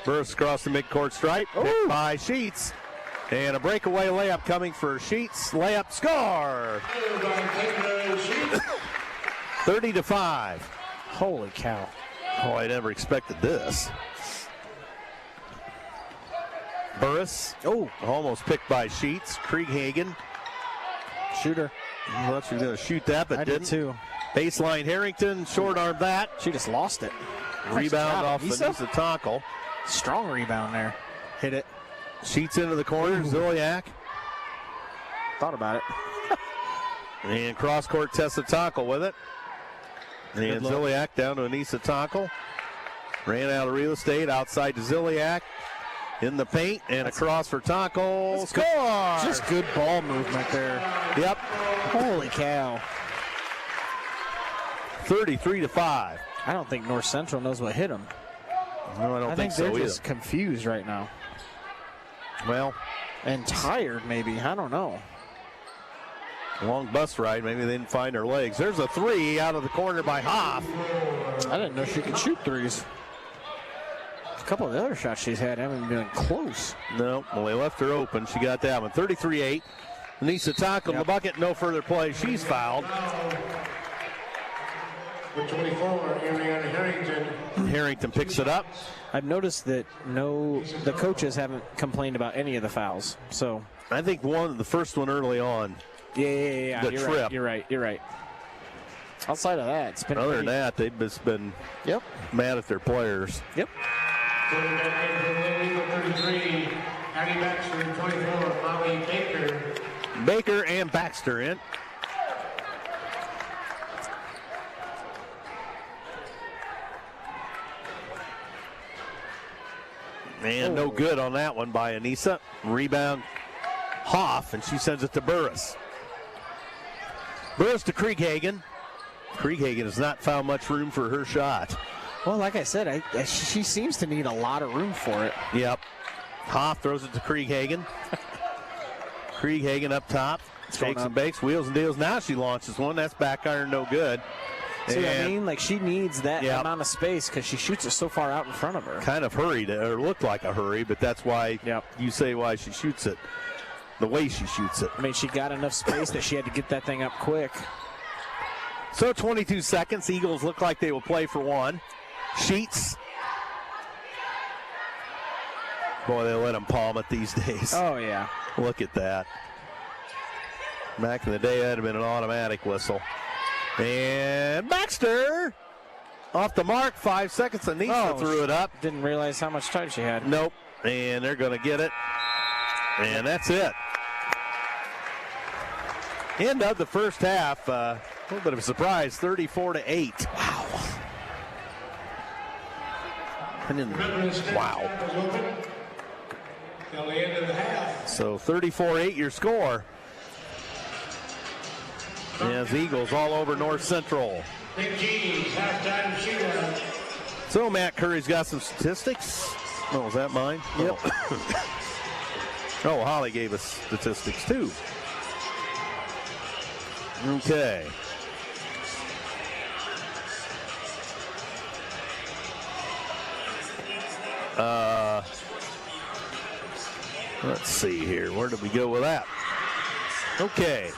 Speaker 6: Burris across the midcourt stripe. Picked by Sheets. And a breakaway layup coming for Sheets. Layup score. 30-5.
Speaker 7: Holy cow.
Speaker 6: Oh, I never expected this. Burris. Oh, almost picked by Sheets. Krieghagen.
Speaker 7: Shooter.
Speaker 6: I thought she was going to shoot that, but
Speaker 7: I
Speaker 6: didn't.
Speaker 7: did too.
Speaker 6: Baseline Harrington, short arm that.
Speaker 7: She just lost it.
Speaker 6: Rebound off
Speaker 7: Anissa.
Speaker 6: Anissa Tonkel.
Speaker 7: Strong rebound there. Hit it.
Speaker 6: Sheets into the corner. Ziliak.
Speaker 7: Thought about it.
Speaker 6: And cross court Tessa Tonkel with it. And Ziliak down to Anissa Tonkel. Ran out of real estate outside to Ziliak. In the paint and across for Tonkel. Score!
Speaker 7: Just good ball movement there.
Speaker 6: Yep.
Speaker 7: Holy cow.
Speaker 6: 33-5.
Speaker 7: I don't think North Central knows what hit them.
Speaker 6: No, I don't think so
Speaker 7: they're
Speaker 6: either.
Speaker 7: just confused right now.
Speaker 6: Well,
Speaker 7: and tired maybe. I don't know.
Speaker 6: Long bus ride. Maybe they didn't find her legs. There's a 3 out of the corner by Hoff.
Speaker 7: I didn't know she could shoot threes. A couple of the other shots she's had haven't been close.
Speaker 6: No, well, they left her open. She got that one. 33-8. Anissa Tonkel in the bucket. No further play. She's fouled.
Speaker 4: With 24, Ariana Harrington.
Speaker 6: Harrington picks it up.
Speaker 7: I've noticed that the coaches haven't complained about any of the fouls. So
Speaker 6: I think the first one early on
Speaker 7: Yeah.
Speaker 6: The trip.
Speaker 7: You're right. Outside of that, it's been
Speaker 6: other than that, they've just been mad at their players.
Speaker 7: Yep.
Speaker 6: Baker and Baxter in. And no good on that one by Anissa. Rebound Hoff, and she sends it to Burris. Burris to Krieghagen. Krieghagen has not found much room for her shot.
Speaker 7: Well, like I said, she seems to need a lot of room for it.
Speaker 6: Yep. Hoff throws it to Krieghagen. Krieghagen up top. Shakes and bakes, wheels and deals. Now she launches one. That's back iron, no good.
Speaker 7: See what I mean? Like, she needs that amount of space because she shoots it so far out in front of her.
Speaker 6: Kind of hurried, or looked like a hurry, but that's why you say why she shoots it. The way she shoots it.
Speaker 7: I mean, she got enough space that she had to get that thing up quick.
Speaker 6: So 22 seconds. Eagles look like they will play for one. Sheets. Boy, they let them palm it these days.
Speaker 7: Oh, yeah.
Speaker 6: Look at that. Back in the day, that would have been an automatic whistle. And Baxter off the mark. 5 seconds. Anissa threw it up.
Speaker 7: Didn't realize how much time she had.
Speaker 6: Nope. And they're going to get it. And that's it. End of the first half. A little bit of a surprise. 34-8. Wow. Wow.
Speaker 4: Till the end of the half.
Speaker 6: So 34-8 your score. As Eagles all over North Central.
Speaker 4: Mckinzie, halftime shootout.
Speaker 6: So Matt Curry's got some statistics. Oh, is that mine?
Speaker 7: Yep.
Speaker 6: Oh, Holly gave us statistics too. Okay. Let's see here. Where did we go with that? Okay.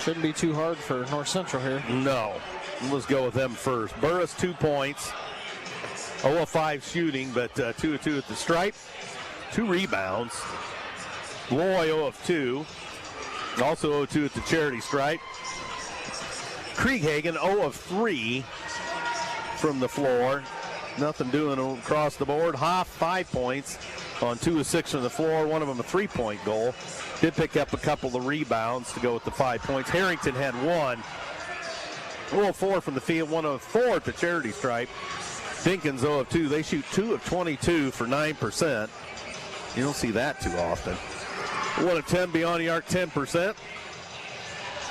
Speaker 7: Shouldn't be too hard for North Central here.
Speaker 6: No. Let's go with them first. Burris, 2 points. 0 of 5 shooting, but 2 of 2 at the stripe. 2 rebounds. Loy, 0 of 2. Also 0 of 2 at the charity stripe. Krieghagen, 0 of 3 from the floor. Nothing doing across the board. Hoff, 5 points on 2 of 6 from the floor. One of them a 3-point goal. Did pick up a couple of rebounds to go with the 5 points. Harrington had 1. 0 of 4 from the field. 1 of 4 at the charity stripe. Dinkins, 0 of 2. They shoot 2 of 22 for 9%. You don't see that too often. 1 of 10 beyond the arc, 10%.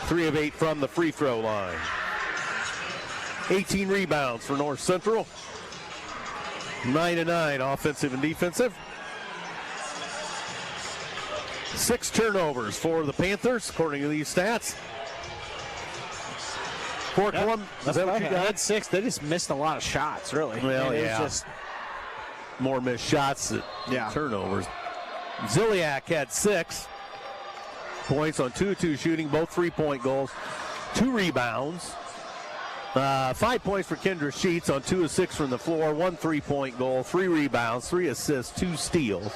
Speaker 6: 3 of 8 from the free throw line. 18 rebounds for North Central. 9 of 9 offensive and defensive. 6 turnovers for the Panthers, according to these stats. For Columbia,
Speaker 7: That's what you got. 6. They just missed a lot of shots, really.
Speaker 6: Well,
Speaker 7: it was just
Speaker 6: more missed shots than turnovers. Ziliak had 6 points on 2 of 2 shooting, both 3-point goals, 2 rebounds. 5 points for Kendra Sheets on 2 of 6 from the floor, 1 3-point goal, 3 rebounds, 3 assists, 2 steals.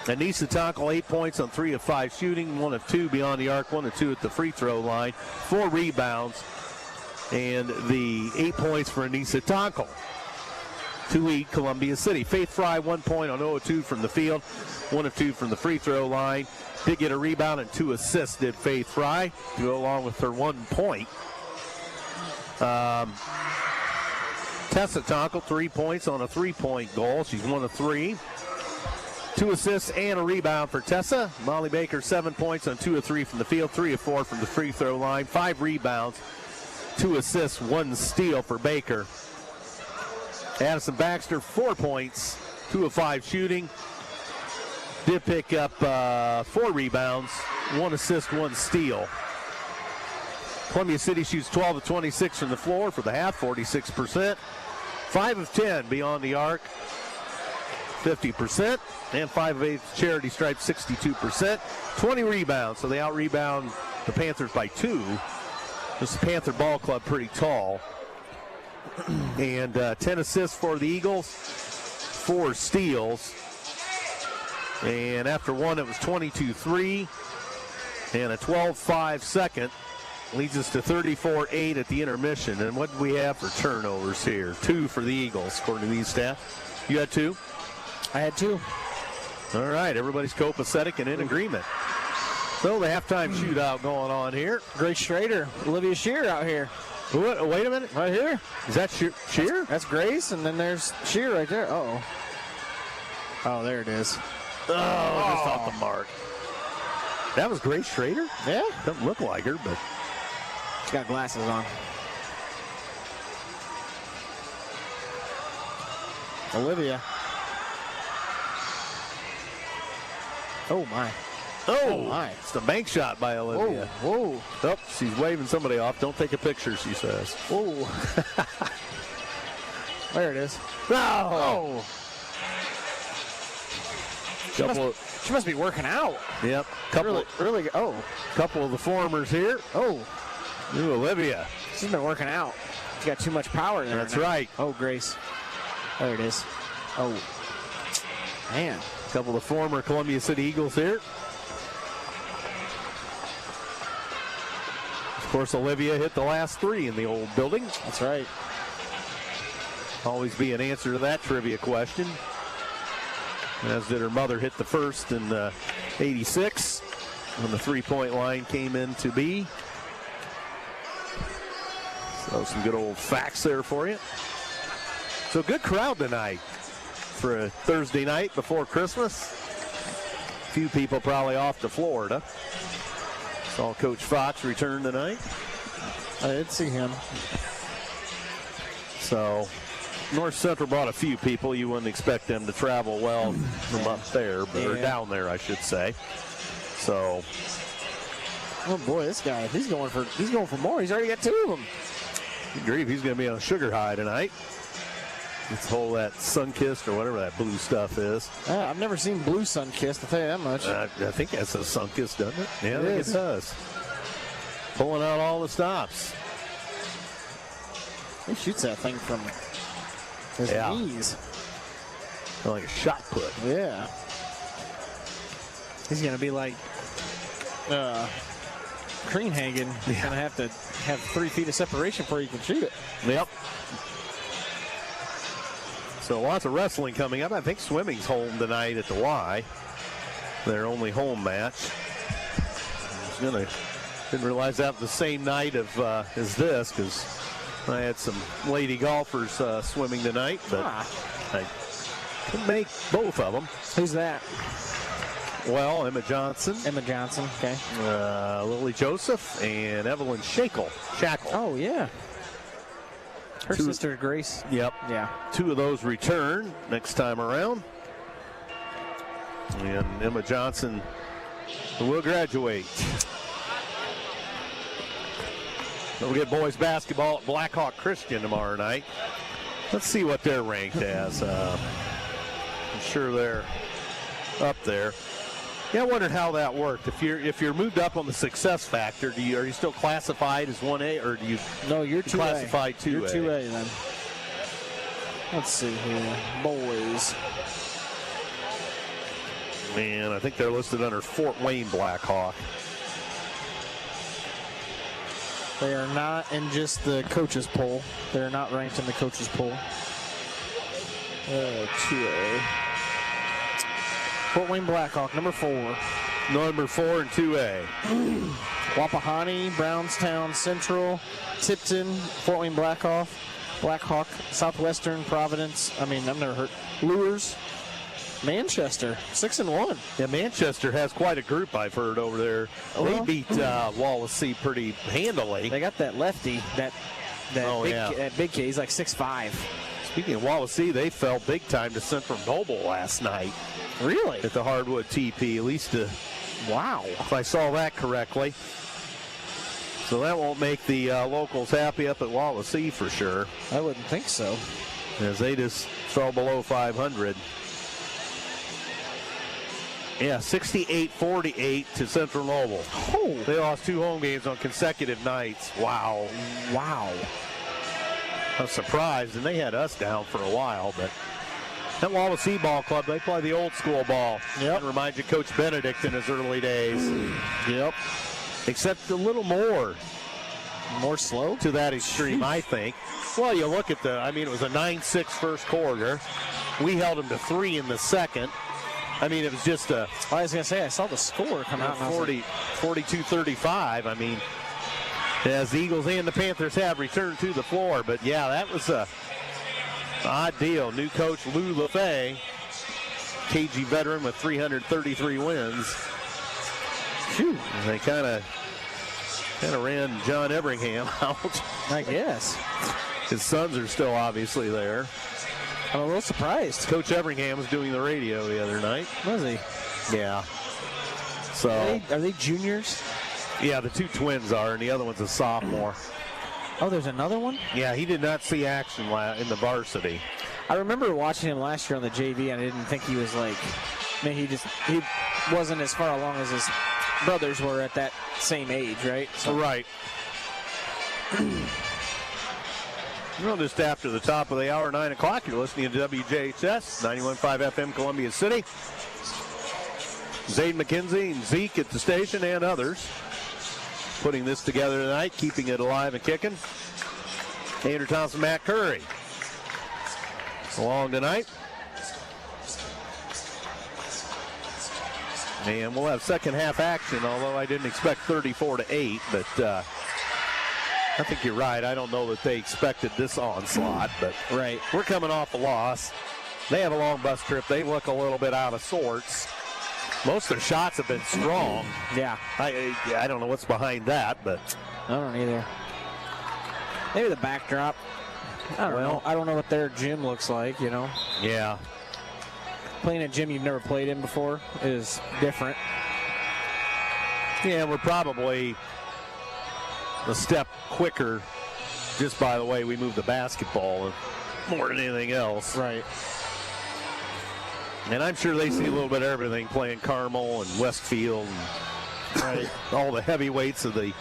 Speaker 6: Anissa Tonkel, 8 points on 3 of 5 shooting, 1 of 2 beyond the arc, 1 of 2 at the free throw line, 4 rebounds, and the 8 points for Anissa Tonkel to lead Columbia City. Faith Fry, 1 point on 0 of 2 from the field, 1 of 2 from the free throw line. Did get a rebound and 2 assists, did Faith Fry, to go along with her 1 point. Tessa Tonkel, 3 points on a 3-point goal. She's 1 of 3. 2 assists and a rebound for Tessa. Molly Baker, 7 points on 2 of 3 from the field, 3 of 4 from the free throw line, 5 rebounds, 2 assists, 1 steal for Baker. Addison Baxter, 4 points, 2 of 5 shooting. Did pick up 4 rebounds, 1 assist, 1 steal. Columbia City shoots 12 of 26 from the floor for the half, 46%. 5 of 10 beyond the arc, 50%. And 5 of 8 charity stripe, 62%. 20 rebounds, so they out-rebound the Panthers by 2. This Panther ball club pretty tall. And 10 assists for the Eagles, 4 steals. And after one, it was 22-3 and a 12-5 second. Leads us to 34-8 at the intermission. And what do we have for turnovers here? 2 for the Eagles, according to these stats. You had 2?
Speaker 7: I had 2.
Speaker 6: All right, everybody's copacetic and in agreement. So the halftime shootout going on here.
Speaker 7: Grace Schrader, Olivia Shear out here.
Speaker 6: What, wait a minute.
Speaker 7: Right here.
Speaker 6: Is that Shear?
Speaker 7: That's Grace, and then there's Shear right there. Uh-oh. Oh, there it is.
Speaker 6: Oh, just off the mark. That was Grace Schrader?
Speaker 7: Yeah.
Speaker 6: Doesn't look like her, but.
Speaker 7: She's got glasses on. Olivia. Oh, my.
Speaker 6: Oh,
Speaker 7: my.
Speaker 6: It's the bank shot by Olivia.
Speaker 7: Whoa.
Speaker 6: Oh, she's waving somebody off. Don't take a picture, she says.
Speaker 7: Whoa. There it is.
Speaker 6: Oh.
Speaker 7: She must be working out.
Speaker 6: Yep.
Speaker 7: Really. Oh.
Speaker 6: Couple of the formers here.
Speaker 7: Oh.
Speaker 6: Ooh, Olivia.
Speaker 7: She's been working out. She's got too much power there.
Speaker 6: That's
Speaker 7: now.
Speaker 6: right.
Speaker 7: Oh, Grace. There it is. Oh. Man.
Speaker 6: Couple of former Columbia City Eagles here. Of course, Olivia hit the last 3 in the old building.
Speaker 7: That's right.
Speaker 6: Always be an answer to that trivia question. As did her mother, hit the first in 86 when the 3-point line came in to be. So some good old facts there for you. So good crowd tonight for a Thursday night before Christmas. A few people probably off to Florida. Saw Coach Fox return tonight.
Speaker 7: I did see him.
Speaker 6: So North Central brought a few people. You wouldn't expect them to travel well from up there, but or down there, I should say. So,
Speaker 7: oh boy, this guy, he's going for more. He's already got 2 of them.
Speaker 6: good grief, he's going to be on a sugar high tonight. Let's hold that sun-kissed or whatever that blue stuff is.
Speaker 7: I've never seen blue sun-kissed, I'll tell you that much.
Speaker 6: I think that's a sun-kissed, doesn't it? Yeah, I think
Speaker 7: is.
Speaker 6: it does. Pulling out all the stops.
Speaker 7: He shoots that thing from his knees.
Speaker 6: Like a shot put.
Speaker 7: Yeah. He's going to be like Greenhagen. He's going to have 3 feet of separation before you can shoot it.
Speaker 6: Yep. So lots of wrestling coming up. I think swimming's home tonight at the Y. Their only home match. Didn't realize that was the same night of as this, because I had some lady golfers swimming tonight, but I could make both of them.
Speaker 7: Who's that?
Speaker 6: Well, Emma Johnson.
Speaker 7: Emma Johnson, okay.
Speaker 6: Lily Joseph and Evelyn Shackle.
Speaker 7: Oh, yeah. Her sister, Grace.
Speaker 6: Yep.
Speaker 7: Yeah.
Speaker 6: 2 of those return next time around. And Emma Johnson will graduate. We'll get boys basketball at Blackhawk Christian tomorrow night. Let's see what they're ranked as. I'm sure they're up there. Yeah, I wondered how that worked. If you're moved up on the success factor, are you still classified as 1A, or do you?
Speaker 7: No, you're 2A.
Speaker 6: Classified 2A.
Speaker 7: You're 2A then. Let's see here, boys.
Speaker 6: Man, I think they're listed under Fort Wayne Blackhawk.
Speaker 7: They are not in just the coaches poll. They're not ranked in the coaches poll. 2A. Fort Wayne Blackhawk, number 4.
Speaker 6: Number 4 and 2A.
Speaker 7: Wapahani, Brownstown Central, Tipton, Fort Wayne Blackhawk, Southwestern, Providence. I've never heard. Lures, Manchester, 6-1.
Speaker 6: Yeah, Manchester has quite a group, I've heard, over there. They beat Wawasee pretty handily.
Speaker 7: They got that lefty, that big kid. He's like 6'5".
Speaker 6: Speaking of Wawasee, they fell big time to Central Noble last night.
Speaker 7: Really?
Speaker 6: At the Hardwood TP, at least.
Speaker 7: Wow.
Speaker 6: If I saw that correctly. So that won't make the locals happy up at Wawasee for sure.
Speaker 7: I wouldn't think so.
Speaker 6: As they just fell below 500. Yeah, 68-48 to Central Noble.
Speaker 7: Oh.
Speaker 6: They lost 2 home games on consecutive nights. Wow.
Speaker 7: Wow.
Speaker 6: I'm surprised, and they had us down for a while, but That Wawasee Ball Club, they play the old school ball.
Speaker 7: Yep.
Speaker 6: It reminds you of Coach Benedict in his early days.
Speaker 7: Yep.
Speaker 6: Except a little more
Speaker 7: slow
Speaker 6: to that extreme, I think. Well, you look at it was a 9-6 first quarter. We held them to 3 in the second. I mean, it was just a...
Speaker 7: I was going to say, I saw the score come out.
Speaker 6: 42-35. I mean, as the Eagles and the Panthers have returned to the floor. But, yeah, that was a odd deal. New coach Lou LaFay, KG veteran with 333 wins. Phew. They kind of ran John Everingham out.
Speaker 7: I guess.
Speaker 6: His sons are still obviously there.
Speaker 7: I'm a little surprised.
Speaker 6: Coach Everingham was doing the radio the other night.
Speaker 7: Was he?
Speaker 6: Yeah. So
Speaker 7: Are they juniors?
Speaker 6: Yeah, the two twins are, and the other one's a sophomore.
Speaker 7: Oh, there's another one?
Speaker 6: Yeah, he did not see action in the varsity.
Speaker 7: I remember watching him last year on the JV, and I didn't think he was he wasn't as far along as his brothers were at that same age, right? So.
Speaker 6: Right. Just after the top of the hour, 9 o'clock, you're listening to WJHS, 91.5 FM, Columbia City. Xaiden Mckinzie and Zeke at the station and others putting this together tonight, keeping it alive and kicking. Andrew Thompson, Matt Curry along tonight. And we'll have second half action, although I didn't expect 34-8, but I think you're right. I don't know that they expected this onslaught, but
Speaker 7: right.
Speaker 6: We're coming off a loss. They have a long bus trip. They look a little bit out of sorts. Most of their shots have been strong.
Speaker 7: Yeah.
Speaker 6: I don't know what's behind that, but
Speaker 7: I don't either. Maybe the backdrop. I don't know. I don't know what their gym looks like,
Speaker 6: Yeah.
Speaker 7: Playing a gym you've never played in before is different.
Speaker 6: Yeah, we're probably a step quicker just by the way we move the basketball more than anything else.
Speaker 7: Right.
Speaker 6: And I'm sure they see a little bit of everything playing Carmel and Westfield and all the heavyweights of the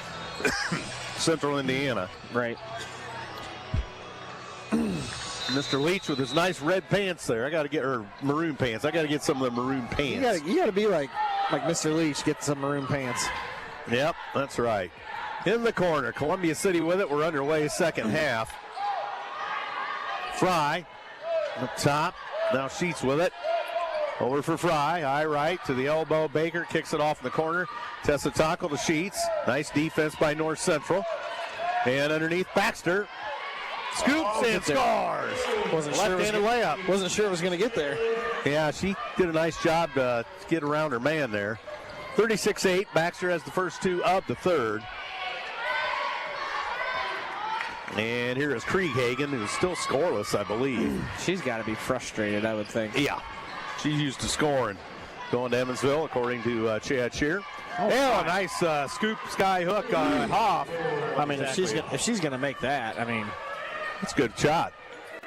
Speaker 6: Central Indiana.
Speaker 7: Right.
Speaker 6: Mr. Leach with his nice red pants there. Maroon pants. I got to get some of the maroon pants.
Speaker 7: You got to be like Mr. Leach, get some maroon pants.
Speaker 6: Yep, that's right. In the corner, Columbia City with it. We're underway second half. Fry up top. Now Sheets with it. Over for Fry. High right to the elbow. Baker kicks it off in the corner. Tests a tackle to Sheets. Nice defense by North Central. And underneath Baxter. Scoops and scores. Left-handed layup.
Speaker 7: Wasn't sure it was going to get there.
Speaker 6: Yeah, she did a nice job to get around her man there. 36-8. Baxter has the first two of the third. And here is Krieghagen, who's still scoreless, I believe.
Speaker 7: She's got to be frustrated, I would think.
Speaker 6: Yeah. She's used to scoring. Going to Evansville, according to Chad Shear.
Speaker 7: Oh,
Speaker 6: nice scoop sky hook on Hoff.
Speaker 7: I mean, if she's going to make that, I mean.
Speaker 6: It's a good shot.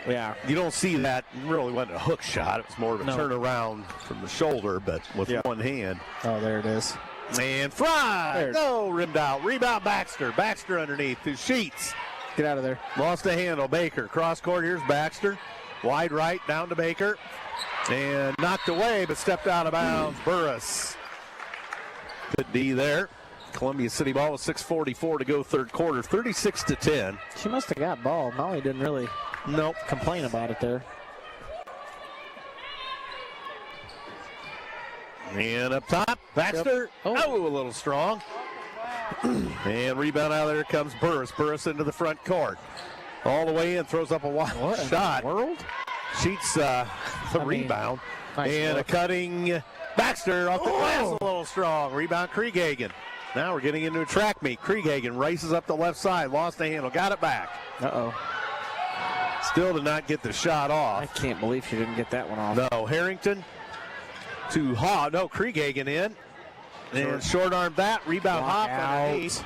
Speaker 7: Yeah.
Speaker 6: You don't see that. It really wasn't a hook shot. It was more of a turnaround from the shoulder, but with one hand.
Speaker 7: Oh, there it is.
Speaker 6: And Fry. No, rimmed out. Rebound Baxter. Baxter underneath to Sheets.
Speaker 7: Get out of there.
Speaker 6: Lost a handle. Baker. Cross court. Here's Baxter. Wide right. Down to Baker. And knocked away, but stepped out of bounds. Burris. Good D there. Columbia City ball with 6:44 to go third quarter. 36-10.
Speaker 7: She must have got ball. Molly didn't really complain about it there.
Speaker 6: And up top, Baxter.
Speaker 7: Yep.
Speaker 6: A little strong. And rebound out of there comes Burris. Burris into the front court. All the way in, throws up a wild shot.
Speaker 7: World?
Speaker 6: Sheets the rebound.
Speaker 7: Nice
Speaker 6: and
Speaker 7: look.
Speaker 6: A cutting Baxter off the glass a little strong. Rebound Krieghagen. Now we're getting into a track meet. Krieghagen races up the left side. Lost the handle. Got it back.
Speaker 7: Uh-oh.
Speaker 6: Still did not get the shot off.
Speaker 7: I can't believe she didn't get that one off.
Speaker 6: No, Harrington to Haw. No, Krieghagen in. And short arm that. Rebound Hoff underneath.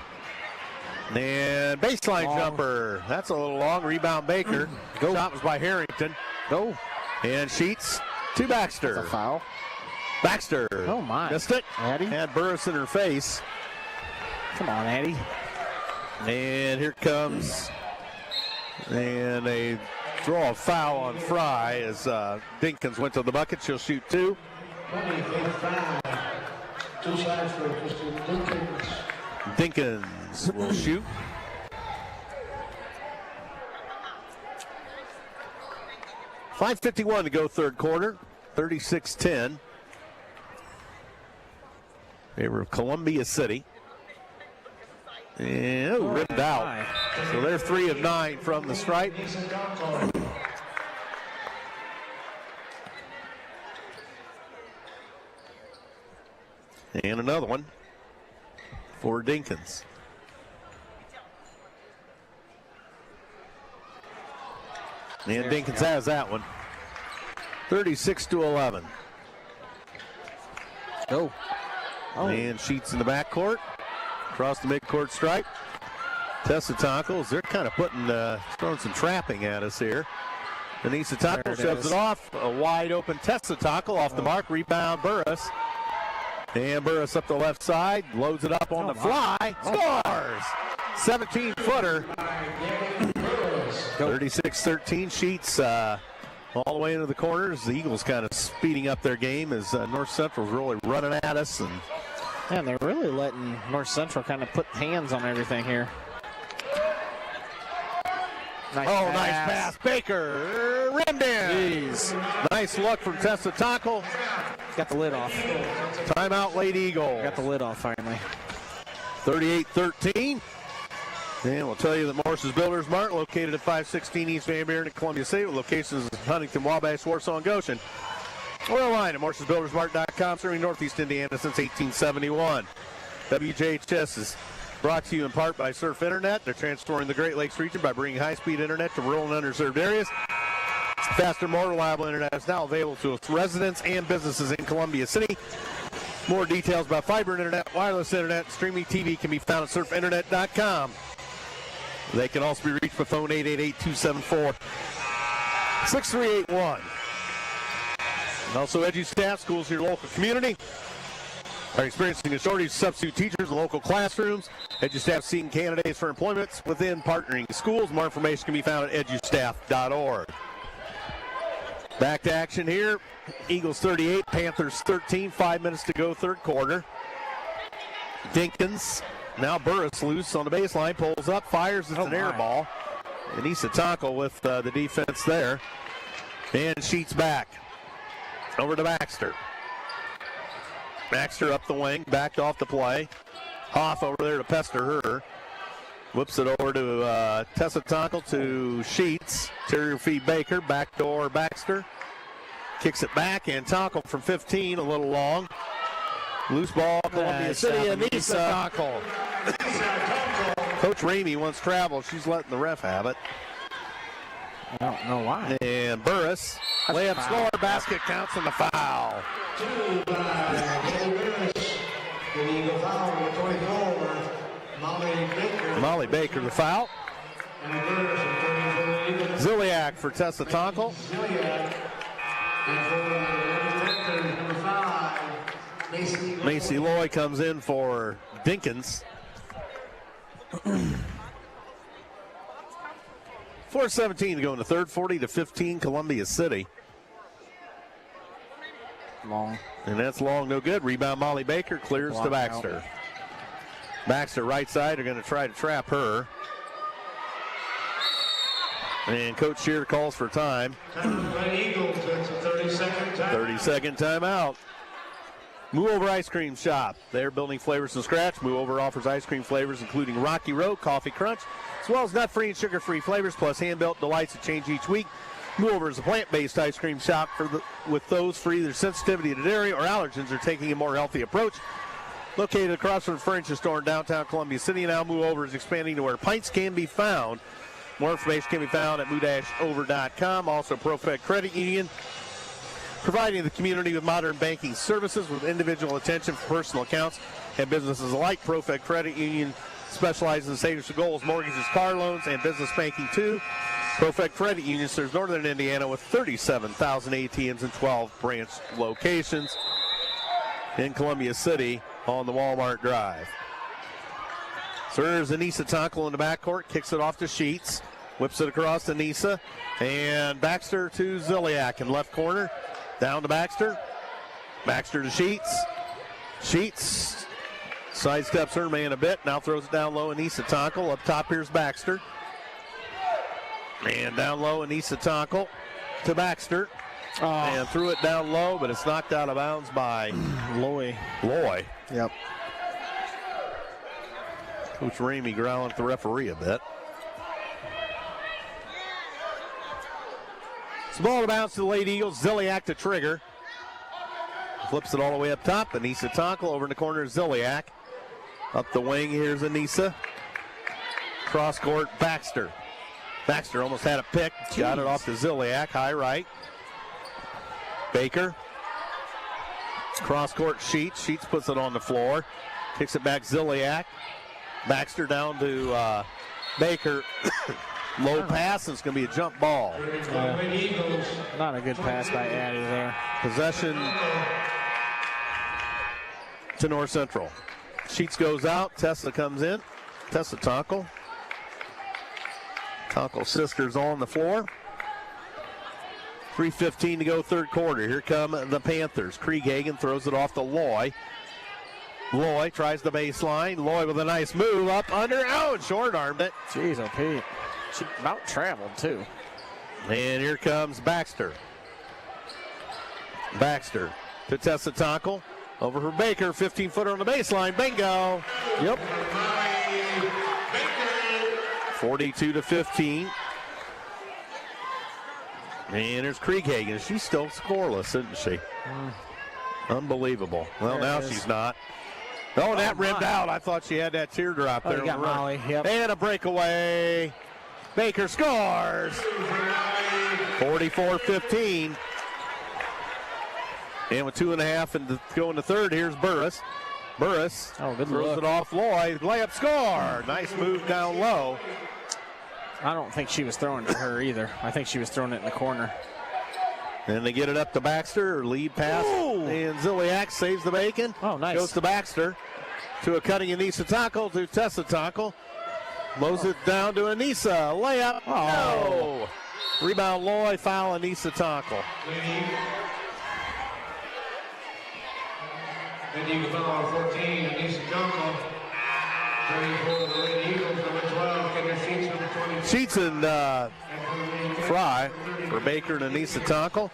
Speaker 6: And baseline jumper. That's a little long. Rebound Baker. Shot was by Harrington.
Speaker 7: Go.
Speaker 6: And Sheets to Baxter.
Speaker 7: That's a foul.
Speaker 6: Baxter.
Speaker 7: Oh, my.
Speaker 6: Missed it.
Speaker 7: Addie.
Speaker 6: Had Burris in her face.
Speaker 7: Come on, Addie.
Speaker 6: And here comes. And a Draw a foul on Fry as Dinkins went to the bucket. She'll shoot 2. Dinkins will shoot. .551 to go third quarter. 36-10. Favor of Columbia City. And ripped out. So they're 3 of 9 from the stripe. And another one for Dinkins. And Dinkins has that one. 36-11.
Speaker 7: Oh.
Speaker 6: And Sheets in the backcourt. Across the midcourt stripe. Tessa Tonkles, they're kind of throwing some trapping at us here. Denise Tonkle shoves it off. A wide open Tessa Tonkle off the mark. Rebound Burris. And Burris up the left side. Loads it up on the fly. Scores! 17-footer. 36-13. Sheets all the way into the corners. The Eagles kind of speeding up their game as North Central's really running at us.
Speaker 7: And they're really letting North Central kind of put hands on everything here.
Speaker 6: Nice pass. Baker rimmed in. Jeez. Nice look from Tessa Tonkle.
Speaker 7: Got the lid off.
Speaker 6: Timeout, late Eagle.
Speaker 7: Got the lid off finally.
Speaker 6: 38-13. And we'll tell you that Morse's Builders Mart, located at 516 East Van Buren in Columbia City, with locations in Huntington, Wabash, Warsaw, and Goshen. Or online at morsesbuildersmart.com, serving Northeast Indiana since 1871. WJHS is brought to you in part by Surf Internet. They're transforming the Great Lakes region by bringing high-speed internet to rural and underserved areas. Faster, more reliable internet is now available to residents and businesses in Columbia City. More details about fiber internet, wireless internet, and streaming TV can be found at surfinternet.com. They can also be reached by phone 888-274-6381. And also, EduStaff, schools in your local community are experiencing a shortage of substitute teachers in local classrooms. EduStaff seeking candidates for employments within partnering schools. More information can be found at edustaff.org. Back to action here. Eagles 38, Panthers 13. 5 minutes to go, third quarter. Dinkins, now Burris loose on the baseline, pulls up, fires. It's an air ball. And Issa Tonko with the defense there. And Sheets back. Over to Baxter. Baxter up the wing, backed off the play. Hoff over there to pester her. Whips it over to Tessa Tonkel to Sheets. Interior feed Baker, backdoor Baxter. Kicks it back, and Tonkel from 15, a little long. Loose ball, Columbia City, and Issa Tonkel. Coach Ramey wants travel. She's letting the ref have it.
Speaker 7: I don't know why.
Speaker 6: And Burris, layup score, basket counts, and the foul. Molly Baker, the foul. Ziliak for Tessa Tonkel. Macy Loy comes in for Dinkins. 4:17 to go in the third, 40-15, Columbia City.
Speaker 7: Long.
Speaker 6: And that's long, no good. Rebound, Molly Baker clears to Baxter. Baxter right side are going to try to trap her. And Coach Shear calls for time. 30-second timeout. Move Over Ice Cream Shop. They're building flavors from scratch. Move Over offers ice cream flavors including Rocky Road, Coffee Crunch, as well as nut-free and sugar-free flavors, plus hand-built delights that change each week. Move Over is a plant-based ice cream shop with those for either sensitivity to dairy or allergens or taking a more healthy approach. Located across from the furniture store in downtown Columbia City, now Move Over is expanding to where pints can be found. More information can be found at move-over.com. Also, ProFed Credit Union, providing the community with modern banking services with individual attention for personal accounts and businesses alike. ProFed Credit Union specializes in savings for goals, mortgages, car loans, and business banking too. ProFed Credit Union serves northern Indiana with 37,000 ATMs and 12 branch locations in Columbia City on the Walmart Drive. So there's Anissa Tonkel in the backcourt, kicks it off to Sheets. Whips it across to Nisa. And Baxter to Ziliak in left corner. Down to Baxter. Baxter to Sheets. Sheets sidesteps her man a bit. Now throws it down low. Anissa Tonkel. Up top, here's Baxter. And down low, Anissa Tonkel to Baxter.
Speaker 7: Oh.
Speaker 6: And threw it down low, but it's knocked out of bounds by
Speaker 7: Loy.
Speaker 6: Yep. Coach Ramey growling at the referee a bit. It's the ball to bounce to the Lady Eagles. Ziliak to trigger. Flips it all the way up top. Anissa Tonkel over in the corner. Ziliak. Up the wing. Here's Anissa. Cross court. Baxter. Baxter almost had a pick. Jeez. Got it off to Ziliak. High right. Baker. Cross court. Sheets. Sheets puts it on the floor. Kicks it back. Ziliak. Baxter down to Baker. Low pass. It's going to be a jump ball.
Speaker 7: Not a good pass by Addie there.
Speaker 6: Possession to North Central. Sheets goes out. Tessa comes in. Tessa Tonkel. Tonkel's sister's on the floor. 3:15 to go, third quarter. Here come the Panthers. Krieghagen throws it off to Loy. Loy tries the baseline. Loy with a nice move up under. Oh, and short-armed it.
Speaker 7: Jeez, oh, Pete. She about traveled, too.
Speaker 6: And here comes Baxter. Baxter to Tessa Tonkel. Over for Baker. 15-footer on the baseline. Bingo.
Speaker 7: Yep.
Speaker 6: 42-15. And there's Krieghagen. She's still scoreless, isn't she? Unbelievable. Well,
Speaker 7: there
Speaker 6: now she's not. Oh, that rimmed out. I thought she had that teardrop there.
Speaker 7: You got Molly. Yep.
Speaker 6: And a breakaway. Baker scores. 44-15. And with 2.5 and to go in the third, here's Burris. Burris throws it off Lloyd. Layup score. Nice move down low.
Speaker 7: I don't think she was throwing to her either. I think she was throwing it in the corner.
Speaker 6: And they get it up to Baxter. Lead pass. Ooh. And Ziliak saves the bacon.
Speaker 7: Oh, nice.
Speaker 6: Goes to Baxter. To a cutting Anissa Tonkel to Tessa Tonkel. Mows it down to Anissa. Layup. Oh. No. Rebound Lloyd. Foul Anissa Tonkel.
Speaker 4: And you can foul on 14, Anissa Tonkel. 34 for the Lady Eagles, number 12, Kendra Sheets, number 20.
Speaker 6: Sheets and Fry for Baker and Anissa Tonkel.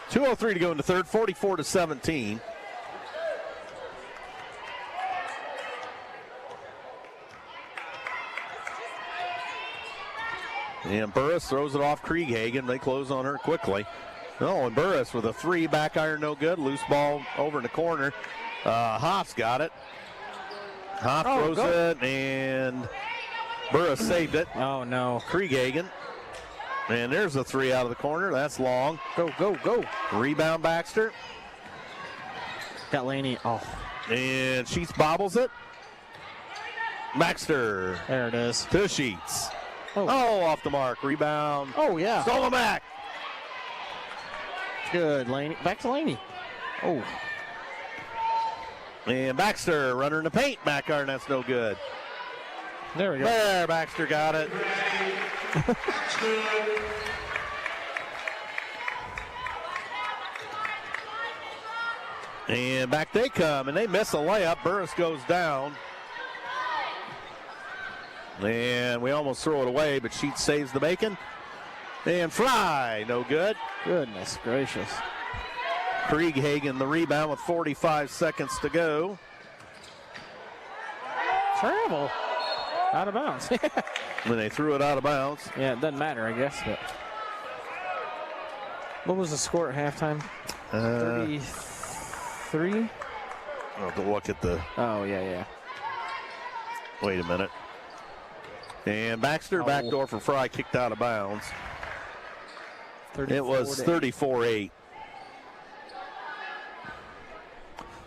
Speaker 6: .203 to go in the third, 44-17. And Burris throws it off Krieghagen. They close on her quickly. Oh, and Burris with a three, back iron no good. Loose ball over in the corner. Hoff's got it. Hoff throws it, and Burris saved it.
Speaker 7: Oh, no.
Speaker 6: Krieghagen. And there's a three out of the corner. That's long.
Speaker 7: Go, go, go.
Speaker 6: Rebound Baxter.
Speaker 7: Got Laney. Oh.
Speaker 6: And Sheets bobbles it. Baxter.
Speaker 7: There it is.
Speaker 6: To Sheets.
Speaker 7: Oh,
Speaker 6: off the mark. Rebound.
Speaker 7: Oh, yeah.
Speaker 6: Stolen back.
Speaker 7: Good, Laney. Back to Laney. Oh.
Speaker 6: And Baxter, runner in the paint. Back iron, that's no good.
Speaker 7: There we go.
Speaker 6: There, Baxter got it. And back they come, and they miss a layup. Burris goes down. And we almost throw it away, but Sheets saves the bacon. And Fry, no good.
Speaker 7: Goodness gracious.
Speaker 6: Krieghagen the rebound with 45 seconds to go.
Speaker 7: Travel. Out of bounds.
Speaker 6: When they threw it out of bounds.
Speaker 7: Yeah, it doesn't matter, I guess. But what was the score at halftime? 33?
Speaker 6: I'll have to look at the.
Speaker 7: Oh, yeah.
Speaker 6: Wait a minute. And Baxter, backdoor for Fry, kicked out of bounds. It was 34-8.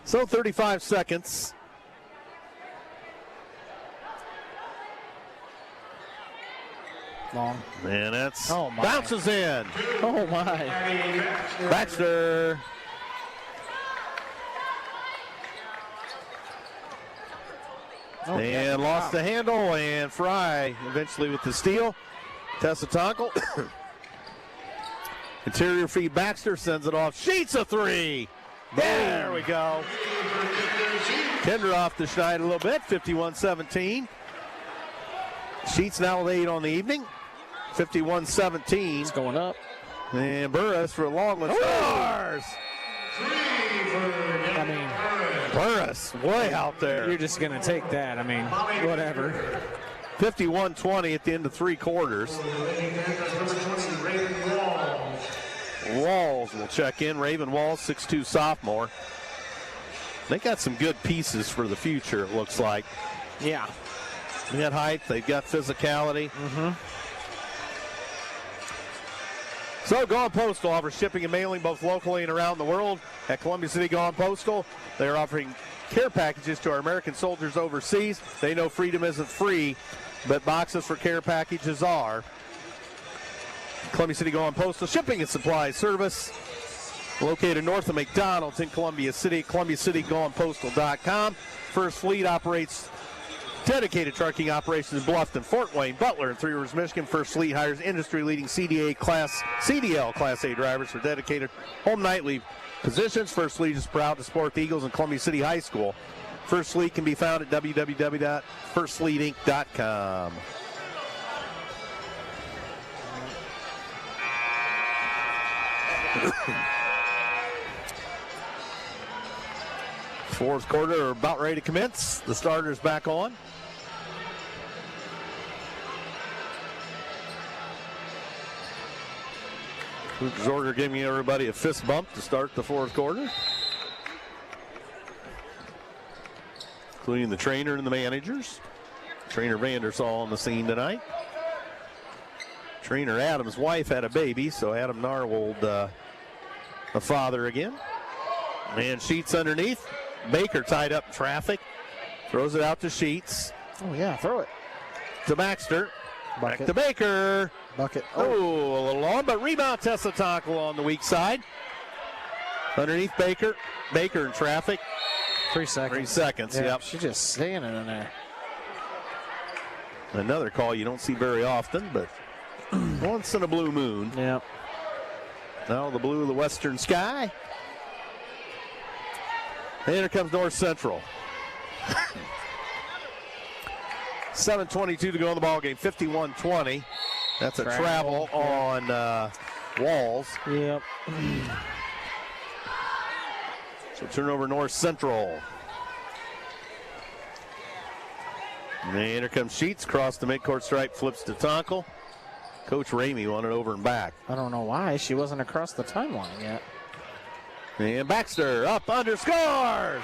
Speaker 6: So 35 seconds.
Speaker 7: Long.
Speaker 6: And that's bounces in.
Speaker 7: Oh, my.
Speaker 6: Baxter. And lost the handle, and Fry eventually with the steal. Tessa Tonkel. Interior feed Baxter sends it off. Sheets a three. There we go. Tender off the Schneider a little bit. 51-17. Sheets now with 8 on the evening. 51-17.
Speaker 7: It's going up.
Speaker 6: And Burris for a long one. Scores!
Speaker 7: I mean,
Speaker 6: Burris way out there.
Speaker 7: you're just going to take that. I mean, whatever.
Speaker 6: 51-20 at the end of 3 quarters. Walls will check in. Raven Walls, 6'2 sophomore. They got some good pieces for the future, it looks like.
Speaker 7: Yeah.
Speaker 6: They got height, they've got physicality. So Gone Postal offers shipping and mailing both locally and around the world. At Columbia City Gone Postal, they are offering care packages to our American soldiers overseas. They know freedom isn't free, but boxes for care packages are. Columbia City Gone Postal Shipping and Supply Service, located north of McDonald's in Columbia City. ColumbiaCityGonePostal.com. First Fleet operates dedicated trucking operations in Bluffton, Fort Wayne, Butler, and Three Rivers, Michigan. First Fleet hires industry-leading CDL Class A drivers for dedicated home nightly positions. First Fleet is proud to support the Eagles and Columbia City High School. First Fleet can be found at www.firstfleetinc.com. Fourth quarter about ready to commence. The starters back on. Luke Zorger giving everybody a fist bump to start the fourth quarter, including the trainer and the managers. Trainer Vandersall on the scene tonight. Trainer Adam's wife had a baby, so Adam Narwold a father again. And Sheets underneath. Baker tied up in traffic. Throws it out to Sheets.
Speaker 7: Oh, yeah, throw it.
Speaker 6: To Baxter.
Speaker 7: Bucket.
Speaker 6: Back to Baker.
Speaker 7: Bucket.
Speaker 6: Oh, a little long, but rebound Tessa Tonkel on the weak side. Underneath Baker. Baker in traffic.
Speaker 7: 3 seconds.
Speaker 6: 3 seconds,
Speaker 7: Yeah,
Speaker 6: yep.
Speaker 7: She's just standing in there.
Speaker 6: Another call you don't see very often, but once in a blue moon.
Speaker 7: Yep.
Speaker 6: Now the blue of the western sky. And here comes North Central. 7:22 to go in the ball game. 51-20. That's a travel on Walls.
Speaker 7: Yep.
Speaker 6: So turnover North Central. And here comes Sheets. Cross the midcourt stripe. Flips to Tonkel. Coach Ramey wanted over and back.
Speaker 7: I don't know why she wasn't across the timeline yet.
Speaker 6: And Baxter up under, scores!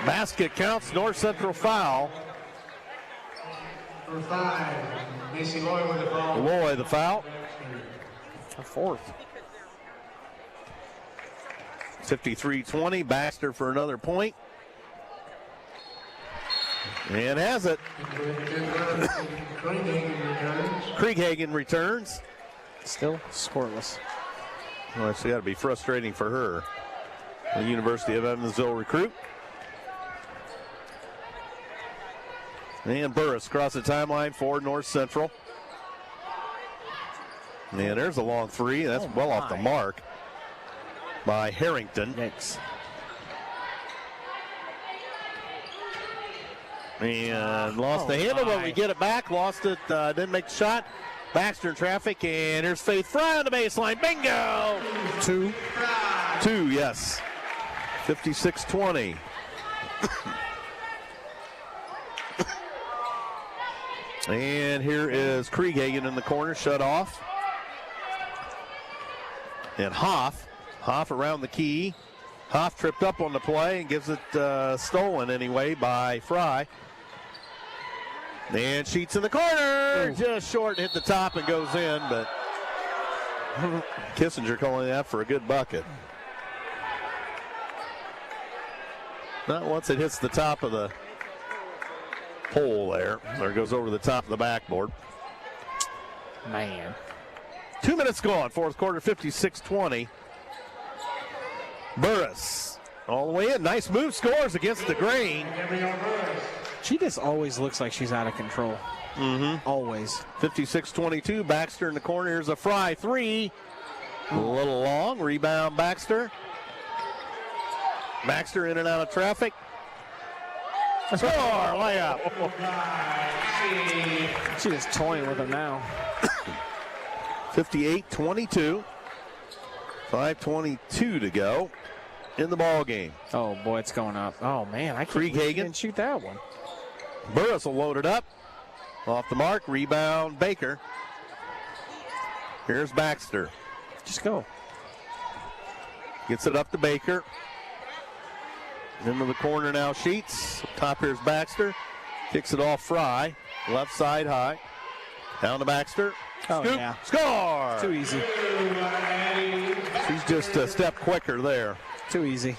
Speaker 6: Basket counts, North Central foul.
Speaker 4: For 5, Macy Loy with the ball.
Speaker 6: Loy the foul.
Speaker 7: A fourth.
Speaker 6: 53-20, Baxter for another point. And has it. Krieghagen returns.
Speaker 7: Still scoreless.
Speaker 6: Well, that's got to be frustrating for her. The University of Evansville recruit. And Burris across the timeline for North Central. And there's a long three. That's well off the mark by Harrington.
Speaker 7: Yikes.
Speaker 6: And lost the handle, but we get it back. Lost it, didn't make the shot. Baxter in traffic, and there's Faith Fry on the baseline. Bingo! Two, yes. 56-20. And here is Krieghagen in the corner, shut off. And Hoff around the key. Hoff tripped up on the play and gives it stolen anyway by Fry. And Sheets in the corner, just short, hit the top and goes in, but Kissinger calling that for a good bucket. Not once it hits the top of the pole there. There it goes over the top of the backboard.
Speaker 7: Man.
Speaker 6: 2 minutes gone, fourth quarter, 56-20. Burris all the way in. Nice move, scores against the grain.
Speaker 7: She just always looks like she's out of control. Always.
Speaker 6: 56-22, Baxter in the corner. Here's a Fry three. A little long, rebound Baxter. Baxter in and out of traffic. Score, layup.
Speaker 7: She's just toying with him now.
Speaker 6: 58-22. 5:22 to go in the ball game.
Speaker 7: Oh, boy, it's going up. Oh, man, I can't believe she didn't shoot that one.
Speaker 6: Burris will load it up. Off the mark, rebound Baker. Here's Baxter.
Speaker 7: Just go.
Speaker 6: Gets it up to Baker. Into the corner now, Sheets. Top here's Baxter. Kicks it off Fry. Left side high. Down to Baxter.
Speaker 7: Oh,
Speaker 6: Scoop.
Speaker 7: yeah.
Speaker 6: Score!
Speaker 7: Too easy.
Speaker 6: She's just a step quicker there.
Speaker 7: Too easy.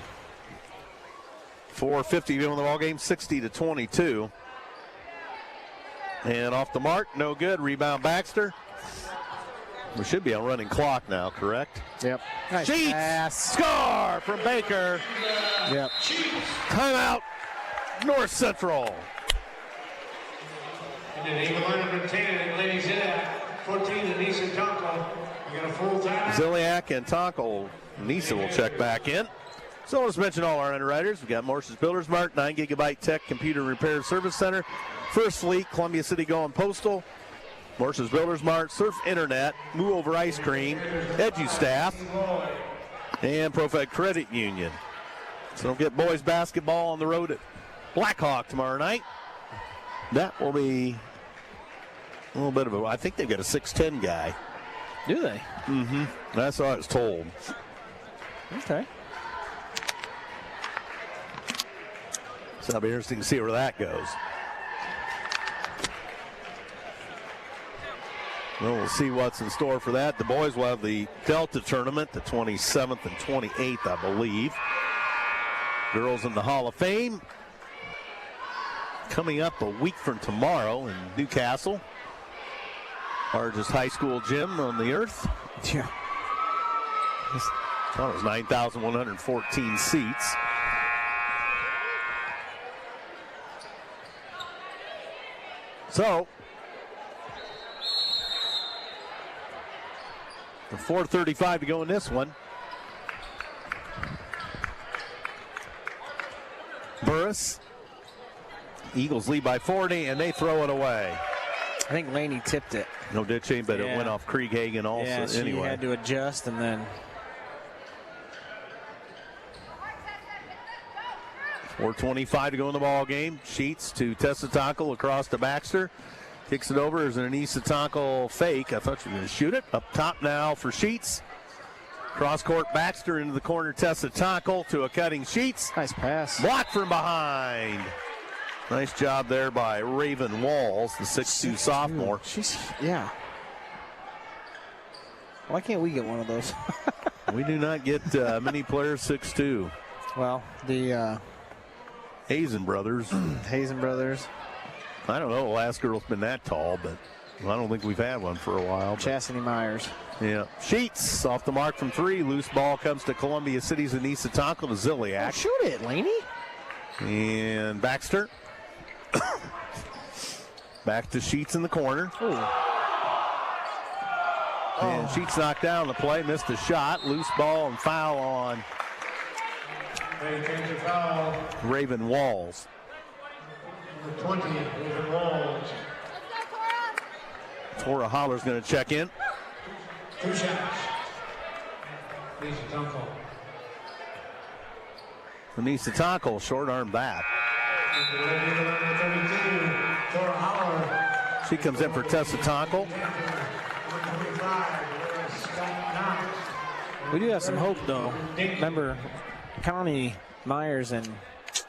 Speaker 6: 4:50 to go in the ball game, 60-22. And off the mark, no good. Rebound Baxter. We should be on running clock now, correct?
Speaker 7: Yep. Nice
Speaker 6: Sheets!
Speaker 7: pass.
Speaker 6: Score from Baker.
Speaker 7: Yep.
Speaker 6: Timeout, North Central.
Speaker 4: And then Eagle line number 10, ladies in at 14, Anissa Tonko. We got a full time.
Speaker 6: Ziliak and Tonko. Nisa will check back in. So let's mention all our underwriters. We've got Morse's Builders Mart, 9 Gigabyte Tech Computer Repair Service Center, First Fleet, Columbia City Going Postal, Morse's Builders Mart, Surf Internet, Moo Over Ice Cream, EduStaff, and ProFed Credit Union. So don't get boys basketball on the road at Blackhawk tomorrow night. That will be a little bit of a, I think they've got a 6'10" guy.
Speaker 7: Do they?
Speaker 6: Mm-hmm. That's how I was told.
Speaker 7: Okay.
Speaker 6: So it'll be interesting to see where that goes. Well, we'll see what's in store for that. The boys will have the Delta tournament, the 27th and 28th, I believe. Girls in the Hall of Fame. Coming up a week from tomorrow in Newcastle. Largest high school gym on the earth.
Speaker 7: Yeah.
Speaker 6: I thought it was 9,114 seats. So, the 4:35 to go in this one. Burris. Eagles lead by 40, and they throw it away.
Speaker 7: I think Laney tipped it.
Speaker 6: No ditching, but
Speaker 7: Yeah.
Speaker 6: it went off Krieghagen also.
Speaker 7: Yeah, she
Speaker 6: anyway.
Speaker 7: had to adjust, and then
Speaker 6: 4:25 to go in the ball game. Sheets to Tessitankle across to Baxter. Kicks it over as an Tessitankle fake. I thought she was going to shoot it. Up top now for Sheets. Cross court Baxter into the corner. Tessitankle to a cutting Sheets.
Speaker 7: nice pass.
Speaker 6: Blocked from behind. Nice job there by Raven Walls, the 6'2" sophomore.
Speaker 7: Yeah. Why can't we get one of those?
Speaker 6: We do not get many players 6'2".
Speaker 7: Well, the
Speaker 6: Hazen brothers.
Speaker 7: Hazen brothers.
Speaker 6: I don't know, the last girl's been that tall, but I don't think we've had one for a while. But
Speaker 7: Chastity Myers.
Speaker 6: yeah. Sheets off the mark from three. Loose ball comes to Columbia City's Anissa Tonko to Ziliak.
Speaker 7: Oh, shoot it, Laney.
Speaker 6: And Baxter. Back to Sheets in the corner.
Speaker 7: Ooh.
Speaker 6: And Sheets knocked down the play, missed a shot. Loose ball and foul on Raven Walls.
Speaker 4: 20, Raven Walls.
Speaker 6: Tora Holler's going to check in.
Speaker 4: 2 shots. Anissa Tonko.
Speaker 6: Anissa Tonko, short arm back. She comes in for Tessitankle.
Speaker 7: We do have some hope, though. Remember, Connie Myers and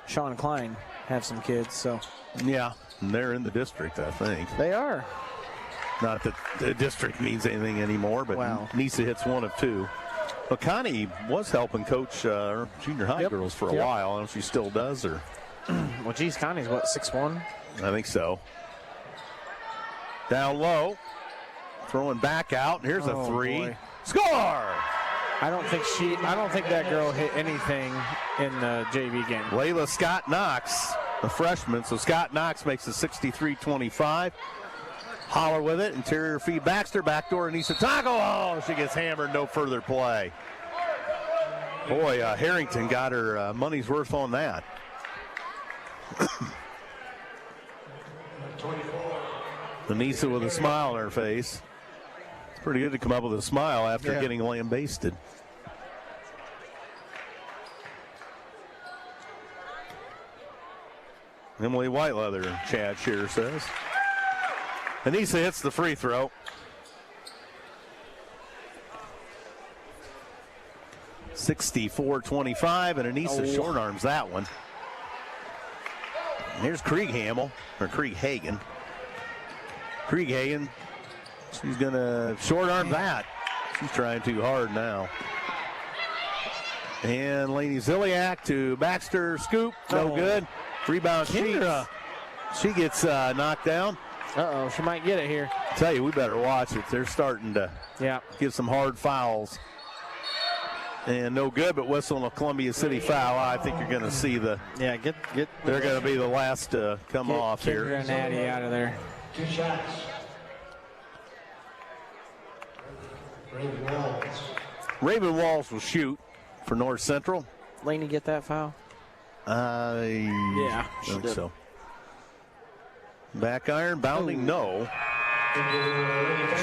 Speaker 7: Sean Klein have some kids, so.
Speaker 6: Yeah, and they're in the district, I think.
Speaker 7: They are.
Speaker 6: Not that the district means anything anymore, but
Speaker 7: Wow.
Speaker 6: Nisa hits one of two. But Connie was helping coach junior high girls for a while. I don't know if she still does, or
Speaker 7: Well, geez, Connie's what, 6'1"?
Speaker 6: I think so. Down low, throwing back out. Here's a three.
Speaker 7: Boy.
Speaker 6: Score!
Speaker 7: I don't think that girl hit anything in the JV game.
Speaker 6: Layla Scott Knox, a freshman. So Scott Knox makes it 63-25. Holler with it. Interior feed Baxter. Backdoor Anissa Taco. Oh, she gets hammered. No further play. Boy, Harrington got her money's worth on that. Anissa with a smile on her face. It's pretty good to come up with a smile after getting lambasted. Emily Whiteleather, Chad Shearer says. Anissa hits the free throw. 64-25, and Anissa short arms that one. And here's Krieghagen. Krieghagen, she's going to short arm that. She's trying too hard now. And Lainey Ziliak to Baxter, scoop, no good. Rebound, she gets knocked down.
Speaker 7: Uh-oh, she might get it here.
Speaker 6: I tell you, we better watch it. They're starting to give some hard fouls. And no good, but whistling a Columbia City foul. I think you're going to see the.
Speaker 7: Yeah, get.
Speaker 6: They're going to be the last to come off here.
Speaker 7: Get Natty out of there.
Speaker 4: 2 shots.
Speaker 6: Raven Walls will shoot for North Central.
Speaker 7: Laney get that foul?
Speaker 6: I think so. Back iron, bounding, no.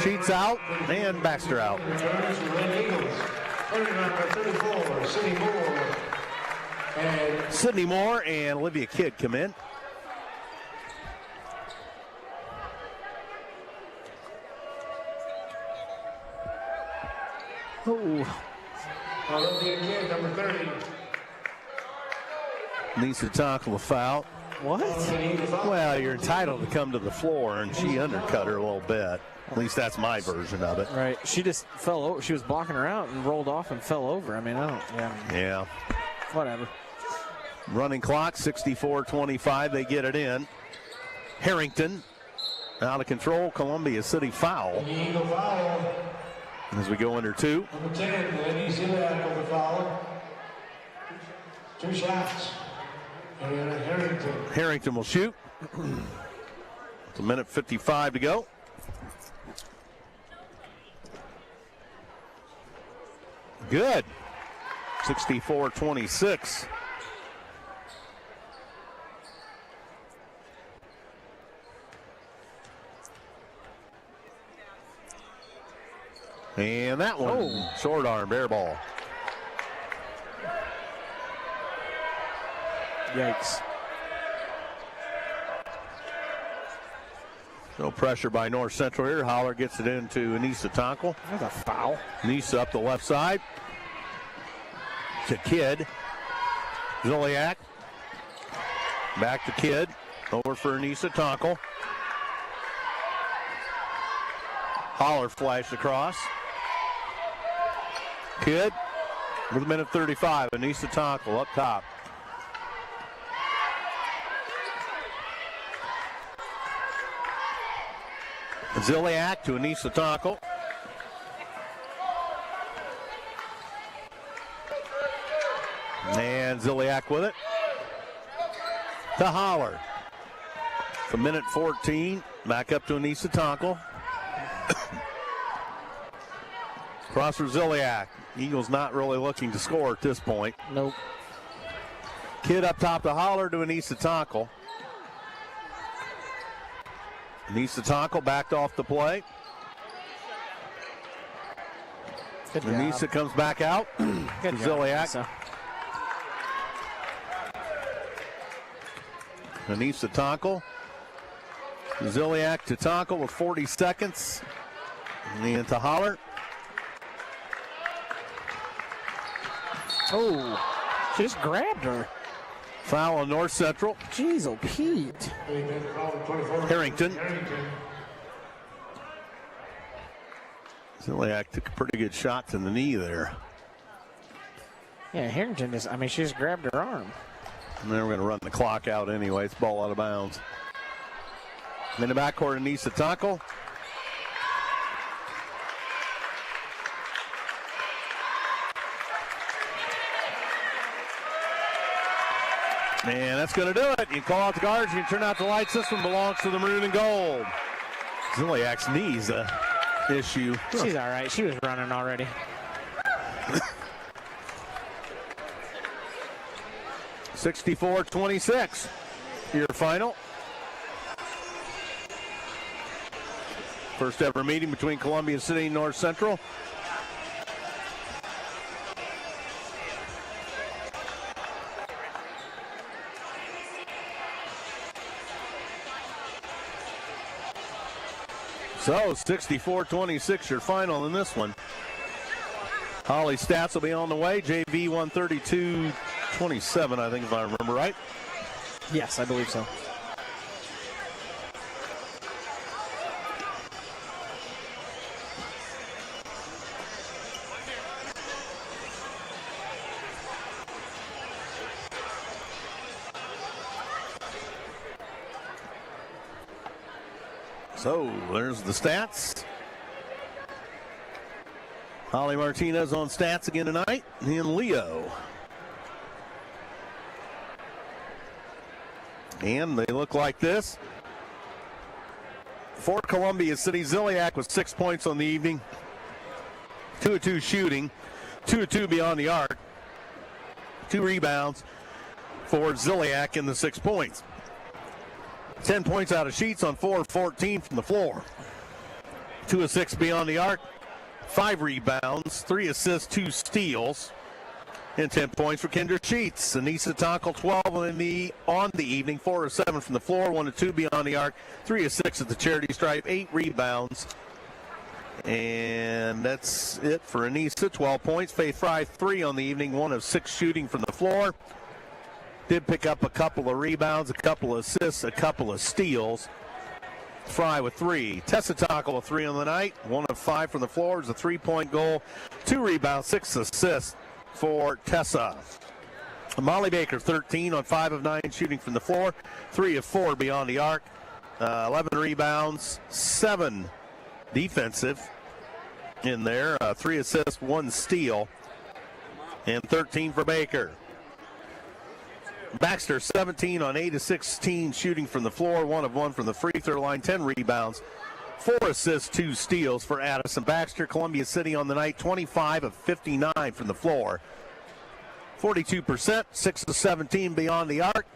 Speaker 6: Sheets out, and Baxter out. Sydney Moore and Olivia Kidd come in.
Speaker 4: Olivia Kidd, number 30.
Speaker 6: Needs to tackle the foul.
Speaker 7: What?
Speaker 6: Well, you're entitled to come to the floor, and she undercut her a little bit. At least that's my version of it.
Speaker 7: Right. She just fell over. She was blocking her out and rolled off and fell over. I mean, I don't.
Speaker 6: Yeah.
Speaker 7: Whatever.
Speaker 6: Running clock, 64-25. They get it in. Harrington out of control. Columbia City foul. As we go under 2.
Speaker 4: Number 10, Lenny Ziliak on the foul. 2 shots. And
Speaker 6: Harrington will shoot. It's a minute 55 to go. Good. 64-26. And that one, short arm, air ball.
Speaker 7: Yikes.
Speaker 6: No pressure by North Central here. Holler gets it into Anissa Tonkel.
Speaker 7: That's a foul.
Speaker 6: Anissa up the left side. To Kidd. Ziliak. Back to Kidd. Over for Anissa Tonkel. Holler flashed across. Kidd with a minute 35. Anissa Tonkel up top. Ziliak to Anissa Tonkel. And Ziliak with it. To Holler. For minute 14. Back up to Anissa Tonkel. Cross for Ziliak. Eagles not really looking to score at this point.
Speaker 7: Nope.
Speaker 6: Kidd up top to Holler to Anissa Tonkel. Anissa Tonkel backed off the play.
Speaker 7: Good job.
Speaker 6: Anissa comes back out.
Speaker 7: Good
Speaker 6: Ziliak. Anissa Tonkel. Ziliak to Tonkel with 40 seconds. And to Holler.
Speaker 7: Oh, she just grabbed her.
Speaker 6: Foul on North Central.
Speaker 7: Jeez, oh, Pete.
Speaker 6: Harrington. Ziliak took a pretty good shot to the knee there.
Speaker 7: Yeah, Harrington just, I mean, she just grabbed her arm.
Speaker 6: And then we're going to run the clock out anyway. It's ball out of bounds. In the backcourt, Anissa Tonkel. And that's going to do it. You call out the guards, you turn out the lights. This one belongs to the maroon and gold. Ziliak's knees issue.
Speaker 7: She's all right. She was running already.
Speaker 6: (64-26). Your final. First ever meeting between Columbia City and North Central. So 64-26 your final in this one. Holly Stats will be on the way. JV 132-27, I think, if I remember right.
Speaker 7: Yes, I believe so.
Speaker 6: So there's the stats. Holly Martinez on stats again tonight. And Leo. And they look like this. For Columbia City, Ziliak with 6 points on the evening. 2 of 2 shooting. 2 of 2 beyond the arc. 2 rebounds for Ziliak in the 6 points. 10 points out of Sheets on 4 of 14 from the floor. 2 of 6 beyond the arc. 5 rebounds, 3 assists, 2 steals. And 10 points for Kendra Sheets. Anissa Tonkel, 12 on the evening, 4 of 7 from the floor, 1 of 2 beyond the arc, 3 of 6 at the charity stripe, 8 rebounds. And that's it for Anissa, 12 points. Faith Fry, 3 on the evening, 1 of 6 shooting from the floor. Did pick up a couple of rebounds, a couple of assists, a couple of steals. Fry with 3. Tessa Tonkel with 3 on the night. 1 of 5 from the floor is a 3-point goal. 2 rebounds, 6 assists for Tessa. Molly Baker, 13 on 5 of 9 shooting from the floor. 3 of 4 beyond the arc. 11 rebounds, 7 defensive in there. 3 assists, 1 steal. And 13 for Baker. Baxter, 17 on 8 of 16 shooting from the floor, 1 of 1 from the free throw line, 10 rebounds, 4 assists, 2 steals for Addison Baxter. Columbia City on the night, 25 of 59 from the floor, 42%, 6 of 17 beyond the arc,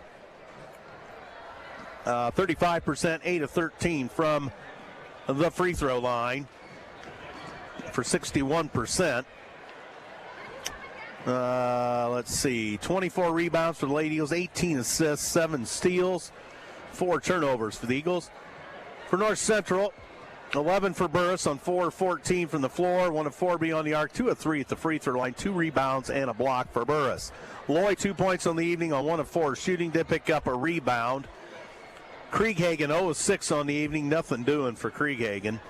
Speaker 6: 35%, 8 of 13 from the free throw line for 61%. Let's see, 24 rebounds for the Lady Eagles, 18 assists, 7 steals, 4 turnovers for the Eagles. For North Central, 11 for Burris on 4 of 14 from the floor, 1 of 4 beyond the arc, 2 of 3 at the free throw line, 2 rebounds and a block for Burris. Loy, 2 points on the evening on 1 of 4 shooting, did pick up a rebound. Krieghagen, 0 of 6 on the evening, nothing doing for Krieghagen.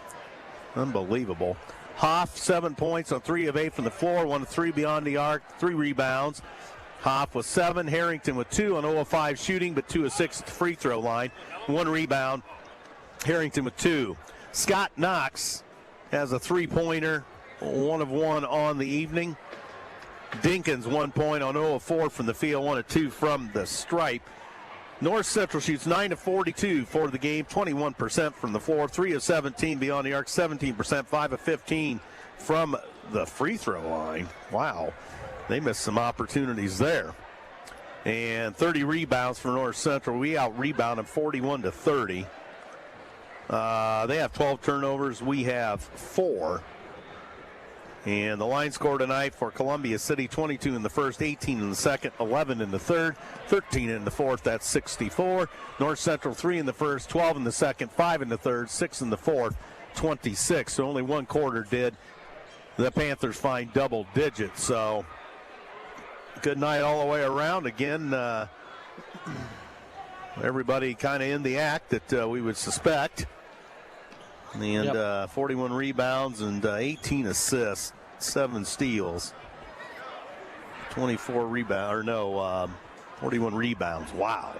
Speaker 6: Unbelievable. Hoff, 7 points on 3 of 8 from the floor, 1 of 3 beyond the arc, 3 rebounds. Hoff with 7, Harrington with 2 on 0 of 5 shooting, but 2 of 6 at the free throw line, 1 rebound. Harrington with 2. Scott Knox has a 3-pointer, 1 of 1 on the evening. Dinkins, 1 point on 0 of 4 from the field, 1 of 2 from the stripe. North Central shoots 9 of 42 for the game, 21% from the floor, 3 of 17 beyond the arc, 17%, 5 of 15 from the free throw line. Wow, they missed some opportunities there. And 30 rebounds for North Central. We out-rebound them 41-30. They have 12 turnovers. We have 4. And the line score tonight for Columbia City, 22 in the first, 18 in the second, 11 in the third, 13 in the fourth. That's 64. North Central, 3 in the first, 12 in the second, 5 in the third, 6 in the fourth, 26. So only 1 quarter did the Panthers find double digits. So good night all the way around. Again, everybody kind of in the act that we would suspect. And 41 rebounds and 18 assists, 7 steals, 41 rebounds. Wow.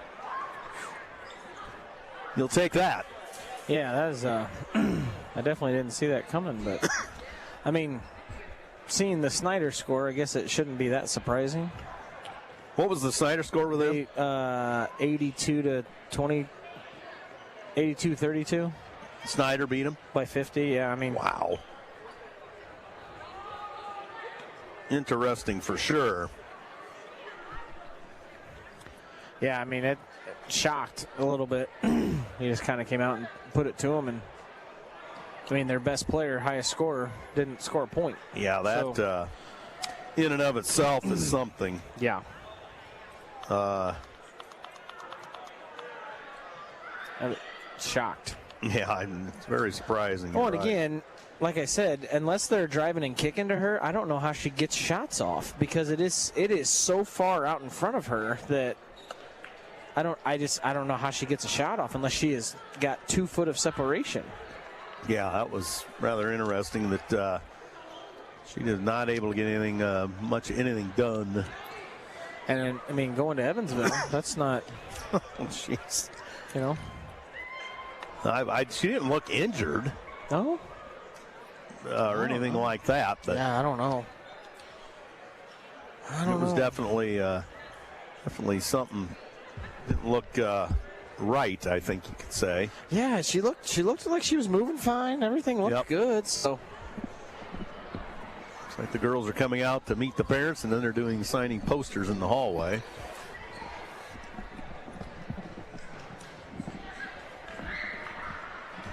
Speaker 6: You'll take that.
Speaker 7: Yeah, that is, I definitely didn't see that coming, but I mean, seeing the Snyder score, I guess it shouldn't be that surprising.
Speaker 6: What was the Snyder score with them?
Speaker 7: 82-32.
Speaker 6: Snyder beat them
Speaker 7: by 50. Yeah, I mean,
Speaker 6: wow. Interesting for sure.
Speaker 7: Yeah, I mean, it shocked a little bit. He just kind of came out and put it to them, and I mean, their best player, highest scorer, didn't score a point.
Speaker 6: Yeah, that in and of itself is something.
Speaker 7: Yeah. Shocked.
Speaker 6: Yeah, it's very surprising.
Speaker 7: Oh, and again, like I said, unless they're driving and kicking to her, I don't know how she gets shots off, because it is so far out in front of her that I don't know how she gets a shot off unless she has got 2 foot of separation.
Speaker 6: Yeah, that was rather interesting that she was not able to get anything done.
Speaker 7: And I mean, going to Evansville, that's not.
Speaker 6: Oh, jeez.
Speaker 7: You know.
Speaker 6: She didn't look injured.
Speaker 7: No.
Speaker 6: Or anything like that. But
Speaker 7: yeah, I don't know.
Speaker 6: It was definitely something didn't look right, I think you could say.
Speaker 7: Yeah, she looked like she was moving fine. Everything looked good. So
Speaker 6: looks like the girls are coming out to meet the parents, and then they're doing signing posters in the hallway.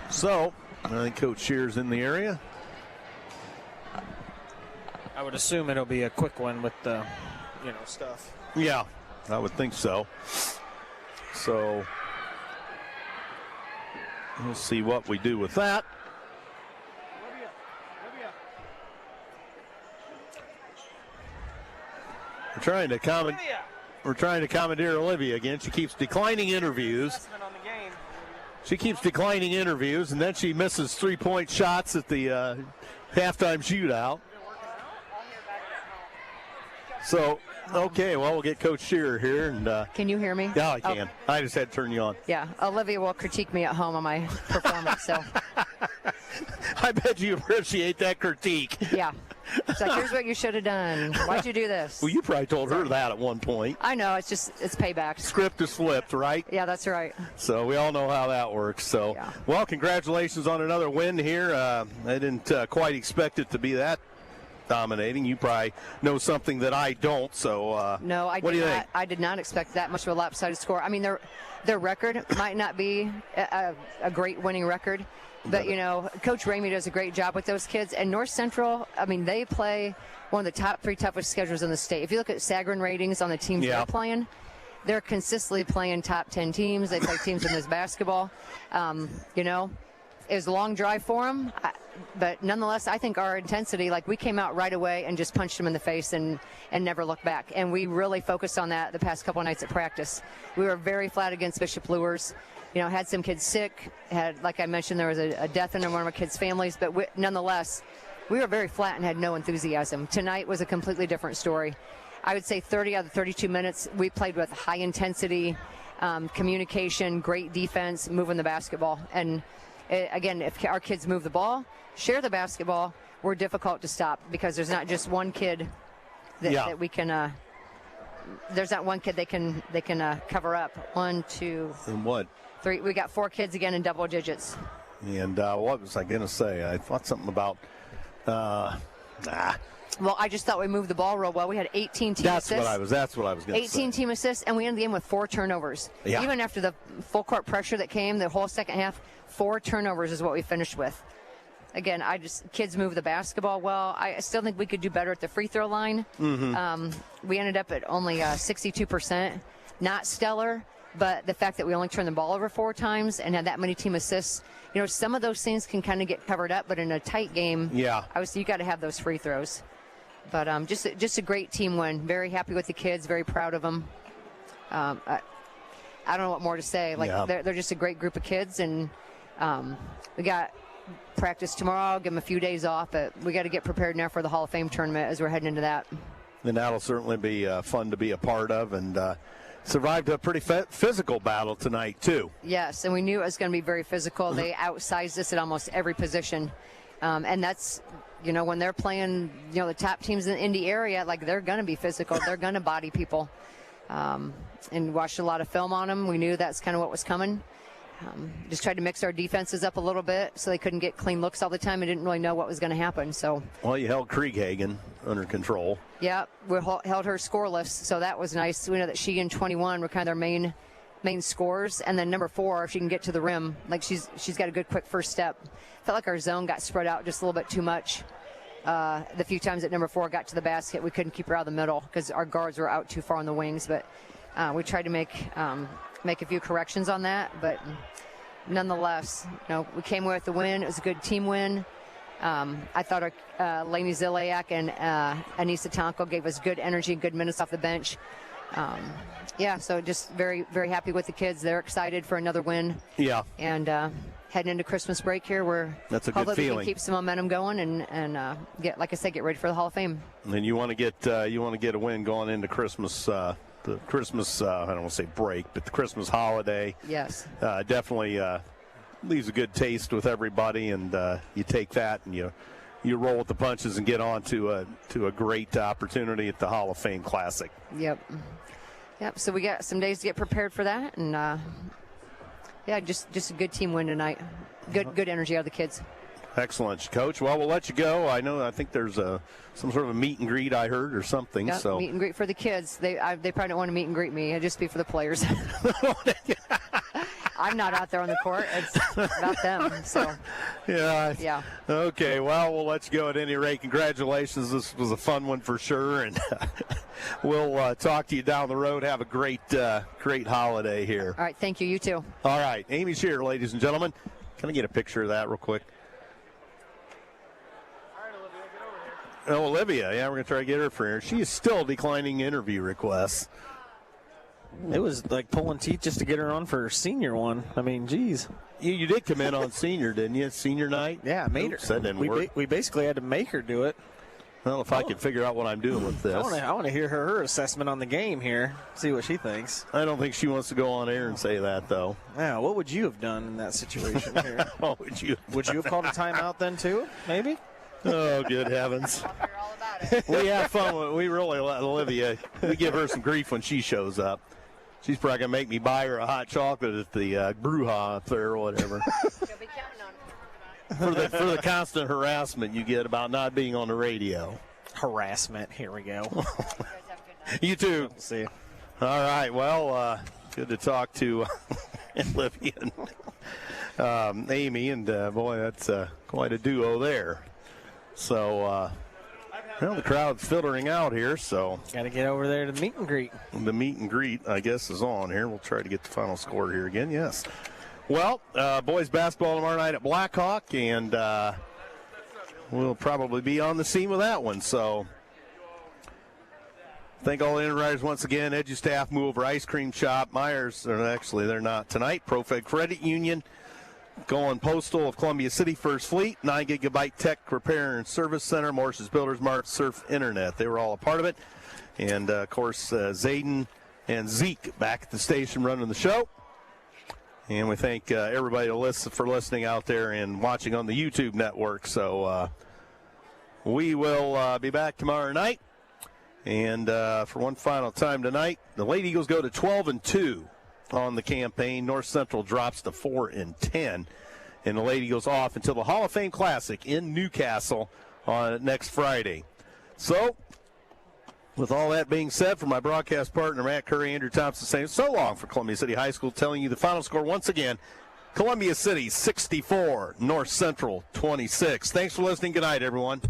Speaker 6: So, I think Coach Shear's in the area.
Speaker 7: I would assume it'll be a quick one with the, stuff.
Speaker 6: Yeah, I would think so. So, we'll see what we do with that. We're trying to commandeer Olivia again. She keeps declining interviews. And then she misses 3-point shots at the halftime shootout. So, okay, well, we'll get Coach Shearer here. And
Speaker 8: can you hear me?
Speaker 6: Yeah, I can. I just had to turn you on.
Speaker 8: Yeah, Olivia will critique me at home on my performance. So
Speaker 6: I bet you appreciate that critique.
Speaker 8: Yeah. It's like, here's what you should have done. Why'd you do this?
Speaker 6: Well, you probably told her that at one point.
Speaker 8: I know. It's payback.
Speaker 6: Script is flipped, right?
Speaker 8: Yeah, that's right.
Speaker 6: So we all know how that works. So, yeah. Well, congratulations on another win here. I didn't quite expect it to be that dominating. You probably know something that I don't. So,
Speaker 8: no,
Speaker 6: what do you think?
Speaker 8: I did not expect that much of a lopsided score. I mean, their record might not be a great winning record. But, Coach Ramey does a great job with those kids. And North Central, I mean, they play one of the top 3 toughest schedules in the state. If you look at Sagarin ratings on the teams they're playing, they're consistently playing top 10 teams. They play teams in this basketball. It was a long drive for them. But nonetheless, I think our intensity, we came out right away and just punched them in the face and never looked back. And we really focused on that the past couple of nights at practice. We were very flat against Bishop Lures. Had some kids sick. Like I mentioned, there was a death in one of our kids' families. But nonetheless, we were very flat and had no enthusiasm. Tonight was a completely different story. I would say 30 out of the 32 minutes, we played with high intensity, communication, great defense, moving the basketball. And again, if our kids move the ball, share the basketball, we're difficult to stop because there's not just one kid that we can. There's not one kid they can cover up. 1, 2,
Speaker 6: and what?
Speaker 8: 3. We got 4 kids again in double digits.
Speaker 6: And what was I going to say? I thought something about.
Speaker 8: Well, I just thought we moved the ball real well. We had 18 team assists.
Speaker 6: That's what I was going to say.
Speaker 8: 18 team assists, and we ended the game with 4 turnovers.
Speaker 6: Yeah.
Speaker 8: Even after the full court pressure that came, the whole second half, 4 turnovers is what we finished with. Again, kids move the basketball well. I still think we could do better at the free throw line. Mm-hmm. We ended up at only 62%. Not stellar, but the fact that we only turned the ball over 4 times and had that many team assists, some of those things can kind of get covered up. But in a tight game, obviously you got to have those free throws. But just a great team win. Very happy with the kids. Very proud of them. I don't know what more to say. They're just a great group of kids, and we got practice tomorrow. Give them a few days off, but we got to get prepared now for the Hall of Fame tournament as we're heading into that.
Speaker 6: And that'll certainly be fun to be a part of, and survived a pretty physical battle tonight too.
Speaker 8: Yes, and we knew it was going to be very physical. They outsized us at almost every position, and that's when they're playing the top teams in the Indy area, they're going to be physical. They're going to body people. and watched a lot of film on them. We knew that's kind of what was coming. Just tried to mix our defenses up a little bit so they couldn't get clean looks all the time and didn't really know what was going to happen. So,
Speaker 6: well, you held Krieghagen under control.
Speaker 8: Yeah, we held her scoreless, so that was nice. We know that she and 21 were kind of their main scorers, and then number 4, if she can get to the rim, like she's got a good quick first step. Felt like our zone got spread out just a little bit too much. The few times that number 4 got to the basket, we couldn't keep her out of the middle because our guards were out too far on the wings. But we tried to make a few corrections on that. But nonetheless, we came away with the win. It was a good team win. I thought our Lainey Ziliak and Anissa Tonko gave us good energy and good minutes off the bench. So just very, very happy with the kids. They're excited for another win. Yeah. And heading into Christmas break here,
Speaker 6: that's a good feeling.
Speaker 8: We can keep some momentum going and get, like I said, get ready for the Hall of Fame.
Speaker 6: And then you want to get a win going into Christmas. The Christmas, I don't want to say break, but the Christmas holiday.
Speaker 8: Yes.
Speaker 6: Definitely leaves a good taste with everybody, and you take that and you roll with the punches and get on to a great opportunity at the Hall of Fame Classic.
Speaker 8: Yep. So we got some days to get prepared for that, and just a good team win tonight. Good energy out of the kids.
Speaker 6: Excellent, Coach. Well, we'll let you go. I think there's some sort of a meet and greet I heard or something.
Speaker 8: Yep,
Speaker 6: so
Speaker 8: meet and greet for the kids. They probably don't want to meet and greet me. It'd just be for the players. I'm not out there on the court. It's about them. So.
Speaker 6: Yeah. Okay. Well, we'll let you go at any rate. Congratulations. This was a fun one for sure, and we'll talk to you down the road. Have a great holiday here.
Speaker 8: All right. Thank you. You too.
Speaker 6: All right. Amy's here, ladies and gentlemen. Can I get a picture of that real quick? Oh, Olivia. Yeah, we're going to try to get her for here. She is still declining interview requests.
Speaker 7: It was like pulling teeth just to get her on for her senior one. I mean, geez.
Speaker 6: You did come in on senior, didn't you? Senior night?
Speaker 7: Yeah, I made her.
Speaker 6: That didn't work.
Speaker 7: We basically had to make her do it.
Speaker 6: Well, if I could figure out what I'm doing with this.
Speaker 7: I want to hear her assessment on the game here, see what she thinks.
Speaker 6: I don't think she wants to go on air and say that, though.
Speaker 7: Yeah, what would you have done in that situation here?
Speaker 6: What would you
Speaker 7: have called a timeout then, too, maybe?
Speaker 6: Oh, good heavens. We have fun. We really let Olivia. We give her some grief when she shows up. She's probably going to make me buy her a hot chocolate at the Bruja up there or whatever.
Speaker 8: She'll be counting on
Speaker 6: it. For the constant harassment you get about not being on the radio.
Speaker 7: Harassment. Here we go.
Speaker 6: You too.
Speaker 7: See you.
Speaker 6: All right. Well, good to talk to Olivia and Amy. And, boy, that's quite a duo there. So, the crowd's filtering out here, so.
Speaker 7: Got to get over there to the meet and greet.
Speaker 6: The meet and greet, I guess, is on here. We'll try to get the final score here again, yes. Well, boys basketball tomorrow night at Blackhawk, and we'll probably be on the scene with that one. So, thank all the Interriders once again. EduStaff, Move Over Ice Cream Shop, Myers, or actually they're not tonight, ProFed Credit Union, Going Postal of Columbia City, First Fleet, 9 Gigabyte Tech Repair and Service Center, Morris's Builders Mart, Surf Internet. They were all a part of it. And, of course, Xaiden and Zeke back at the station running the show. And we thank everybody for listening out there and watching on the YouTube network. So we will be back tomorrow night. And for one final time tonight, the Lady Eagles go to 12-2. On the campaign. North Central drops to 4-10, and the Lady goes off until the Hall of Fame Classic in Newcastle on next Friday. So, with all that being said, for my broadcast partner Matt Curry, Andrew Thompson saying so long for Columbia City High School, telling you the final score once again: Columbia City 64, North Central 26. Thanks for listening. Good night, everyone.